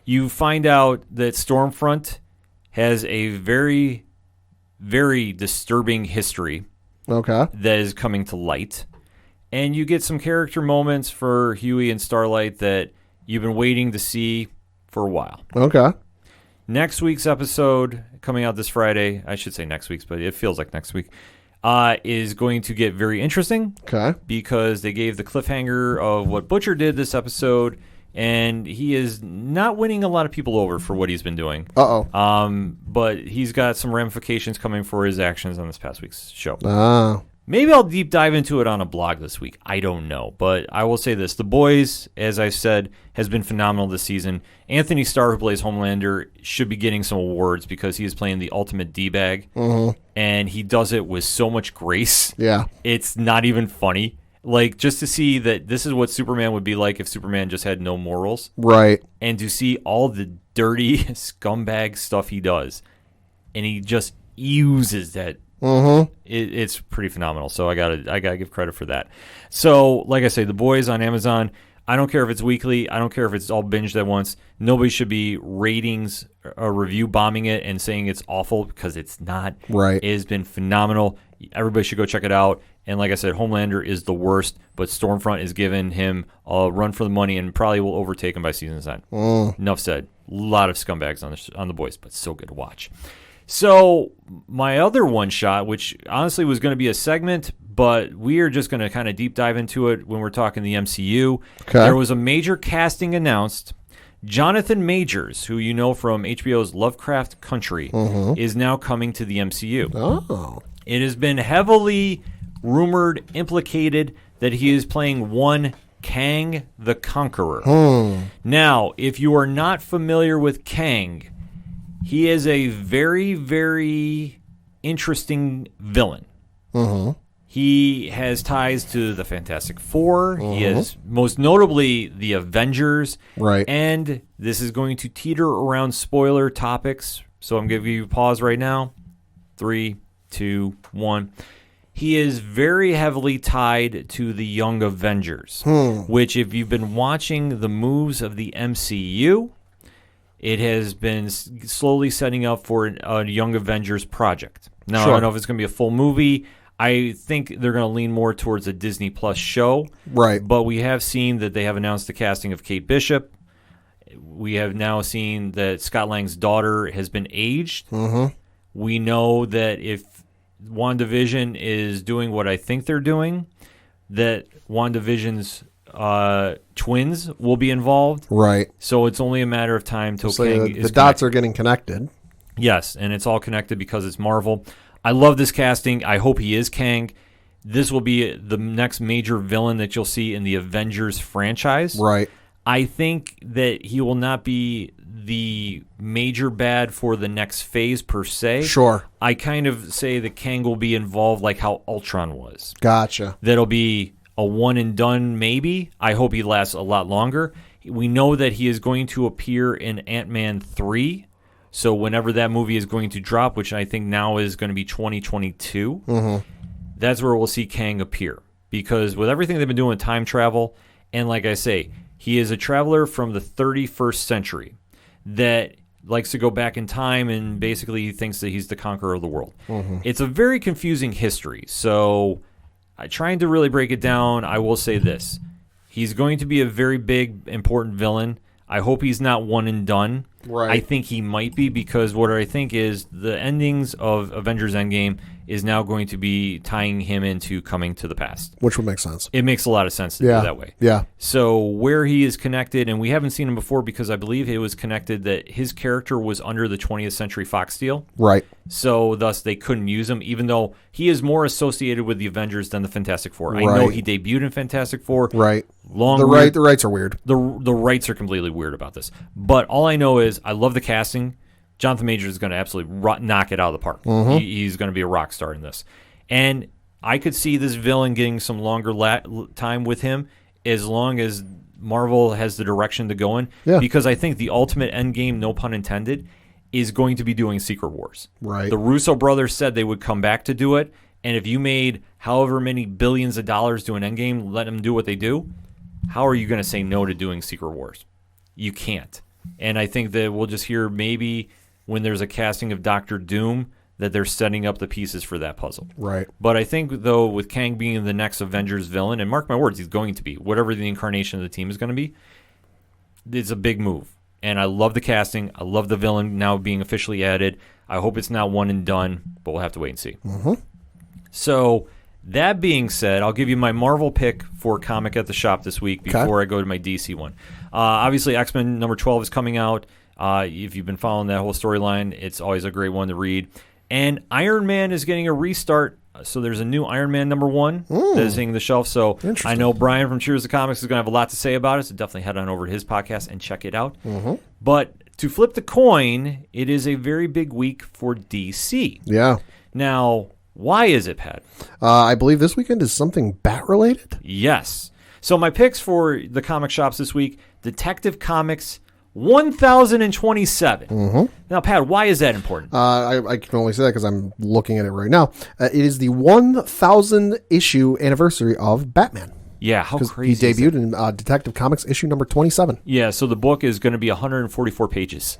Speaker 1: You find out that Stormfront has a very, very disturbing history.
Speaker 2: Okay.
Speaker 1: That is coming to light. And you get some character moments for Huey and Starlight that you've been waiting to see for a while.
Speaker 2: Okay.
Speaker 1: Next week's episode, coming out this Friday, I should say next week's, but it feels like next week, is going to get very interesting.
Speaker 2: Okay.
Speaker 1: Because they gave the cliffhanger of what Butcher did this episode, and he is not winning a lot of people over for what he's been doing.
Speaker 2: Uh-oh.
Speaker 1: But he's got some ramifications coming for his actions on this past week's show.
Speaker 2: Ah.
Speaker 1: Maybe I'll deep dive into it on a blog this week. I don't know. But I will say this. The Boys, as I said, has been phenomenal this season. Anthony Starr, who plays Homelander, should be getting some awards because he is playing the ultimate D-bag.
Speaker 2: Mm-hmm.
Speaker 1: And he does it with so much grace.
Speaker 2: Yeah.
Speaker 1: It's not even funny. Like, just to see that this is what Superman would be like if Superman just had no morals.
Speaker 2: Right.
Speaker 1: And to see all the dirty scumbag stuff he does. And he just uses that.
Speaker 2: Mm-hmm.
Speaker 1: It's pretty phenomenal. So I gotta give credit for that. So, like I say, The Boys on Amazon. I don't care if it's weekly. I don't care if it's all binged at once. Nobody should be ratings or review bombing it and saying it's awful because it's not.
Speaker 2: Right.
Speaker 1: It has been phenomenal. Everybody should go check it out. And like I said, Homelander is the worst, but Stormfront is giving him a run for the money and probably will overtake him by season's end. Enough said. A lot of scumbags on The Boys, but so good to watch. So my other one shot, which honestly was going to be a segment, but we are just going to kind of deep dive into it when we're talking the MCU.
Speaker 2: Okay.
Speaker 1: There was a major casting announced. Jonathan Majors, who you know from HBO's Lovecraft Country, is now coming to the MCU.
Speaker 2: Oh.
Speaker 1: It has been heavily rumored, implicated, that he is playing one Kang the Conqueror. Now, if you are not familiar with Kang, he is a very, very interesting villain. He has ties to the Fantastic Four. He is most notably the Avengers.
Speaker 2: Right.
Speaker 1: And this is going to teeter around spoiler topics. So I'm giving you a pause right now. 3, 2, 1. He is very heavily tied to the Young Avengers, which if you've been watching the moves of the MCU, it has been slowly setting up for a Young Avengers project. Now, I don't know if it's going to be a full movie. I think they're going to lean more towards a Disney Plus show.
Speaker 2: Right.
Speaker 1: But we have seen that they have announced the casting of Kate Bishop. We have now seen that Scott Lang's daughter has been aged.
Speaker 2: Mm-hmm.
Speaker 1: We know that if WandaVision is doing what I think they're doing, that WandaVision's twins will be involved.
Speaker 2: Right.
Speaker 1: So it's only a matter of time till
Speaker 2: So
Speaker 1: Kang is
Speaker 2: the dots are getting connected.
Speaker 1: Yes, and it's all connected because it's Marvel. I love this casting. I hope he is Kang. This will be the next major villain that you'll see in the Avengers franchise.
Speaker 2: Right.
Speaker 1: I think that he will not be the major bad for the next phase per se.
Speaker 2: Sure.
Speaker 1: I kind of say that Kang will be involved like how Ultron was.
Speaker 2: Gotcha.
Speaker 1: That'll be a one and done maybe. I hope he lasts a lot longer. We know that he is going to appear in Ant-Man 3. So whenever that movie is going to drop, which I think now is going to be 2022, that's where we'll see Kang appear. Because with everything they've been doing with time travel, and like I say, he is a traveler from the 31st century that likes to go back in time, and basically he thinks that he's the conqueror of the world. It's a very confusing history. So trying to really break it down, I will say this. He's going to be a very big, important villain. I hope he's not one and done.
Speaker 2: Right.
Speaker 1: I think he might be, because what I think is the endings of Avengers Endgame is now going to be tying him into Coming to the Past.
Speaker 2: Which would make sense.
Speaker 1: It makes a lot of sense to do it that way.
Speaker 2: Yeah.
Speaker 1: So where he is connected, and we haven't seen him before because I believe it was connected that his character was under the 20th Century Fox deal.
Speaker 2: Right.
Speaker 1: So thus they couldn't use him, even though he is more associated with the Avengers than the Fantastic Four. I know he debuted in Fantastic Four.
Speaker 2: Right.
Speaker 1: The
Speaker 2: rights are weird.
Speaker 1: The rights are completely weird about this. But all I know is I love the casting. Jonathan Majors is going to absolutely knock it out of the park. He's going to be a rock star in this. And I could see this villain getting some longer time with him as long as Marvel has the direction to go in.
Speaker 2: Yeah.
Speaker 1: Because I think the ultimate end game, no pun intended, is going to be doing Secret Wars.
Speaker 2: Right.
Speaker 1: The Russo brothers said they would come back to do it. And if you made however many billions of dollars doing Endgame, let them do what they do, how are you going to say no to doing Secret Wars? You can't. And I think that we'll just hear maybe when there's a casting of Doctor Doom that they're setting up the pieces for that puzzle.
Speaker 2: Right.
Speaker 1: But I think, though, with Kang being the next Avengers villain, and mark my words, he's going to be, whatever the incarnation of the team is going to be, it's a big move. And I love the casting. I love the villain now being officially added. I hope it's not one and done, but we'll have to wait and see. So that being said, I'll give you my Marvel pick for Comic at the Shop this week before I go to my DC one. Obviously, X-Men number 12 is coming out. If you've been following that whole storyline, it's always a great one to read. And Iron Man is getting a restart. So there's a new Iron Man number 1 that is hitting the shelf. So I know Brian from Cheers to Comics is going to have a lot to say about it. So definitely head on over to his podcast and check it out. But to flip the coin, it is a very big week for DC.
Speaker 2: Yeah.
Speaker 1: Now, why is it, Pat?
Speaker 2: I believe this weekend is something bat-related?
Speaker 1: Yes. So my picks for the comic shops this week, Detective Comics 1027. Now, Pat, why is that important?
Speaker 2: I can only say that because I'm looking at it right now. It is the 1,000 issue anniversary of Batman.
Speaker 1: Yeah, how crazy
Speaker 2: he debuted in Detective Comics issue number 27.
Speaker 1: Yeah, so the book is going to be 144 pages.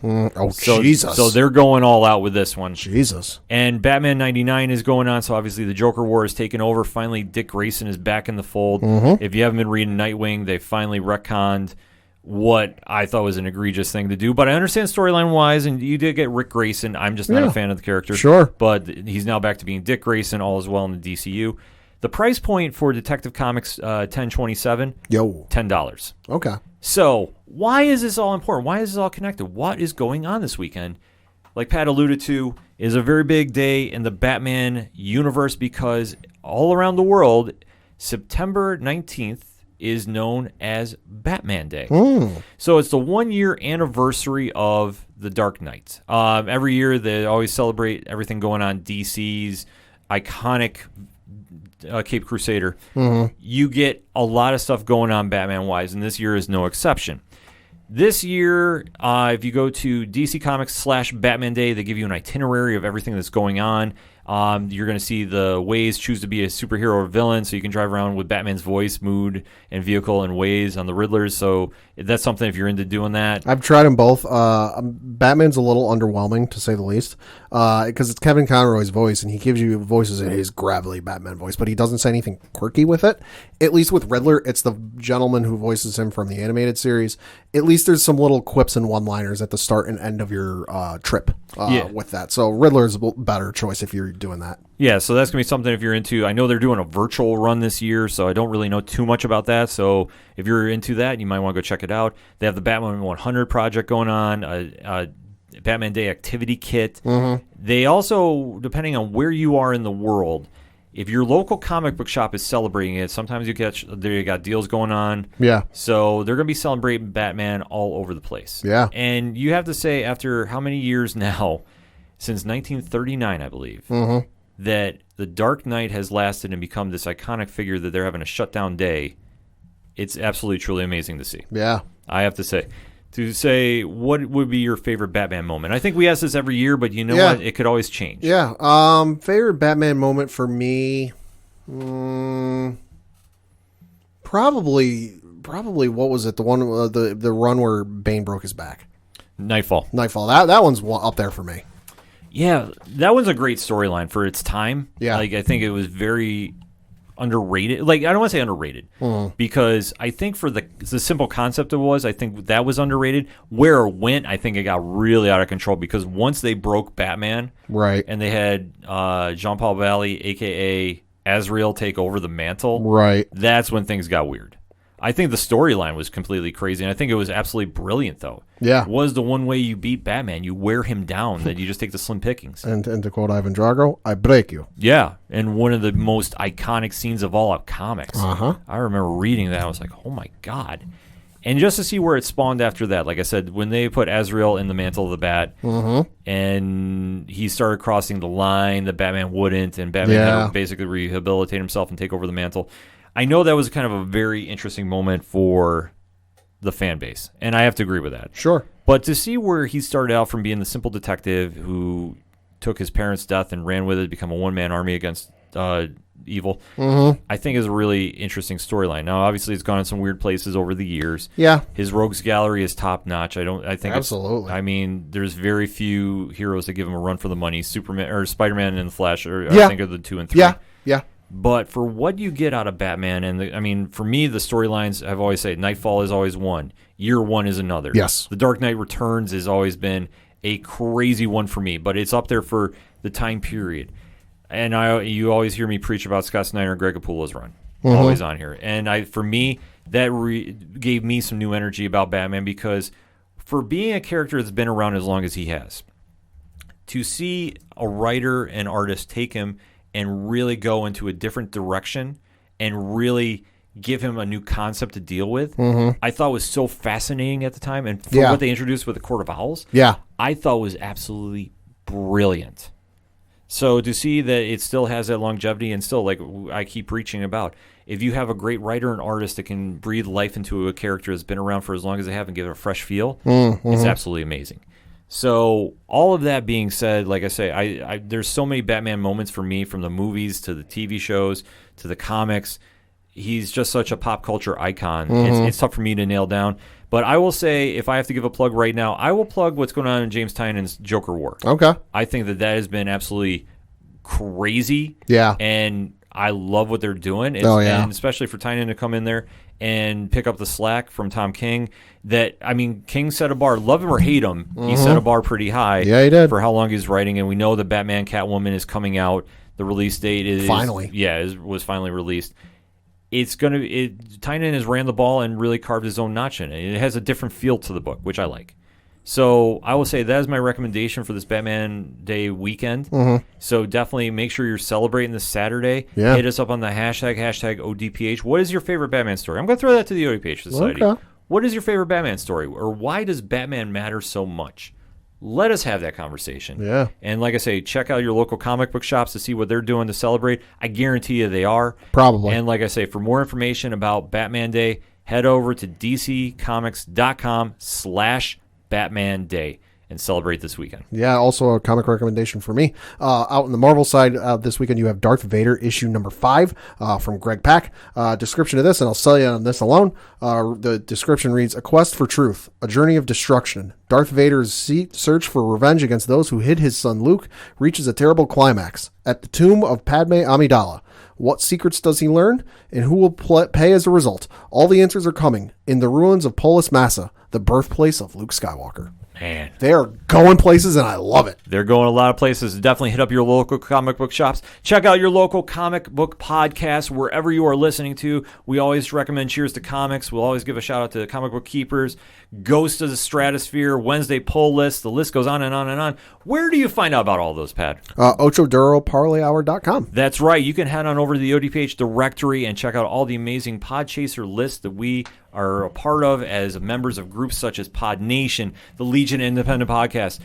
Speaker 2: Jesus.
Speaker 1: So they're going all out with this one.
Speaker 2: Jesus.
Speaker 1: And Batman 99 is going on, so obviously the Joker War is taken over. Finally, Dick Grayson is back in the fold. If you haven't been reading Nightwing, they finally retconned what I thought was an egregious thing to do. But I understand storyline-wise, and you did get Rick Grayson. I'm just not a fan of the character.
Speaker 2: Sure.
Speaker 1: But he's now back to being Dick Grayson, all is well in the DCU. The price point for Detective Comics 1027, $10.
Speaker 2: Okay.
Speaker 1: So why is this all important? Why is this all connected? What is going on this weekend? Like Pat alluded to, is a very big day in the Batman universe because all around the world, September 19th is known as Batman Day. So it's the 1-year anniversary of The Dark Knight. Every year they always celebrate everything going on DC's iconic Cape Crusader. You get a lot of stuff going on Batman-wise, and this year is no exception. This year, if you go to DC Comics /Batman Day, they give you an itinerary of everything that's going on. You're going to see the ways choose to be a superhero or villain, so you can drive around with Batman's voice, mood, and vehicle and ways on the Riddlers. So that's something if you're into doing that.
Speaker 2: I've tried them both. Batman's a little underwhelming, to say the least, because it's Kevin Conroy's voice, and he gives you voices in his gravelly Batman voice, but he doesn't say anything quirky with it. At least with Riddler, it's the gentleman who voices him from the animated series. At least there's some little quips and one-liners at the start and end of your trip with that. So Riddler's a better choice if you're doing that.
Speaker 1: Yeah, so that's going to be something if you're into. I know they're doing a virtual run this year, so I don't really know too much about that. So if you're into that, you might want to go check it out. They have the Batman 100 project going on, a Batman Day activity kit. Mm-hmm. They also, depending on where you are in the world, if your local comic book shop is celebrating it, sometimes you got deals going on.
Speaker 2: Yeah.
Speaker 1: So they're going to be celebrating Batman all over the place.
Speaker 2: Yeah.
Speaker 1: And you have to say, after how many years now, since 1939, I believe, that the Dark Knight has lasted and become this iconic figure that they're having a shutdown day. It's absolutely, truly amazing to see.
Speaker 2: Yeah.
Speaker 1: I have to say. To say, what would be your favorite Batman moment? I think we ask this every year, but you know what? It could always change.
Speaker 2: Yeah. Favorite Batman moment for me, probably what was it? The one, the run where Bane broke his back.
Speaker 1: Nightfall.
Speaker 2: That one's up there for me.
Speaker 1: Yeah, that one's a great storyline for its time.
Speaker 2: Yeah.
Speaker 1: Like, I think it was very underrated. Like, I don't want to say underrated because I think for the simple concept it was, I think that was underrated. Where it went, I think it got really out of control because once they broke Batman,
Speaker 2: right,
Speaker 1: and they had Jean-Paul Valley, a.k.a. Azrael, take over the mantle,
Speaker 2: right,
Speaker 1: that's when things got weird. I think the storyline was completely crazy, and I think it was absolutely brilliant, though.
Speaker 2: Yeah.
Speaker 1: It was the one way you beat Batman. You wear him down, that you just take the slim pickings.
Speaker 2: And to quote Ivan Drago, I break you.
Speaker 1: Yeah, and one of the most iconic scenes of all of comics.
Speaker 2: Uh-huh.
Speaker 1: I remember reading that. I was like, oh, my God. And just to see where it spawned after that, like I said, when they put Azrael in the mantle of the Bat, and he started crossing the line that Batman wouldn't, and Batman had to basically rehabilitate himself and take over the mantle. I know that was kind of a very interesting moment for the fan base, and I have to agree with that.
Speaker 2: Sure.
Speaker 1: But to see where he started out from being the simple detective who took his parents' death and ran with it to become a one-man army against evil, I think is a really interesting storyline. Now, obviously, it's gone in some weird places over the years.
Speaker 2: Yeah.
Speaker 1: His rogues gallery is top-notch. I think
Speaker 2: absolutely.
Speaker 1: I mean, there's very few heroes that give him a run for the money. Superman or Spider-Man and the Flash I think are the 2 and 3.
Speaker 2: Yeah.
Speaker 1: But for what you get out of Batman, and for me, the storylines, I've always said, Nightfall is always one. Year one is another.
Speaker 2: Yes.
Speaker 1: The Dark Knight Returns has always been a crazy one for me, but it's up there for the time period. And you always hear me preach about Scott Snyder and Greg Capullo's run. Always on here. And for me, that gave me some new energy about Batman because for being a character that's been around as long as he has, to see a writer and artist take him and really go into a different direction and really give him a new concept to deal with, I thought was so fascinating at the time. And for what they introduced with the Court of Owls, I thought was absolutely brilliant. So to see that it still has that longevity and still, like I keep preaching about, if you have a great writer and artist that can breathe life into a character that's been around for as long as they have and give it a fresh feel, it's absolutely amazing. So all of that being said, like I say, I there's so many Batman moments for me, from the movies to the TV shows to the comics. He's just such a pop culture icon. It's tough for me to nail down. But I will say, if I have to give a plug right now, I will plug what's going on in James Tynion's Joker War.
Speaker 2: Okay.
Speaker 1: I think that has been absolutely crazy.
Speaker 2: Yeah.
Speaker 1: And I love what they're doing. And especially for Tynion to come in there and pick up the slack from Tom King. King set a bar. Love him or hate him, he set a bar pretty high.
Speaker 2: Yeah, he did.
Speaker 1: For how long he's writing. And we know that Batman Catwoman is coming out. The release date is
Speaker 2: finally.
Speaker 1: Was finally released. Tynion has ran the ball and really carved his own notch in it. It has a different feel to the book, which I like. So I will say that is my recommendation for this Batman Day weekend. So definitely make sure you're celebrating this Saturday.
Speaker 2: Yeah.
Speaker 1: Hit us up on the hashtag ODPH. What is your favorite Batman story? I'm going to throw that to the ODPH Society.
Speaker 2: Okay.
Speaker 1: What is your favorite Batman story? Or why does Batman matter so much? Let us have that conversation.
Speaker 2: Yeah.
Speaker 1: And like I say, check out your local comic book shops to see what they're doing to celebrate. I guarantee you they are.
Speaker 2: Probably.
Speaker 1: And like I say, for more information about Batman Day, head over to dccomics.com/Batman Day and celebrate this weekend.
Speaker 2: Yeah, also a comic recommendation for me. Out in the Marvel side, this weekend you have Darth Vader issue number 5 from Greg Pak. Description of this, and I'll sell you on this alone. The description reads, "A quest for truth, a journey of destruction. Darth Vader's search for revenge against those who hid his son Luke reaches a terrible climax. At the tomb of Padme Amidala, what secrets does he learn, and who will pay as a result? All the answers are coming in the ruins of Polis Massa, the birthplace of Luke Skywalker."
Speaker 1: Man,
Speaker 2: they are going places, and I love it.
Speaker 1: They're going a lot of places. Definitely hit up your local comic book shops. Check out your local comic book podcast wherever you are listening to. We always recommend Cheers to Comics. We'll always give a shout out to Comic Book Keepers, Ghost of the Stratosphere, Wednesday Pull List. The list goes on and on and on. Where do you find out about all those, Pat?
Speaker 2: OchoDuroParlayHour.com.
Speaker 1: That's right. You can head on over to the ODPH directory and check out all the amazing Podchaser lists that we are a part of as members of groups such as Pod Nation, the Legion Independent Podcast,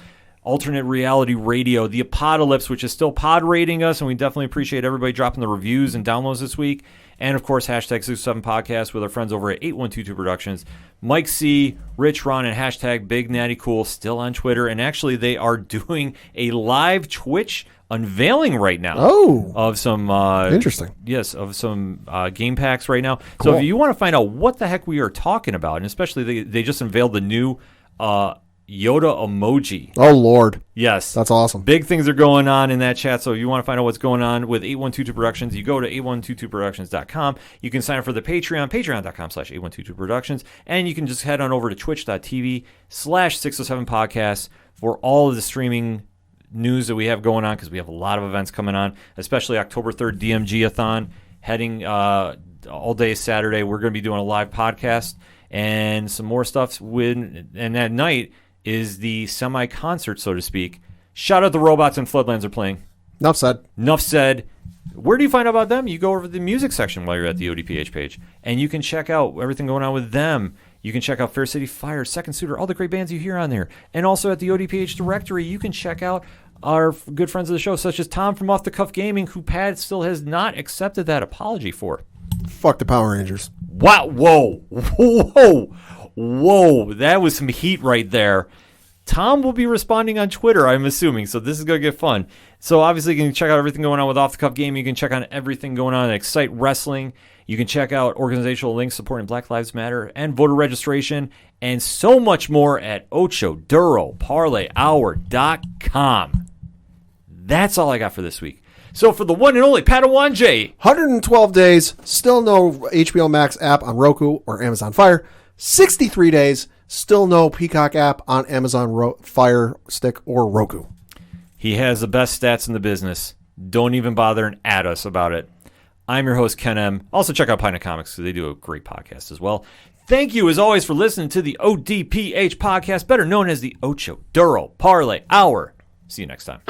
Speaker 1: Alternate Reality Radio, The Apocalypse, which is still pod rating us, and we definitely appreciate everybody dropping the reviews and downloads this week. And, of course, hashtag 607 Podcast with our friends over at 8122 Productions. Mike C., Rich Ron, and hashtag Big Natty Cool still on Twitter. And actually, they are doing a live Twitch unveiling right now.
Speaker 2: Oh.
Speaker 1: Of some...
Speaker 2: interesting.
Speaker 1: Yes, of some game packs right now.
Speaker 2: Cool.
Speaker 1: So if you want to find out what the heck we are talking about, and especially they just unveiled the new... Yoda emoji.
Speaker 2: Oh, Lord.
Speaker 1: Yes.
Speaker 2: That's awesome.
Speaker 1: Big things are going on in that chat, so if you want to find out what's going on with 8122 Productions, you go to 8122productions.com. You can sign up for the Patreon, patreon.com/8122productions, and you can just head on over to twitch.tv/607podcast for all of the streaming news that we have going on, because we have a lot of events coming on, especially October 3rd, DMG-a-thon, heading all day Saturday. We're going to be doing a live podcast and some more stuff. And that night is the semi-concert, so to speak. Shout out the Robots and Floodlands are playing.
Speaker 2: Enough said.
Speaker 1: Enough said. Where do you find out about them? You go over to the music section while you're at the ODPH page, and you can check out everything going on with them. You can check out Fair City Fire, Second Suitor, all the great bands you hear on there. And also at the ODPH directory, you can check out our good friends of the show, such as Tom from Off the Cuff Gaming, who Pat still has not accepted that apology for.
Speaker 2: Fuck the Power Rangers.
Speaker 1: Wow. Whoa. That was some heat right there. Tom will be responding on Twitter, I'm assuming, so this is going to get fun. So obviously you can check out everything going on with Off the Cuff Gaming. You can check on everything going on at Excite Wrestling. You can check out organizational links supporting Black Lives Matter and voter registration and so much more at OchoDuroParlayHour.com. That's all I got for this week. So for the one and only Padawan J.
Speaker 2: 112 days, still no HBO Max app on Roku or Amazon Fire. 63 days, still no Peacock app on Amazon Fire Stick or Roku.
Speaker 1: He has the best stats in the business. Don't even bother and add us about it. I'm your host, Ken M. Also check out Pint of Comics, because they do a great podcast as well. Thank you, as always, for listening to the ODPH podcast, better known as the Ocho Duro Parlay Hour. See you next time.